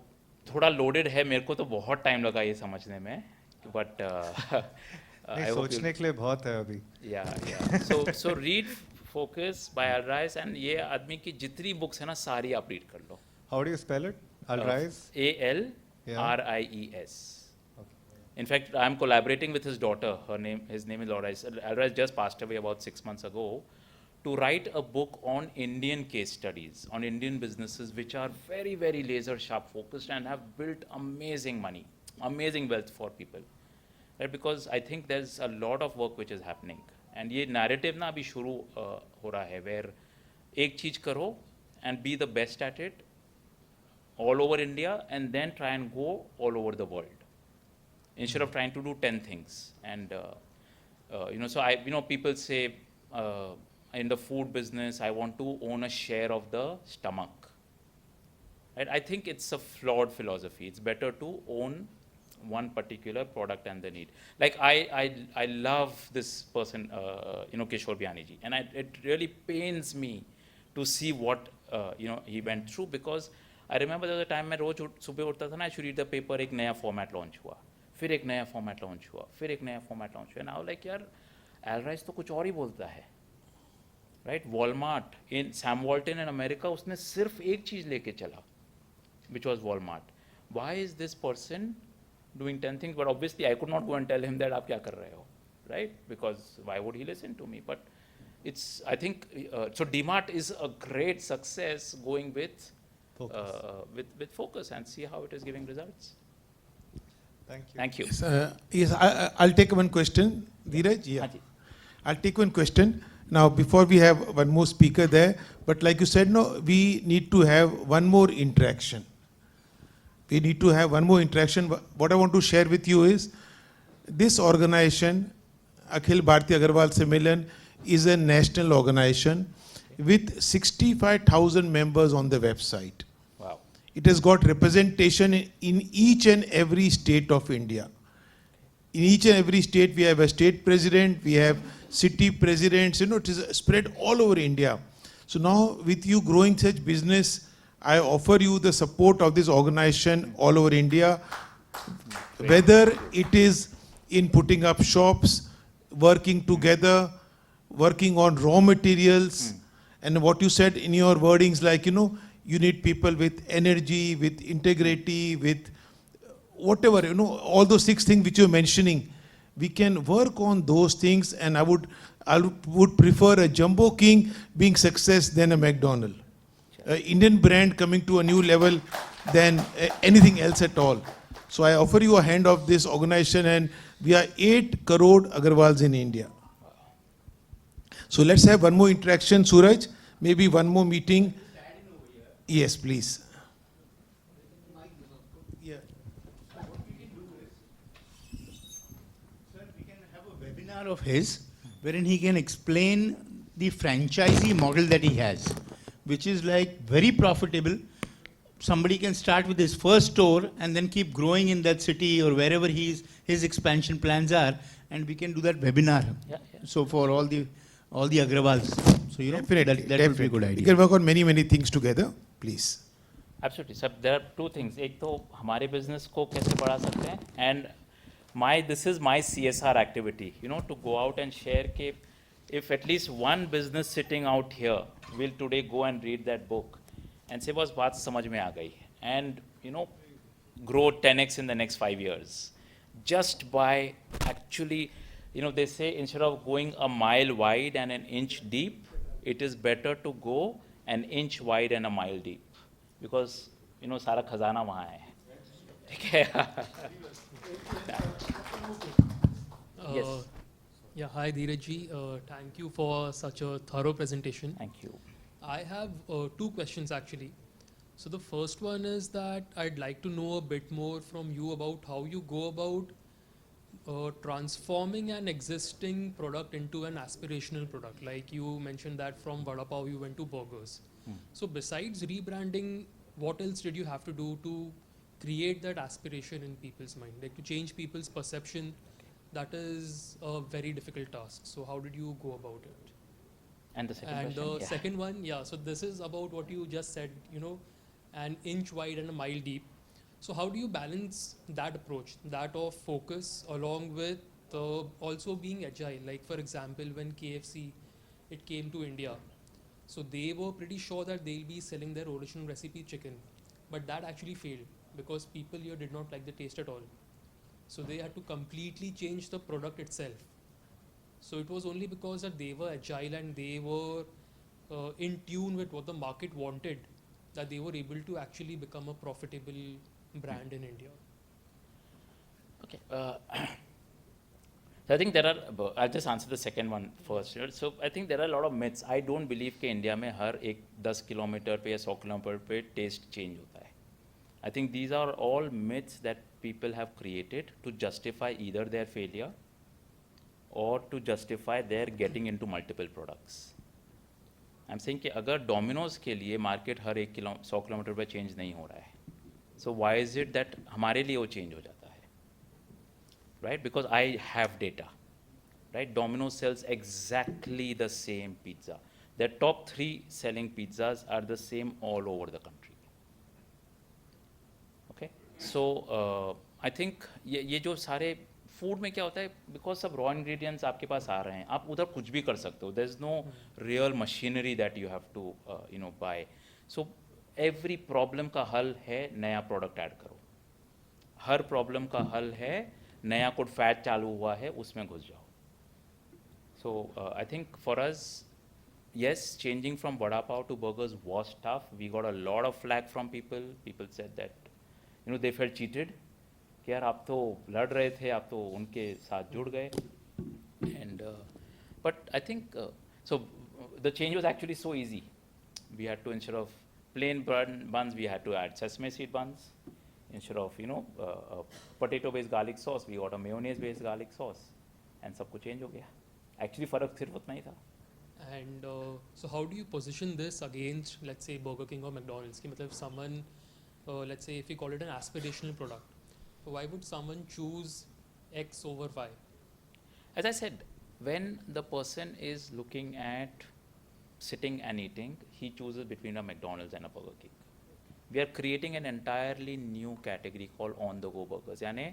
थोड़ा loaded है, मेरे को तो बहुत time लगा ये समझने में, but नहीं, सोचने के लिए बहुत है अभी. Yeah. So read Focus by Alrais, and ये आदमी की जितनी बुक्स है ना सारी आप रीड कर लो. How do you spell it? Alrais? ALRIES. In fact, I am collaborating with his daughter. His name is Alrais. Alrais just passed away about 6 months ago, to write a book on Indian case studies, on Indian businesses which are very, very laser sharp focused and have built amazing money, amazing wealth for people. Right? Because I think there's a lot of work which is happening. And ये narrative ना अभी शुरू हो रहा है, where एक चीज करो and be the best at it all over India, and then try and go all over the world, instead of trying to do 10 things. And so people say in the food business, I want to own a share of the stomach. Right? I think it's a flawed philosophy. It's better to own one particular product and the need. Like I love this person, Kishore Biyani ji, and it really pains me to see what he went through, because I remember there was a time मैं रोज सुबह उठता था ना, I should read the paper, एक नया format launch हुआ, फिर एक नया format launch हुआ, फिर एक नया format launch हुआ, and I was like यार Alrais तो कुछ और ही बोलता है. Right? Walmart in Sam Walton in America, उसने सिर्फ एक चीज लेके चला, which was Walmart. Why is this person doing 10 things? But obviously I could not go and tell him that आप क्या कर रहे हो, right? Because why would he listen to me? But it's, I think, so DMart is a great success going with with Focus, and see how it is giving results. Thank you. Thank you. Yes, I'll take one question. Dheeraj? Yeah. I'll take one question. Now, before we have one more speaker there, but like you said, no, we need to have one more interaction. We need to have one more interaction. What I want to share with you is, this organization, Akhil Bhartiya Agrawal Sammelan, is a national organization with 65,000 members on the website. Wow. It has got representation in each and every state of India. In each and every state, we have a state president, we have city presidents, it is spread all over India. So now, with you growing such business, I offer you the support of this organization all over India, whether it is in putting up shops, working together, working on raw materials, and what you said in your wordings, like, you need people with energy, with integrity, with whatever, all those 6 things which you're mentioning. We can work on those things, and I would prefer a Jumbo King being success than a McDonald's. Indian brand coming to a new level than anything else at all. So I offer you a hand of this organization, and we are 8 crore Agrawals in India. So let's have one more interaction, Suraj. Maybe one more meeting. Yes, please. Webinar of his, wherein he can explain the franchisee model that he has, which is like very profitable. Somebody can start with his first store and then keep growing in that city or wherever his expansion plans are, and we can do that webinar. So for all the Agrawals. So you know, that would be a good idea. We can work on many things together, please. Absolutely, sir. There are two things. एक तो हमारे business को कैसे बढ़ा सकते हैं, and this is my CSR activity. You know, to go out and share कि if at least one business sitting out here will today go and read that book and say बस बात समझ में आ गई, and you know, grow 10x in the next 5 years, just by actually, you know, they say instead of going a mile wide and an inch deep, it is better to go an inch wide and a mile deep, because you know सारा खजाना वहाँ है. ठीक है. Yes. Yeah, hi Dheeraj ji. Thank you for such a thorough presentation. Thank you. I have 2 questions actually. So the first one is that I'd like to know a bit more from you about how you go about transforming an existing product into an aspirational product. Like you mentioned that from Vada Pav you went to burgers. So besides rebranding, what else did you have to do to create that aspiration in people's mind, like to change people's perception? That is a very difficult task. So how did you go about it? And the second and question? The second one, yeah, so this is about what you just said, you know, an inch wide and a mile deep. So how do you balance that approach, that of focus, along with also being agile? Like for example, when KFC, it came to India, so they were pretty sure that they'll be selling their original recipe chicken, but that actually failed because people here did not like the taste at all. So they had to completely change the product itself. So it was only because that they were agile and they were in tune with what the market wanted that they were able to actually become a profitable brand in India. Okay. So I think there are, I'll just answer the second one first. So I think there are a lot of myths. I don't believe कि India में हर एक 10 kilometre पे या 100 kilometre पे taste change होता है. I think these are all myths that people have created to justify either their failure or to justify their getting into multiple products. I'm saying कि अगर Domino's के लिए market हर 100 kilometre पे change नहीं हो रहा है, so why is it that हमारे लिए वो change हो जाता है? Right? Because I have data. Right? Domino's sells exactly the same pizza. Their top 3 selling pizzas are the same all over the country. Okay? So I think ये जो सारे food में क्या होता है, बिकॉज सब रॉ इंग्रेडिएंट्स आपके पास आ रहे हैं, आप उधर कुछ भी कर सकते हो. There is no real machinery that you have to you know buy. So every problem का हल है नया प्रोडक्ट ऐड करो. हर प्रॉब्लम का हल है नया कोई फैट चालू हुआ है उसमें घुस जाओ. So I think for us, yes, changing from vada pav to burgers was tough. We got a lot of flack from people. People said that, you know, they felt cheated. कि यार आप तो लड़ रहे थे, आप तो उनके साथ जुड़ गए. And but I think so the change was actually so easy. We had to, instead of plain buns, we had to add sesame seed buns. Instead of, you know, potato based garlic sauce, we got a mayonnaise based garlic sauce, and सब कुछ change हो गया. Actually फर्क सिर्फ उतना ही था. And so how do you position this against, let's say, Burger King or McDonald's? कि मतलब someone, let's say if we call it an aspirational product, why would someone choose X over Y? As I said, when the person is looking at sitting and eating, he chooses between a McDonald's and a Burger King. We are creating an entirely new category called on-the-go burgers. यानी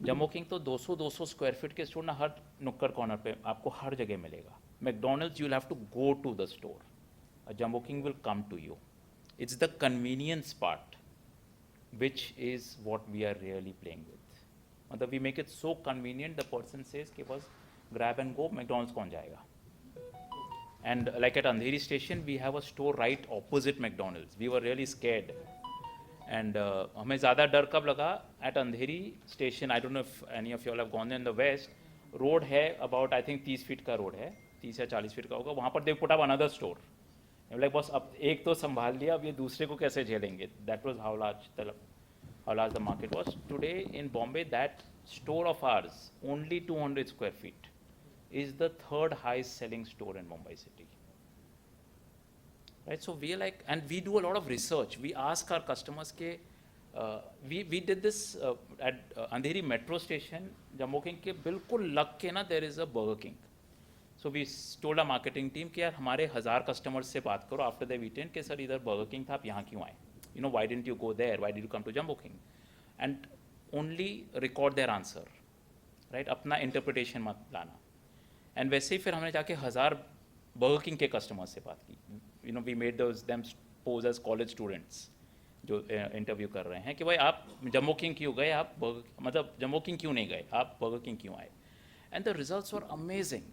Jumbo King तो 200 square feet के store ना हर नुक्कड़ corner पे आपको हर जगह मिलेगा. McDonald's, you'll have to go to the store. A Jumbo King will come to you. It's the convenience part, which is what we are really playing with. We make it so convenient, the person says कि बस grab and go, McDonald's कौन जाएगा? And like at Andheri station, we have a store right opposite McDonald's. We were really scared. And हमें ज़्यादा डर कब लगा? At Andheri station, I don't know if any of you all have gone there in the west, road है about I think 30 feet का road है, 30 या 40 feet का होगा. वहाँ पर they put up another store. Like बस अब एक तो संभाल लिया, अब ये दूसरे को कैसे झेलेंगे? That was how large the market was. Today in Bombay, that store of ours, only 200 square feet, is the third highest selling store in Mumbai city. Right, so we are like, and we do a lot of research. We ask our customers ke, we did this at Andheri metro station, Jammu King ke bilkul lag ke na there is a Burger King. So we told our marketing team कि यार हमारे 1000 customers से बात करो after they've eaten कि sir इधर Burger King था आप यहाँ क्यों आए? You know, why didn't you go there? Why did you come to Jammu King? And only record their answer, right? अपना interpretation मत लाना. And वैसे ही फिर हमने जाके 1000 Burger King के customers से बात की. You know, we made them pose as college students जो interview कर रहे हैं कि भाई आप Jammu King क्यों गए? आप मतलब Jammu King क्यों नहीं गए? आप Burger King क्यों आए? And the results were amazing.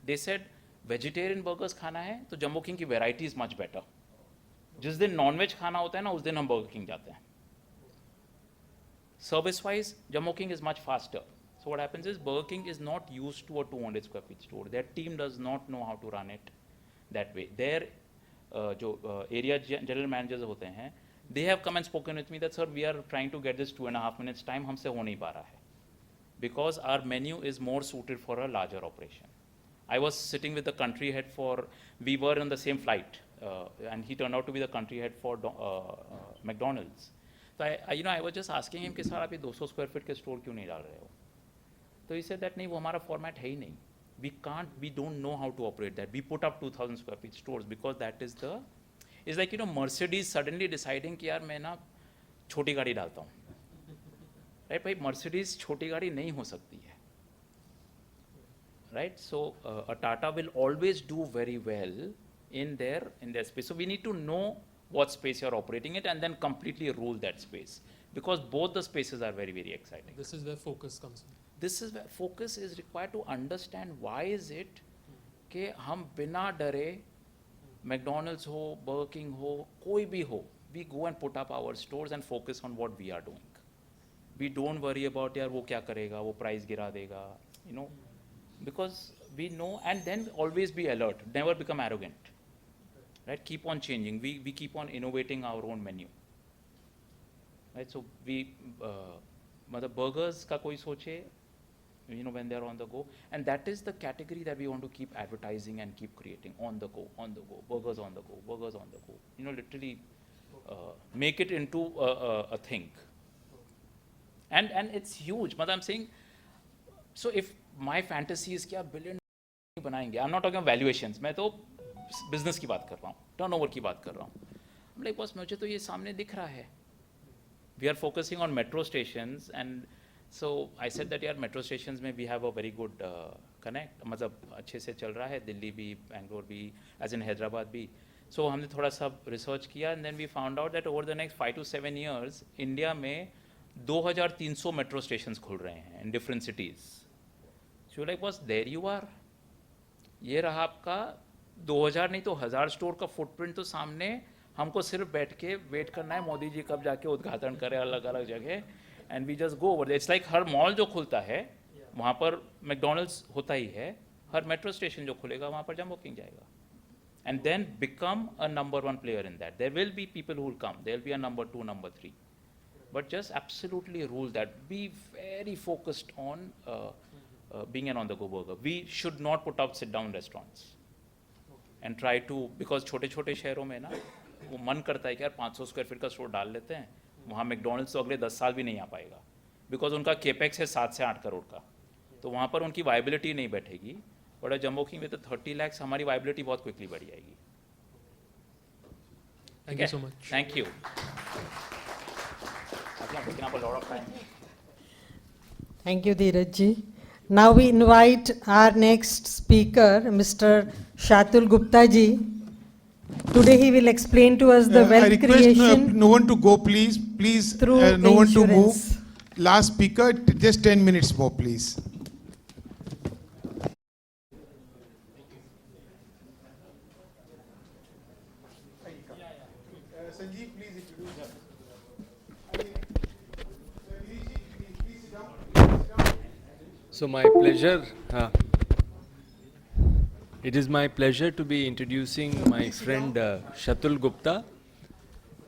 They said vegetarian burgers खाना है तो Jammu King की variety is much better. जिस दिन non-veg खाना होता है ना उस दिन हम Burger King जाते हैं. Service wise, Jammu King is much faster. So what happens is Burger King is not used to a 200 square feet store. Their team does not know how to run it that way. Their area general managers होते हैं, they have come and spoken with me that sir we are trying to get this 2.5 minutes time हमसे हो नहीं पा रहा है because our menu is more suited for a larger operation. I was sitting with the country head for, we were on the same flight and he turned out to be the country head for McDonald's. So I was just asking him कि sir आप ये 200 square feet के store क्यों नहीं डाल रहे हो? So he said that नहीं वो हमारा format है ही नहीं. We don't know how to operate that. We put up 2000 square feet stores because that is it's like, you know, Mercedes suddenly deciding कि यार मैं ना छोटी गाड़ी डालता हूँ. Right, भाई Mercedes छोटी गाड़ी नहीं हो सकती है. Right, so a Tata will always do very well in their space. So we need to know what space you're operating it and then completely rule that space because both the spaces are very, very exciting. This is where focus comes in. This is where focus is required to understand why is it कि हम बिना डरे McDonald's हो, Burger King हो, कोई भी हो, we go and put up our stores and focus on what we are doing. We don't worry about यार वो क्या करेगा, वो price गिरा देगा, you know, because we know, and then always be alert, never become arrogant, right? Keep on changing. We keep on innovating our own menu, right? So we, मतलब burgers का कोई सोचे, you know, when they're on the go, and that is the category that we want to keep advertising and keep creating on the go, burgers on the go, burgers on the go. You know, literally make it into a thing. And it's huge. But I'm saying, so if my fantasy is कि आप billion बनाएंगे, I'm not talking about valuations. मैं तो business की बात कर रहा हूँ, turnover की बात कर रहा हूँ. I'm like, boss, मुझे तो ये सामने दिख रहा है. We are focusing on metro stations, and so I said that यार metro stations में we have a very good connect. मतलब अच्छे से चल रहा है, दिल्ली भी, Bangalore भी, as in Hyderabad भी. So हमने थोड़ा सा research किया, and then we found out that over the next 5 to 7 years, India में 2300 metro stations खुल रहे हैं in different cities. So you're like, boss, there you are. ये रहा आपका 2000 नहीं तो 1000 स्टोर का फुटप्रिंट तो सामने, हमको सिर्फ बैठ के वेट करना है मोदी जी कब जाके उद्घाटन करें अलग अलग जगह, and we just go over there. It's like हर मॉल जो खुलता है वहाँ पर मैकडॉनल्ड्स होता ही है, हर मेट्रो स्टेशन जो खुलेगा वहाँ पर जम्बो किंग जाएगा. And then become a number 1 player in that. There will be people who will come. There will be a number 2, number 3. But just absolutely rule that. Be very focused on being an on-the-go burger. We should not put up sit-down restaurants. And try to, because छोटे-छोटे शहरों में ना वो मन करता है कि यार 500 स्क्वायर फीट का स्टोर डाल लेते हैं, वहाँ मैकडॉनल्ड्स तो अगले 10 साल भी नहीं आ पाएगा. बिकॉज उनका केपेक्स है 7 से 8 करोड़ का, तो वहाँ पर उनकी वाइबिलिटी नहीं बैठेगी. बट जम्बो किंग में तो 30 lakhs हमारी वाइबिलिटी बहुत क्विकली बढ़ जाएगी. Thank you so much. Thank you. I'm taking up a lot of time. Thank you, Dheeraj ji. Now we invite our next speaker, Mr. Shatul Gupta ji. Today he will explain to us the wealth I request creation. no one to go, please. Please, through no one to move. insurance. Last speaker, just 10 minutes more, please. So my pleasure. It is my pleasure to be introducing my friend Shatul Gupta.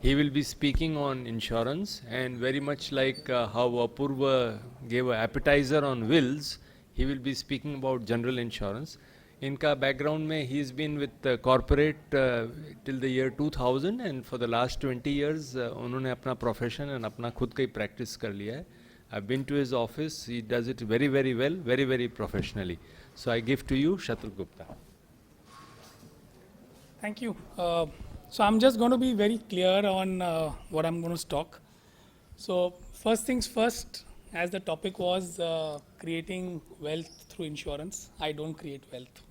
He will be speaking on insurance, and very much like how Apurva gave an appetizer on wills, he will be speaking about general insurance. इनका background में he has been with corporate till the year 2000, and for the last 20 years उन्होंने अपना profession and अपना खुद का ही practice कर लिया है. I've been to his office. He does it very, very well, very, very professionally. So I give to you Shatul Gupta. Thank you. So I'm just going to be very clear on what I'm going to talk. So first things first, as the topic was creating wealth through insurance, I don't create wealth.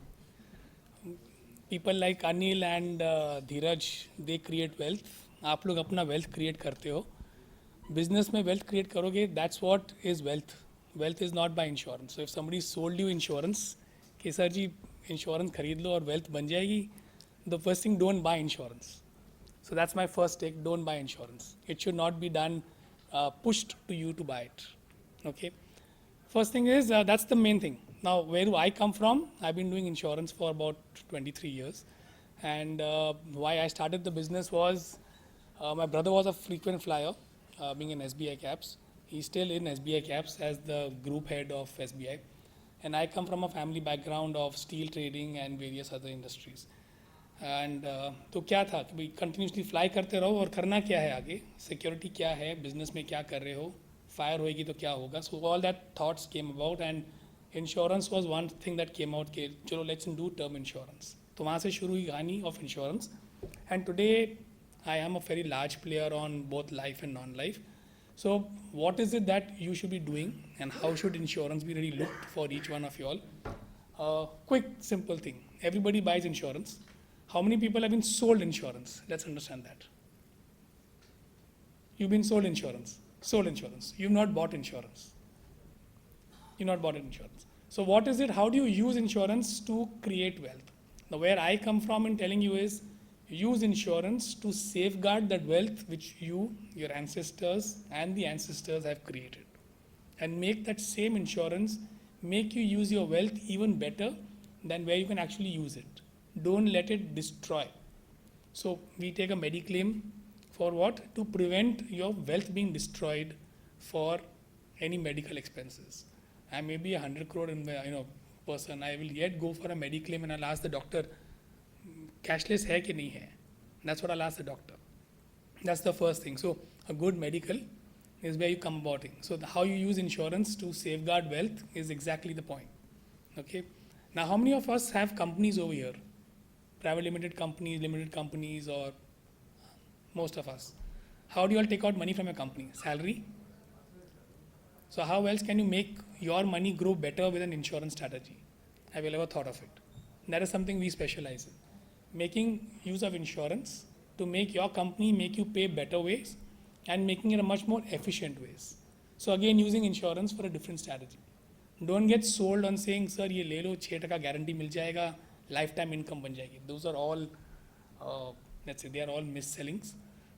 People like Anil and Dheeraj, they create wealth. आप लोग अपना wealth create करते हो. Business में wealth create करोगे, that's what is wealth. Wealth is not by insurance. So if somebody sold you insurance, कि sir जी insurance खरीद लो और wealth बन जाएगी, the first thing, don't buy insurance. So that's my first take, don't buy insurance. It should not be done, pushed to you to buy it. Okay. First thing is, that's the main thing. Now, where do I come from? I've been doing insurance for about 23 years. And why I started the business was, my brother was a frequent flyer, being in SBI Caps. He's still in SBI Caps as the group head of SBI. And I come from a family background of steel trading and various other industries. And तो क्या था कि भाई continuously fly करते रहो और करना क्या है आगे, सिक्योरिटी क्या है, बिजनेस में क्या कर रहे हो, फायर होएगी तो क्या होगा. So all that thoughts came about and insurance was one thing that came out के चलो लेट्स डू टर्म इंश्योरेंस. तो वहाँ से शुरू हुई कहानी of insurance. And today I am a very large player on both life and non life. So what is it that you should be doing and how should insurance be really looked for each one of you all? Quick, simple thing. Everybody buys insurance. How many people have been sold insurance? Let's understand that. You've been sold insurance. Sold insurance. You've not bought insurance. You've not bought insurance. So what is it? How do you use insurance to create wealth? Now where I come from in telling you is, use insurance to safeguard that wealth which you, your ancestors and the ancestors have created. And make that same insurance, make you use your wealth even better than where you can actually use it. Don't let it destroy. So we take a mediclaim for what? To prevent your wealth being destroyed for any medical expenses. I may be 100 crore person. I will yet go for a mediclaim and I'll ask the doctor, cashless hai ki nahi hai? That's what I'll ask the doctor. That's the first thing. So a good medical is where you come about it. So how you use insurance to safeguard wealth is exactly the point. Okay. Now how many of us have companies over here? Private limited companies, or most of us. How do you all take out money from your company? Salary? So how else can you make your money grow better with an insurance strategy? Have you ever thought of it? That is something we specialize in. Making use of insurance to make your company make you pay better ways and making it a much more efficient ways. So again, using insurance for a different strategy. Don't get sold on saying, sir, ye le lo, 6% guarantee mil jayega, lifetime income ban jayegi. Those are all, let's say, they are all mis-sellings.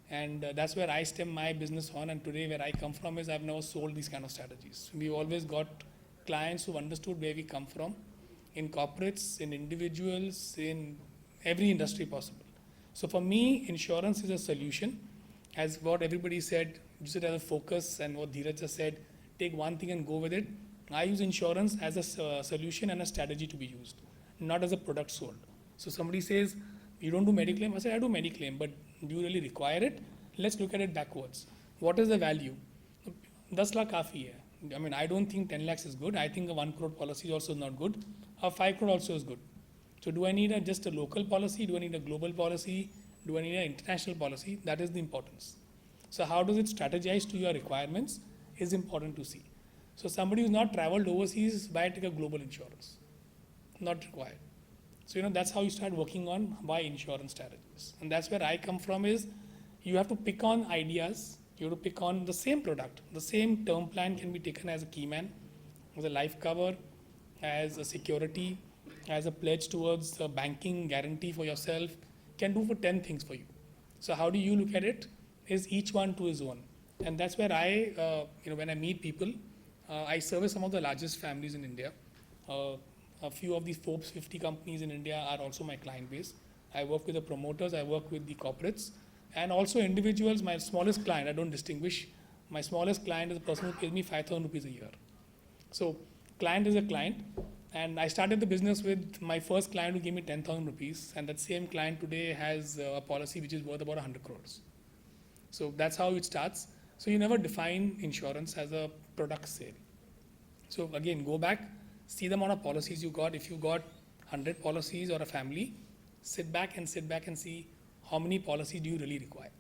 And that's where I stem my business on. And today where I come from is I've never sold these kind of strategies. We've always got clients who understood where we come from, in corporates, in individuals, in every industry possible. So for me, insurance is a solution. As what everybody said, use it as a focus, and what Dheeraj just said, take one thing and go with it. I use insurance as a solution and a strategy to be used, not as a product sold. So somebody says, you don't do mediclaim? I say, I do mediclaim, but do you really require it? Let's look at it backwards. What is the value? 10 lakh kafi hai. I mean, I don't think 10 lakhs is good. I think a 1 crore policy is also not good. A 5 crore also is good. So do I need just a local policy? Do I need a global policy? Do I need an international policy? That is the importance. So how does it strategize to your requirements is important to see. So somebody who's not traveled overseas, buy take a global insurance. Not required. So that's how you start working on why insurance strategies. And that's where I come from is, you have to pick on ideas. You have to pick on the same product. The same term plan can be taken as a key man, as a life cover, as a security, as a pledge towards a banking guarantee for yourself, can do for 10 things for you. So how do you look at it? is each one to his own. And that's where when I meet people, I service some of the largest families in India. A few of these Forbes 50 companies in India are also my client base. I work with the promoters, I work with the corporates, and also individuals. My smallest client, I don't distinguish. My smallest client is a person who pays me 5,000 rupees a year. So client is a client. And I started the business with my first client who gave me 10,000 rupees. And that same client today has a policy which is worth about 100 crores. So that's how it starts. So you never define insurance as a product sale. So again, go back, see the amount of policies you got. If you got 100 policies or a family, sit back and see how many policies do you really require.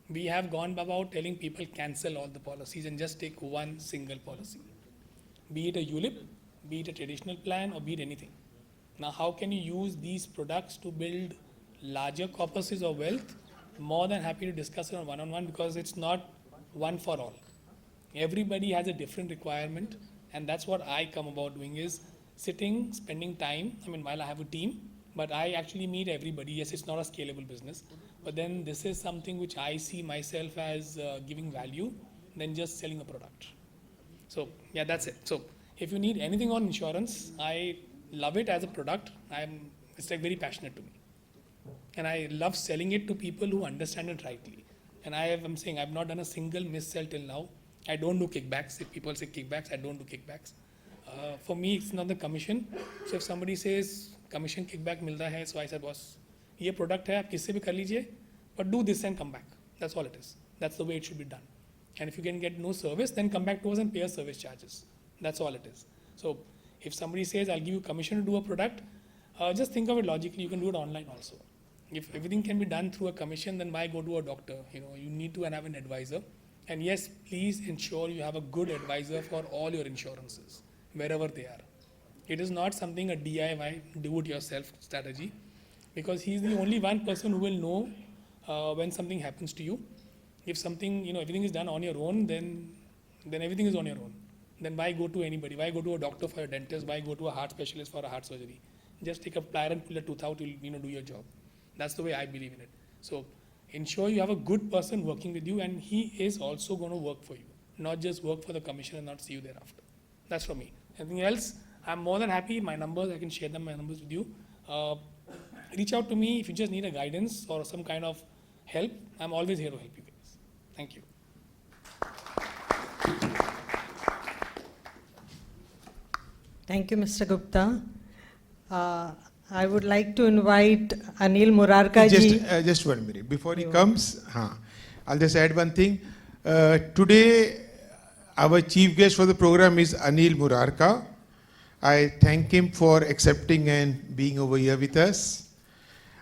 We have gone about telling people cancel all the policies and just take one single policy. Be it a ULIP, be it a traditional plan, or be it anything. Now, how can you use these products to build larger corpuses of wealth? More than happy to discuss it on one-on-one, because it's not one for all. Everybody has a different requirement, and that's what I come about doing, is sitting, spending time. I mean, while I have a team, but I actually meet everybody. Yes, it's not a scalable business, but then this is something which I see myself as giving value than just selling a product. So yeah, that's it. So if you need anything on insurance, I love it as a product. It's like very passionate to me. And I love selling it to people who understand it rightly. And I'm saying I've not done a single mis-sell till now. I don't do kickbacks. If people say kickbacks, I don't do kickbacks. For me, it's not the commission. So if somebody says commission kickback milta hai, so I said, boss, ye product hai, aap kisse bhi kar lijiye, but do this and come back. That's all it is. That's the way it should be done. And if you can get no service, then come back to us and pay us service charges. That's all it is. So if somebody says, I'll give you commission to do a product, just think of it logically. You can do it online also. If everything can be done through a commission, then why go to a doctor? You need to have an advisor. And yes, please ensure you have a good advisor for all your insurances, wherever they are. It is not something a DIY, do-it-yourself strategy, because he's the only one person who will know when something happens to you. If something, everything is done on your own, then everything is on your own. Then why go to anybody? Why go to a doctor for a dentist? Why go to a heart specialist for a heart surgery? Just take a plier and pull a tooth out, you'll do your job. That's the way I believe in it. So ensure you have a good person working with you, and he is also going to work for you, not just work for the commission and not see you thereafter. That's from me. Anything else? I'm more than happy. My numbers, I can share my numbers with you. Reach out to me if you just need a guidance or some kind of help. I'm always here to help you guys. Thank you. Thank you, Mr. Gupta. I would like to invite Anil Murarka ji. Just 1 minute. Before he comes, I'll just add one thing. Today, our chief guest for the program is Anil Murarka. I thank him for accepting and being over here with us.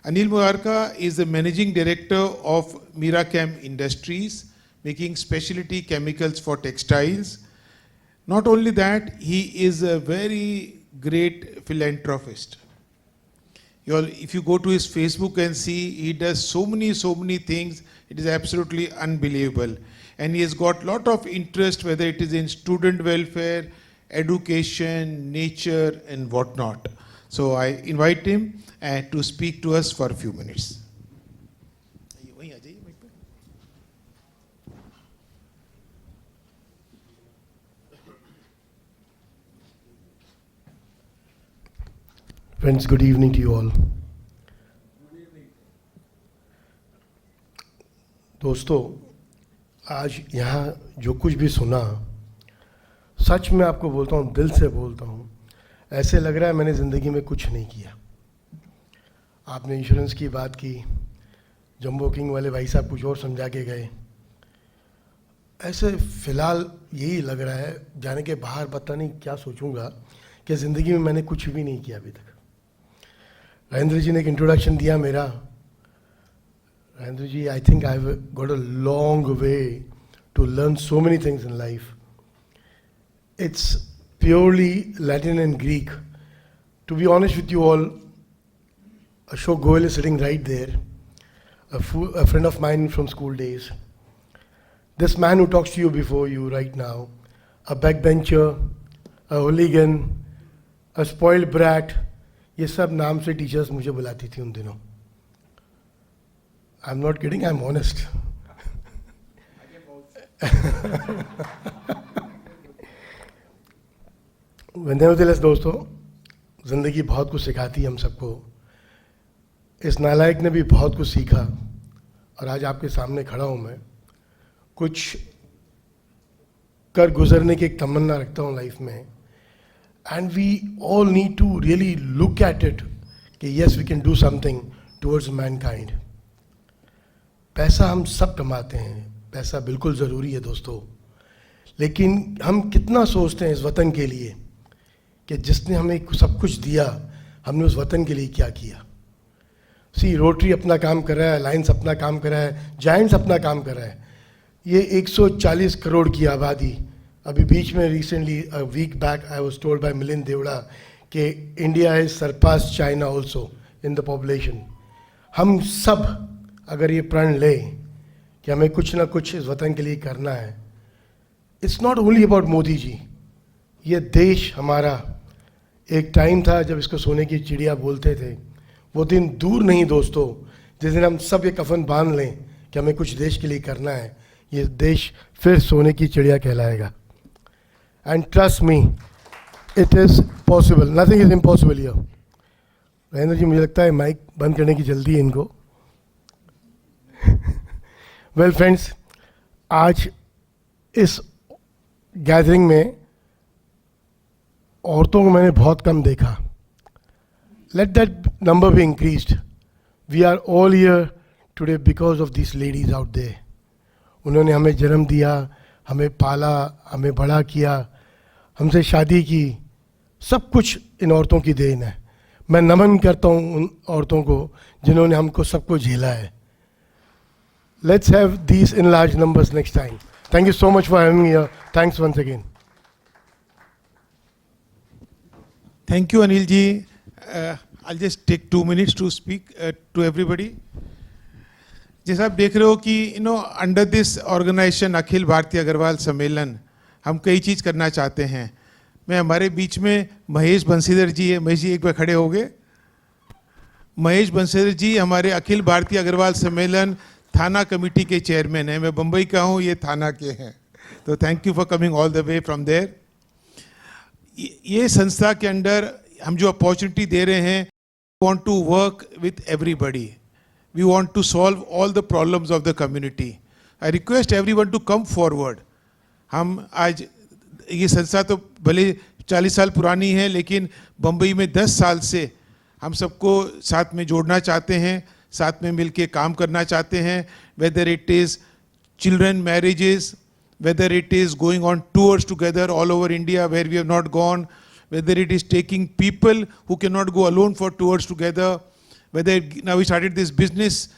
Anil Murarka is the managing director of Mirachem Industries, making specialty chemicals for textiles. Not only that, he is a very great philanthropist. If you go to his Facebook and see, he does so many things, it is absolutely unbelievable. And he has got a lot of interest, whether it is in student welfare, education, nature, and whatnot. So I invite him to speak to us for a few minutes. Friends, good evening to you all. दोस्तों, आज यहाँ जो कुछ भी सुना, सच में आपको बोलता हूँ, दिल से बोलता हूँ, ऐसे लग रहा है मैंने ज़िंदगी में कुछ नहीं किया। आपने इंश्योरेंस की बात की, जंबो किंग वाले भाई साहब कुछ और समझा के गए। ऐसे फ़िलहाल यही लग रहा है, जाने के बाहर पता नहीं क्या सोचूंगा कि ज़िंदगी में मैंने कुछ भी नहीं किया अभी तक। राजेंद्र जी ने एक इंट्रोडक्शन दिया मेरा। Rajendra ji, I think I have got a long way to learn so many things in life. It's purely Latin and Greek. To be honest with you all, Ashok Goel is sitting right there, a friend of mine from school days. This man who talks to you before you right now, a backbencher, a hooligan, a spoiled brat, ये सब नाम से teachers मुझे बुलाती थी उन दिनों. I'm not kidding, I'm honest. Nevertheless दोस्तों, ज़िंदगी बहुत कुछ सिखाती है हम सबको. इस नालायक ने भी बहुत कुछ सीखा और आज आपके सामने खड़ा हूँ मैं. कुछ कर गुजरने की एक तमन्ना रखता हूँ लाइफ में. And we all need to really look at it कि yes we can do something towards mankind. पैसा हम सब कमाते हैं, पैसा बिल्कुल ज़रूरी है दोस्तों, लेकिन हम कितना सोचते हैं इस वतन के लिए कि जिसने हमें सब कुछ दिया, हमने उस वतन के लिए क्या किया. सी, रोटरी अपना काम कर रहा है, लायंस अपना काम कर रहा है, जायंट्स अपना काम कर रहा है. ये 140 करोड़ की आबादी. अभी बीच में recently a week back I was told by Milind Deora कि India has surpass China also in the population. हम सब अगर ये प्रण ले कि हमें कुछ ना कुछ इस वतन के लिए करना है. It's not only about Modi ji. ये देश हमारा, एक टाइम था जब इसको सोने की चिड़िया बोलते थे. वो दिन दूर नहीं दोस्तों, जिस दिन हम सब ये कफन बांध लें कि हमें कुछ देश के लिए करना है. ये देश फिर सोने की चिड़िया कहलाएगा. And trust me, it is possible. Nothing is impossible here. Mahendra ji, मुझे लगता है माइक बंद करने की जल्दी है इनको. वेल फ्रेंड्स, आज इस गैदरिंग में औरतों को मैंने बहुत कम देखा. Let that number be increased. We are all here today because of this ladies out there. उन्होंने हमें जन्म दिया, हमें पाला, हमें बड़ा किया, हमसे शादी की. सब कुछ इन औरतों की देन है. मैं नमन करता हूँ उन औरतों को जिन्होंने हमको सबको झेला है. Let's have these in large numbers next time. Thank you so much for having me here. Thanks once again. Thank you, Anil ji. I'll just take 2 minutes to speak to everybody. जैसा आप देख रहे हो कि under this organisation Akhil Bharatiya Agarwal सम्मेलन हम कई चीज़ करना चाहते हैं. मैं हमारे बीच में महेश बंसीधर जी है. महेश जी एक बार खड़े हो गए. महेश बंसीधर जी हमारे अखिल भारतीय अग्रवाल सम्मेलन थाना कमेटी के चेयरमैन हैं. मैं बम्बई का हूँ, ये थाना के हैं. तो thank you for coming all the way from there. ये संस्था के अंडर हम जो अपॉर्चुनिटी दे रहे हैं, want to work with everybody. We want to solve all the problems of the community. I request everyone to come forward. हम आज ये संस्था तो भले 40 साल पुरानी है, लेकिन बम्बई में 10 साल से हम सबको साथ में जोड़ना चाहते हैं, साथ में मिलके काम करना चाहते हैं. Whether it is children marriages, whether it is going on tours together all over India where we have not gone, whether it is taking people who can not go alone for tours together, whether now we started this business,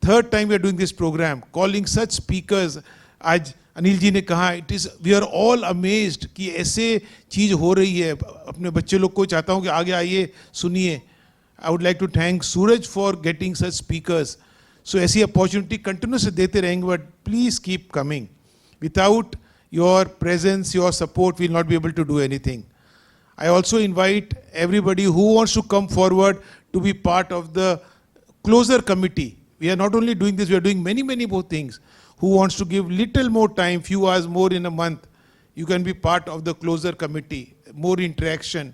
third time we are doing this programme, calling such speakers. आज अनिल जी ने कहा, it is we are all amazed कि ऐसे चीज़ हो रही है. अपने बच्चे लोग को चाहता हूँ कि आगे आइए, सुनिए. I would like to thank Suraj for getting such speakers. So ऐसी अपॉर्चुनिटी कंटिन्यूस देते रहेंगे, but please keep coming. Without your presence, your support, we will not be able to do anything. I also invite everybody who wants to come forward to be part of the closer committee. We are not only doing this, we are doing many more things. Who wants to give little more time, few hours more in a month, you can be part of the closer committee, more interaction.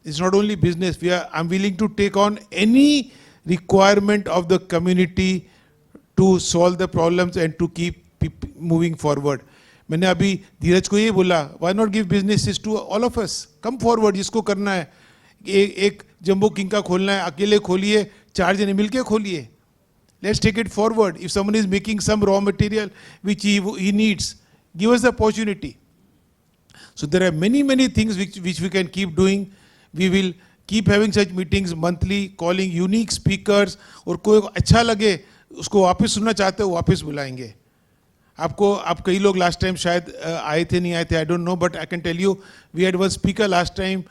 It's not only business. I'm willing to take on any requirement of the community to solve the problems and to keep moving forward. मैंने अभी धीरज को ये बोला, why not give businesses to all of us? Come forward, जिसको करना है. एक jumbo king का खोलना है, अकेले खोलिए, 4 जने मिलके खोलिए. Let's take it forward. If someone is making some raw material which he needs, give us the opportunity. So there are many things which we can keep doing. We will keep having such meetings monthly, calling unique speakers. और कोई अच्छा लगे, उसको वापस सुनना चाहते हो, वापस बुलाएंगे. आप कई लोग लास्ट टाइम शायद आए थे, नहीं आए थे, I don't know, but I can tell you, we had one speaker last time,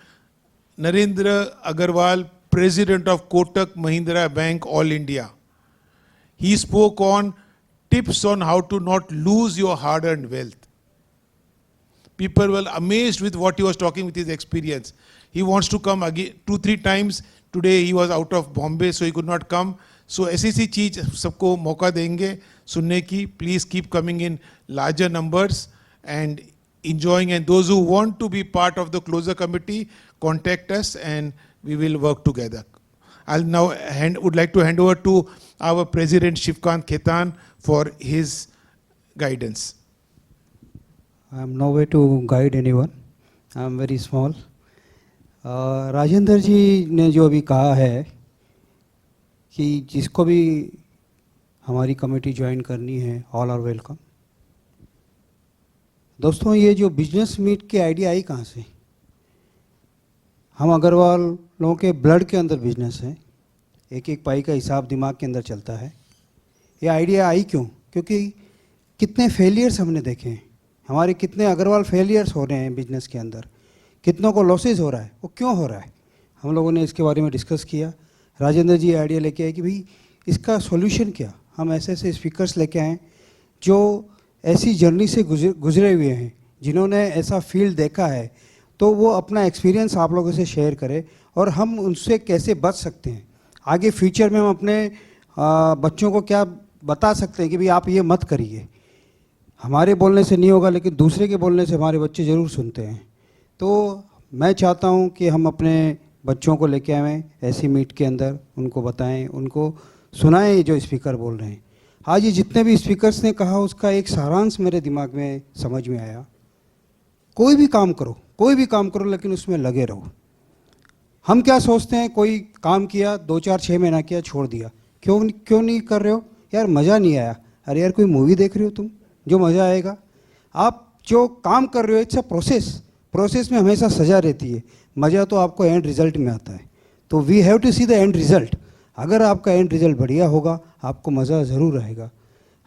Narendra Agarwal, President of Kotak Mahindra Bank, All India. He spoke on tips on how to not lose your hard-earned wealth. People were amazed with what he was talking with his experience. He wants to come again 2-3 times. Today he was out of Bombay, so he could not come. सो ऐसी सी चीज़ सबको मौका देंगे सुनने की. Please keep coming in larger numbers and enjoying, and those who want to be part of the closer committee, contact us and we will work together. I'll now would like to hand over to our President Shivkant Khetan for his guidance. I am no way to guide anyone. I am very small. Rajendra ji ने जो अभी कहा है कि जिसको भी हमारी committee join करनी है, ऑल आर वेलकम. दोस्तों, ये जो बिजनेस मीट की आइडिया आई कहाँ से? हम अग्रवाल लोगों के ब्लड के अंदर बिजनेस है, एक एक पाई का हिसाब दिमाग के अंदर चलता है. ये आइडिया आई क्यों? क्योंकि कितने फेलियर्स हमने देखे हैं, हमारे कितने अग्रवाल फेलियर्स हो रहे हैं बिजनेस के अंदर, कितनों को लॉसेस हो रहा है. वो क्यों हो रहा है? हम लोगों ने इसके बारे में डिस्कस किया. राजेंद्र जी आइडिया लेके आए कि भाई इसका सॉल्यूशन क्या. हम ऐसे ऐसे स्पीकर्स लेके आए जो ऐसी जर्नी से गुजरे हुए हैं, जिन्होंने ऐसा फील्ड देखा है, तो वो अपना एक्सपीरियंस आप लोगों से शेयर करें और हम उनसे कैसे बच सकते हैं. आगे फ्यूचर में हम अपने बच्चों को क्या बता सकते हैं कि भाई आप ये मत करिए. हमारे बोलने से नहीं होगा, लेकिन दूसरे के बोलने से हमारे बच्चे ज़रूर सुनते हैं. तो मैं चाहता हूँ कि हम अपने बच्चों को लेके आएँ ऐसी मीट के अंदर, उनको बताएं, उनको सुनाएं जो स्पीकर बोल रहे हैं. आज ये जितने भी स्पीकर्स ने कहा उसका एक सारांश मेरे दिमाग में समझ में आया. कोई भी काम करो, कोई भी काम करो, लेकिन उसमें लगे रहो. हम क्या सोचते हैं, कोई काम किया 2-4-6 महीना किया छोड़ दिया. क्यों नहीं कर रहे हो यार? मज़ा नहीं आया. अरे यार, कोई मूवी देख रहे हो तुम, जो मज़ा आएगा. आप जो काम कर रहे हो इट्स अ प्रोसेस में हमेशा सजा रहती है. मज़ा तो आपको एंड रिजल्ट में आता है. तो we have to see the end result. अगर आपका एंड रिजल्ट बढ़िया होगा, आपको मज़ा ज़रूर आएगा.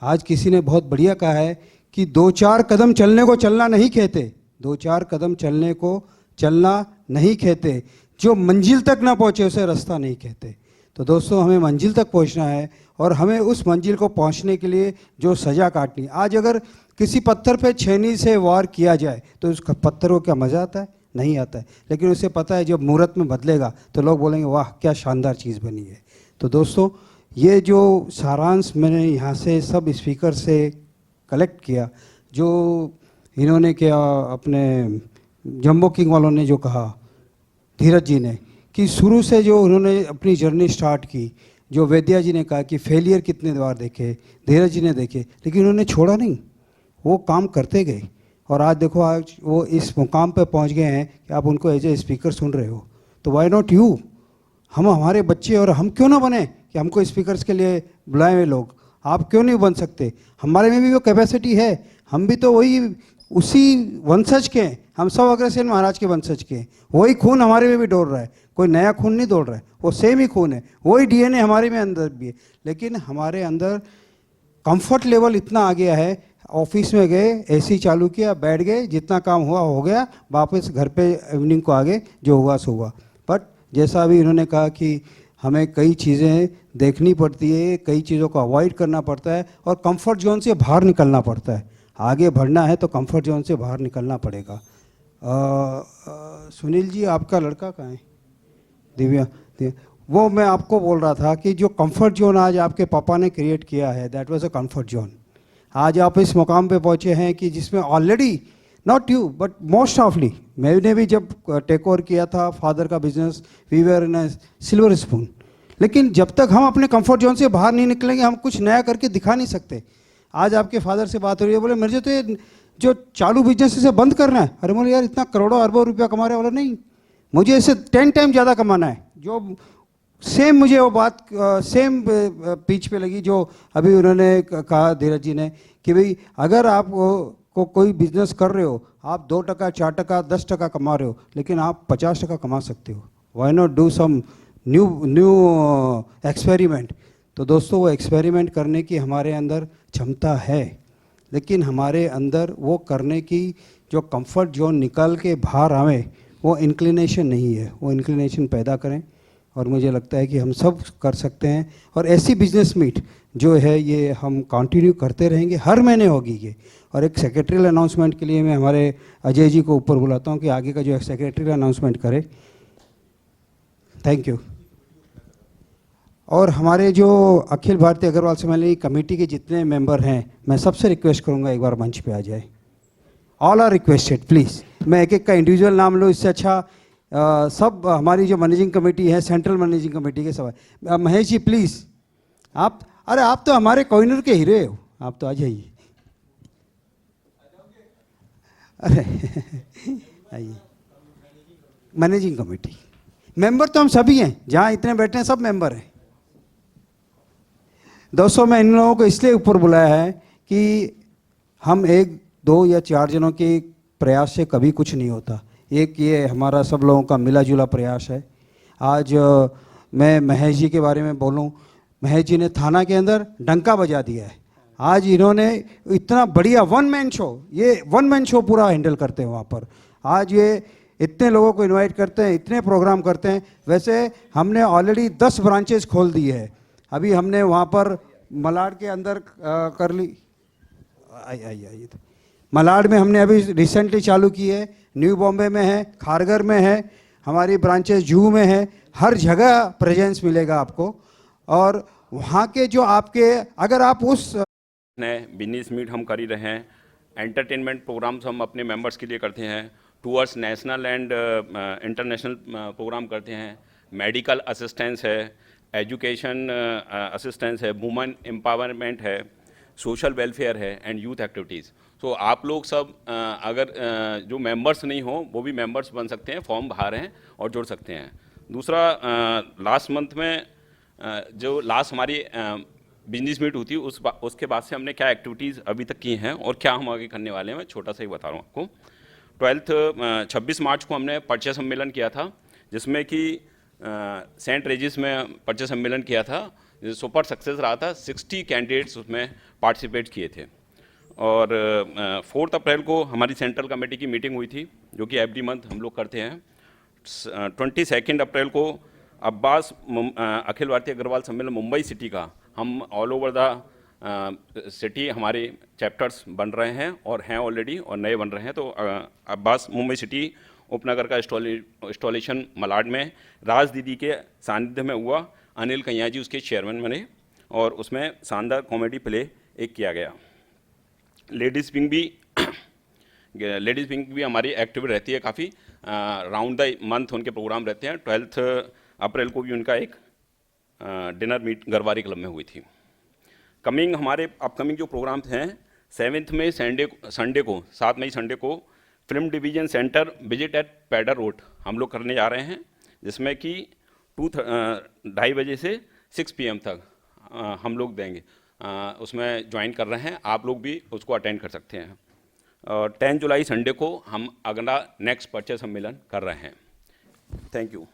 आज किसी ने बहुत बढ़िया कहा है कि 2-4 कदम चलने को चलना नहीं कहते, 2-4 कदम चलने को चलना नहीं कहते, जो मंजिल तक ना पहुँचे उसे रास्ता नहीं कहते. तो दोस्तों, हमें मंजिल तक पहुँचना है और हमें उस मंजिल को पहुँचने के लिए जो सज़ा काटनी. आज अगर किसी पत्थर पे छेनी से वार किया जाए तो उस पत्थर को क्या मज़ा आता है? नहीं आता है. लेकिन उसे पता है जब मुहूर्त में बदलेगा तो लोग बोलेंगे वाह क्या शानदार चीज़ बनी है. तो दोस्तों, ये जो सारांश मैंने यहाँ से सब स्पीकर से कलेक्ट किया, जो इन्होंने क्या अपने जम्बो किंग वालों ने जो कहा, धीरज जी ने, कि शुरू से जो उन्होंने अपनी जर्नी स्टार्ट की, जो वैद्या जी ने कहा कि फेलियर कितने बार देखे, धीरज जी ने देखे, लेकिन उन्होंने छोड़ा नहीं, वो काम करते गए. और आज देखो, आज वो इस मुकाम पर पहुंच गए हैं कि आप उनको एज ए स्पीकर सुन रहे हो. तो वाई नॉट यू? हम हमारे बच्चे और हम क्यों ना बने कि हमको स्पीकर्स के लिए बुलाए हुए लोग. आप क्यों नहीं बन सकते? हमारे में भी वो कैपेसिटी है. हम भी तो वही उसी वंशज के हैं. हम सब अग्रसेन महाराज के वंशज के हैं. वही खून हमारे में भी दौड़ रहा है. कोई नया खून नहीं दौड़ रहा है, वो सेम ही खून है. वही डीएनए हमारे में अंदर भी है. लेकिन हमारे अंदर कंफर्ट लेवल इतना आ गया है. ऑफिस में गए, एसी चालू किया, बैठ गए, जितना काम हुआ हो गया, वापस घर पे इवनिंग को आ गए, जो हुआ सो हुआ. बट जैसा अभी इन्होंने कहा कि हमें कई चीज़ें देखनी पड़ती है, कई चीज़ों को अवॉइड करना पड़ता है और कंफर्ट जोन से बाहर निकलना पड़ता है. आगे बढ़ना है तो कंफर्ट जोन से बाहर निकलना पड़ेगा. सुनील जी, आपका लड़का कहाँ है? दिव्या, वो मैं आपको बोल रहा था कि जो कंफर्ट जोन आज आपके पापा ने क्रिएट किया है, that was a comfort zone. आज आप इस मुकाम पे पहुँचे हैं कि जिसमें already, not you but most awfully, मैंने भी जब टेक ओवर किया था फादर का business, we were in a silver spoon. लेकिन जब तक हम अपने कंफर्ट जोन से बाहर नहीं निकलेंगे, हम कुछ नया करके दिखा नहीं सकते. आज आपके फादर से बात हो रही है, बोले मेरे तो ये जो चालू बिजनेस से बंद करना है. अरे बोले यार, इतना करोड़ों अरबों रुपया कमा रहे. बोला नहीं, मुझे इससे 10 टाइम ज़्यादा कमाना है. जो सेम मुझे वो बात सेम पिच पे लगी जो अभी उन्होंने कहा धीरज जी ने, कि भाई अगर आप को कोई बिजनेस कर रहे हो, आप 2%, 4%, 10% कमा रहे हो, लेकिन आप 50% कमा सकते हो. Why not do some new experiment. तो दोस्तों, वो एक्सपेरिमेंट करने की हमारे अंदर क्षमता है, लेकिन हमारे अंदर वो करने की जो कंफर्ट जोन निकाल के बाहर आवे, वो इंक्लिनेशन नहीं है. वो इंक्लिनेशन पैदा करें और मुझे लगता है कि हम सब कर सकते हैं. और ऐसी बिजनेस मीट जो है ये हम कंटिन्यू करते रहेंगे, हर महीने होगी ये. और एक सेक्रेटरियल अनाउंसमेंट के लिए मैं हमारे अजय जी को ऊपर बुलाता हूँ कि आगे का जो सेक्रेटरियल अनाउंसमेंट करे. Thank you. और हमारे जो अखिल भारतीय अग्रवाल सम्मेलन कमेटी के जितने मेंबर हैं, मैं सबसे रिक्वेस्ट करूंगा एक बार मंच पे आ जाए। All are requested please. मैं एक एक का इंडिविजुअल नाम लूँ, इससे अच्छा सब हमारी जो मैनेजिंग कमेटी है, सेंट्रल मैनेजिंग कमेटी के सब। महेश जी प्लीज़, आप, अरे आप तो हमारे कोहिनूर के हीरे हो, आप तो आ जाइए। अरे आइए। मैनेजिंग कमेटी मेंबर तो हम सभी हैं, जहाँ इतने बैठे हैं सब मेंबर हैं। दोस्तों, मैं इन लोगों को इसलिए ऊपर बुलाया है कि हम एक दो या चार जनों के प्रयास से कभी कुछ नहीं होता। एक ये हमारा सब लोगों का मिला जुला प्रयास है। आज मैं महेश जी के बारे में बोलूं, महेश जी ने थाना के अंदर डंका बजा दिया है। आज इन्होंने इतना बढ़िया वन मैन शो पूरा हैंडल करते हैं वहाँ पर। आज ये इतने लोगों को इनवाइट करते हैं, इतने प्रोग्राम करते हैं। वैसे हमने ऑलरेडी 10 ब्रांचेस खोल दी है। अभी हमने वहाँ पर मलाड के अंदर कर ली। आइए मलाड में हमने अभी रिसेंटली चालू की है, न्यू बॉम्बे में है, खारगर में है, हमारी ब्रांचेस जूहू में है। हर जगह प्रेजेंस मिलेगा आपको। और वहाँ के जो आपके, अगर आप उस बिजनेस मीट हम कर ही रहे हैं, एंटरटेनमेंट प्रोग्राम्स हम अपने मेंबर्स के लिए करते हैं, tours national and international programme करते हैं, मेडिकल असिस्टेंस है, एजुकेशन असिस्टेंस है, वुमेन एम्पावरमेंट है, सोशल वेलफेयर है एंड यूथ एक्टिविटीज़। तो आप लोग सब अगर जो मेंबर्स नहीं हो वो भी मेंबर्स बन सकते हैं, फॉर्म बाहर हैं और जुड़ सकते हैं। दूसरा, लास्ट मंथ में जो लास्ट हमारी बिजनेस मीट हुई थी उसके बाद से हमने क्या एक्टिविटीज़ अभी तक की हैं और क्या हम आगे करने वाले हैं, मैं छोटा सा ही बता रहा हूँ आपको। 26 मार्च को हमने परिचय सम्मेलन किया था, जिसमें कि सेंट रेजिस में परिचय सम्मेलन किया था, सुपर सक्सेस रहा था। 60 कैंडिडेट्स उसमें पार्टिसिपेट किए थे। और 4 अप्रैल को हमारी सेंट्रल कमेटी की मीटिंग हुई थी, जो कि एवरी मंथ हम लोग करते हैं। 22 अप्रैल को अखिल भारतीय अग्रवाल सम्मेलन मुंबई सिटी का हम ऑल ओवर द सिटी हमारे चैप्टर्स बन रहे हैं और हैं ऑलरेडी और नए बन रहे हैं। तो अब्बास मुंबई सिटी उपनगर का इंस्टॉलेशन मलाड में राज दीदी के सानिध्य में हुआ। अनिल कैया जी उसके चेयरमैन बने और उसमें शानदार कॉमेडी प्ले एक किया गया। लेडीज़ विंग भी हमारी एक्टिव रहती है काफ़ी। राउंड द मंथ उनके प्रोग्राम रहते हैं। 12 अप्रैल को भी उनका एक डिनर मीट गरवारी क्लब में हुई थी। हमारे अपकमिंग जो प्रोग्राम्स हैं, 7 मई संडे को 7 मई संडे को film division centre visit at pader road हम लोग करने जा रहे हैं, जिसमें कि 2:30 बजे से 6 PM तक हम लोग देंगे। उसमें ज्वाइन कर रहे हैं, आप लोग भी उसको अटेंड कर सकते हैं। 10 जुलाई संडे को हम अगला नेक्स्ट परिचय सम्मेलन कर रहे हैं। Thank you.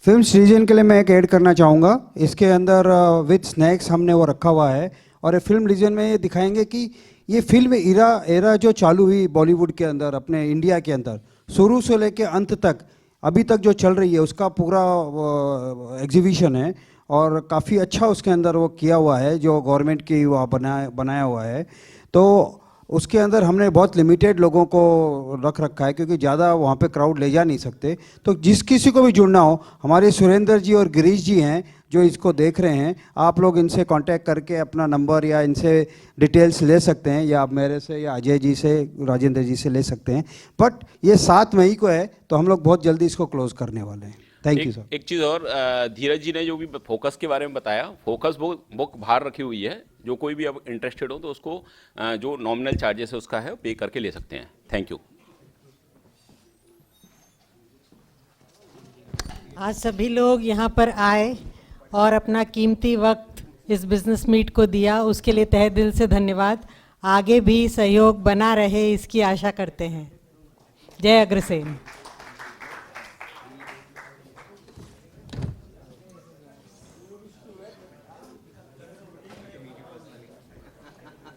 फिल्म रीजन के लिए मैं एक ऐड करना चाहूँगा। इसके अंदर विद स्नैक्स हमने वो रखा हुआ है और फिल्म रीजन में ये दिखाएंगे कि ये फिल्म एरा जो चालू हुई बॉलीवुड के अंदर, अपने इंडिया के अंदर, शुरू से लेके अंत तक अभी तक जो चल रही है उसका पूरा एग्जीबिशन है और काफ़ी अच्छा उसके अंदर वो किया हुआ है, जो गवर्नमेंट की वो बनाया हुआ है। तो उसके अंदर हमने बहुत लिमिटेड लोगों को रख रखा है, क्योंकि ज़्यादा वहाँ पे क्राउड ले जा नहीं सकते। तो जिस किसी को भी जुड़ना हो, हमारे सुरेंद्र जी और गिरीश जी हैं जो इसको देख रहे हैं, आप लोग इनसे कांटेक्ट करके अपना नंबर या इनसे डिटेल्स ले सकते हैं, या आप मेरे से या अजय जी से, राजेंद्र जी से ले सकते हैं। बट ये 7 मई को है, तो हम लोग बहुत जल्दी इसको क्लोज करने वाले हैं। Thank you sir. एक चीज़ और, धीरज जी ने जो भी फोकस के बारे में बताया, फोकस बुक बाहर रखी हुई है, जो कोई भी अब इंटरेस्टेड हो तो उसको जो नॉमिनल चार्जेस है उसका है पे करके ले सकते हैं। Thank you. आज सभी लोग यहाँ पर आए और अपना कीमती वक्त इस बिजनेस मीट को दिया, उसके लिए तहे दिल से धन्यवाद। आगे भी सहयोग बना रहे इसकी आशा करते हैं। जय अग्रसेन।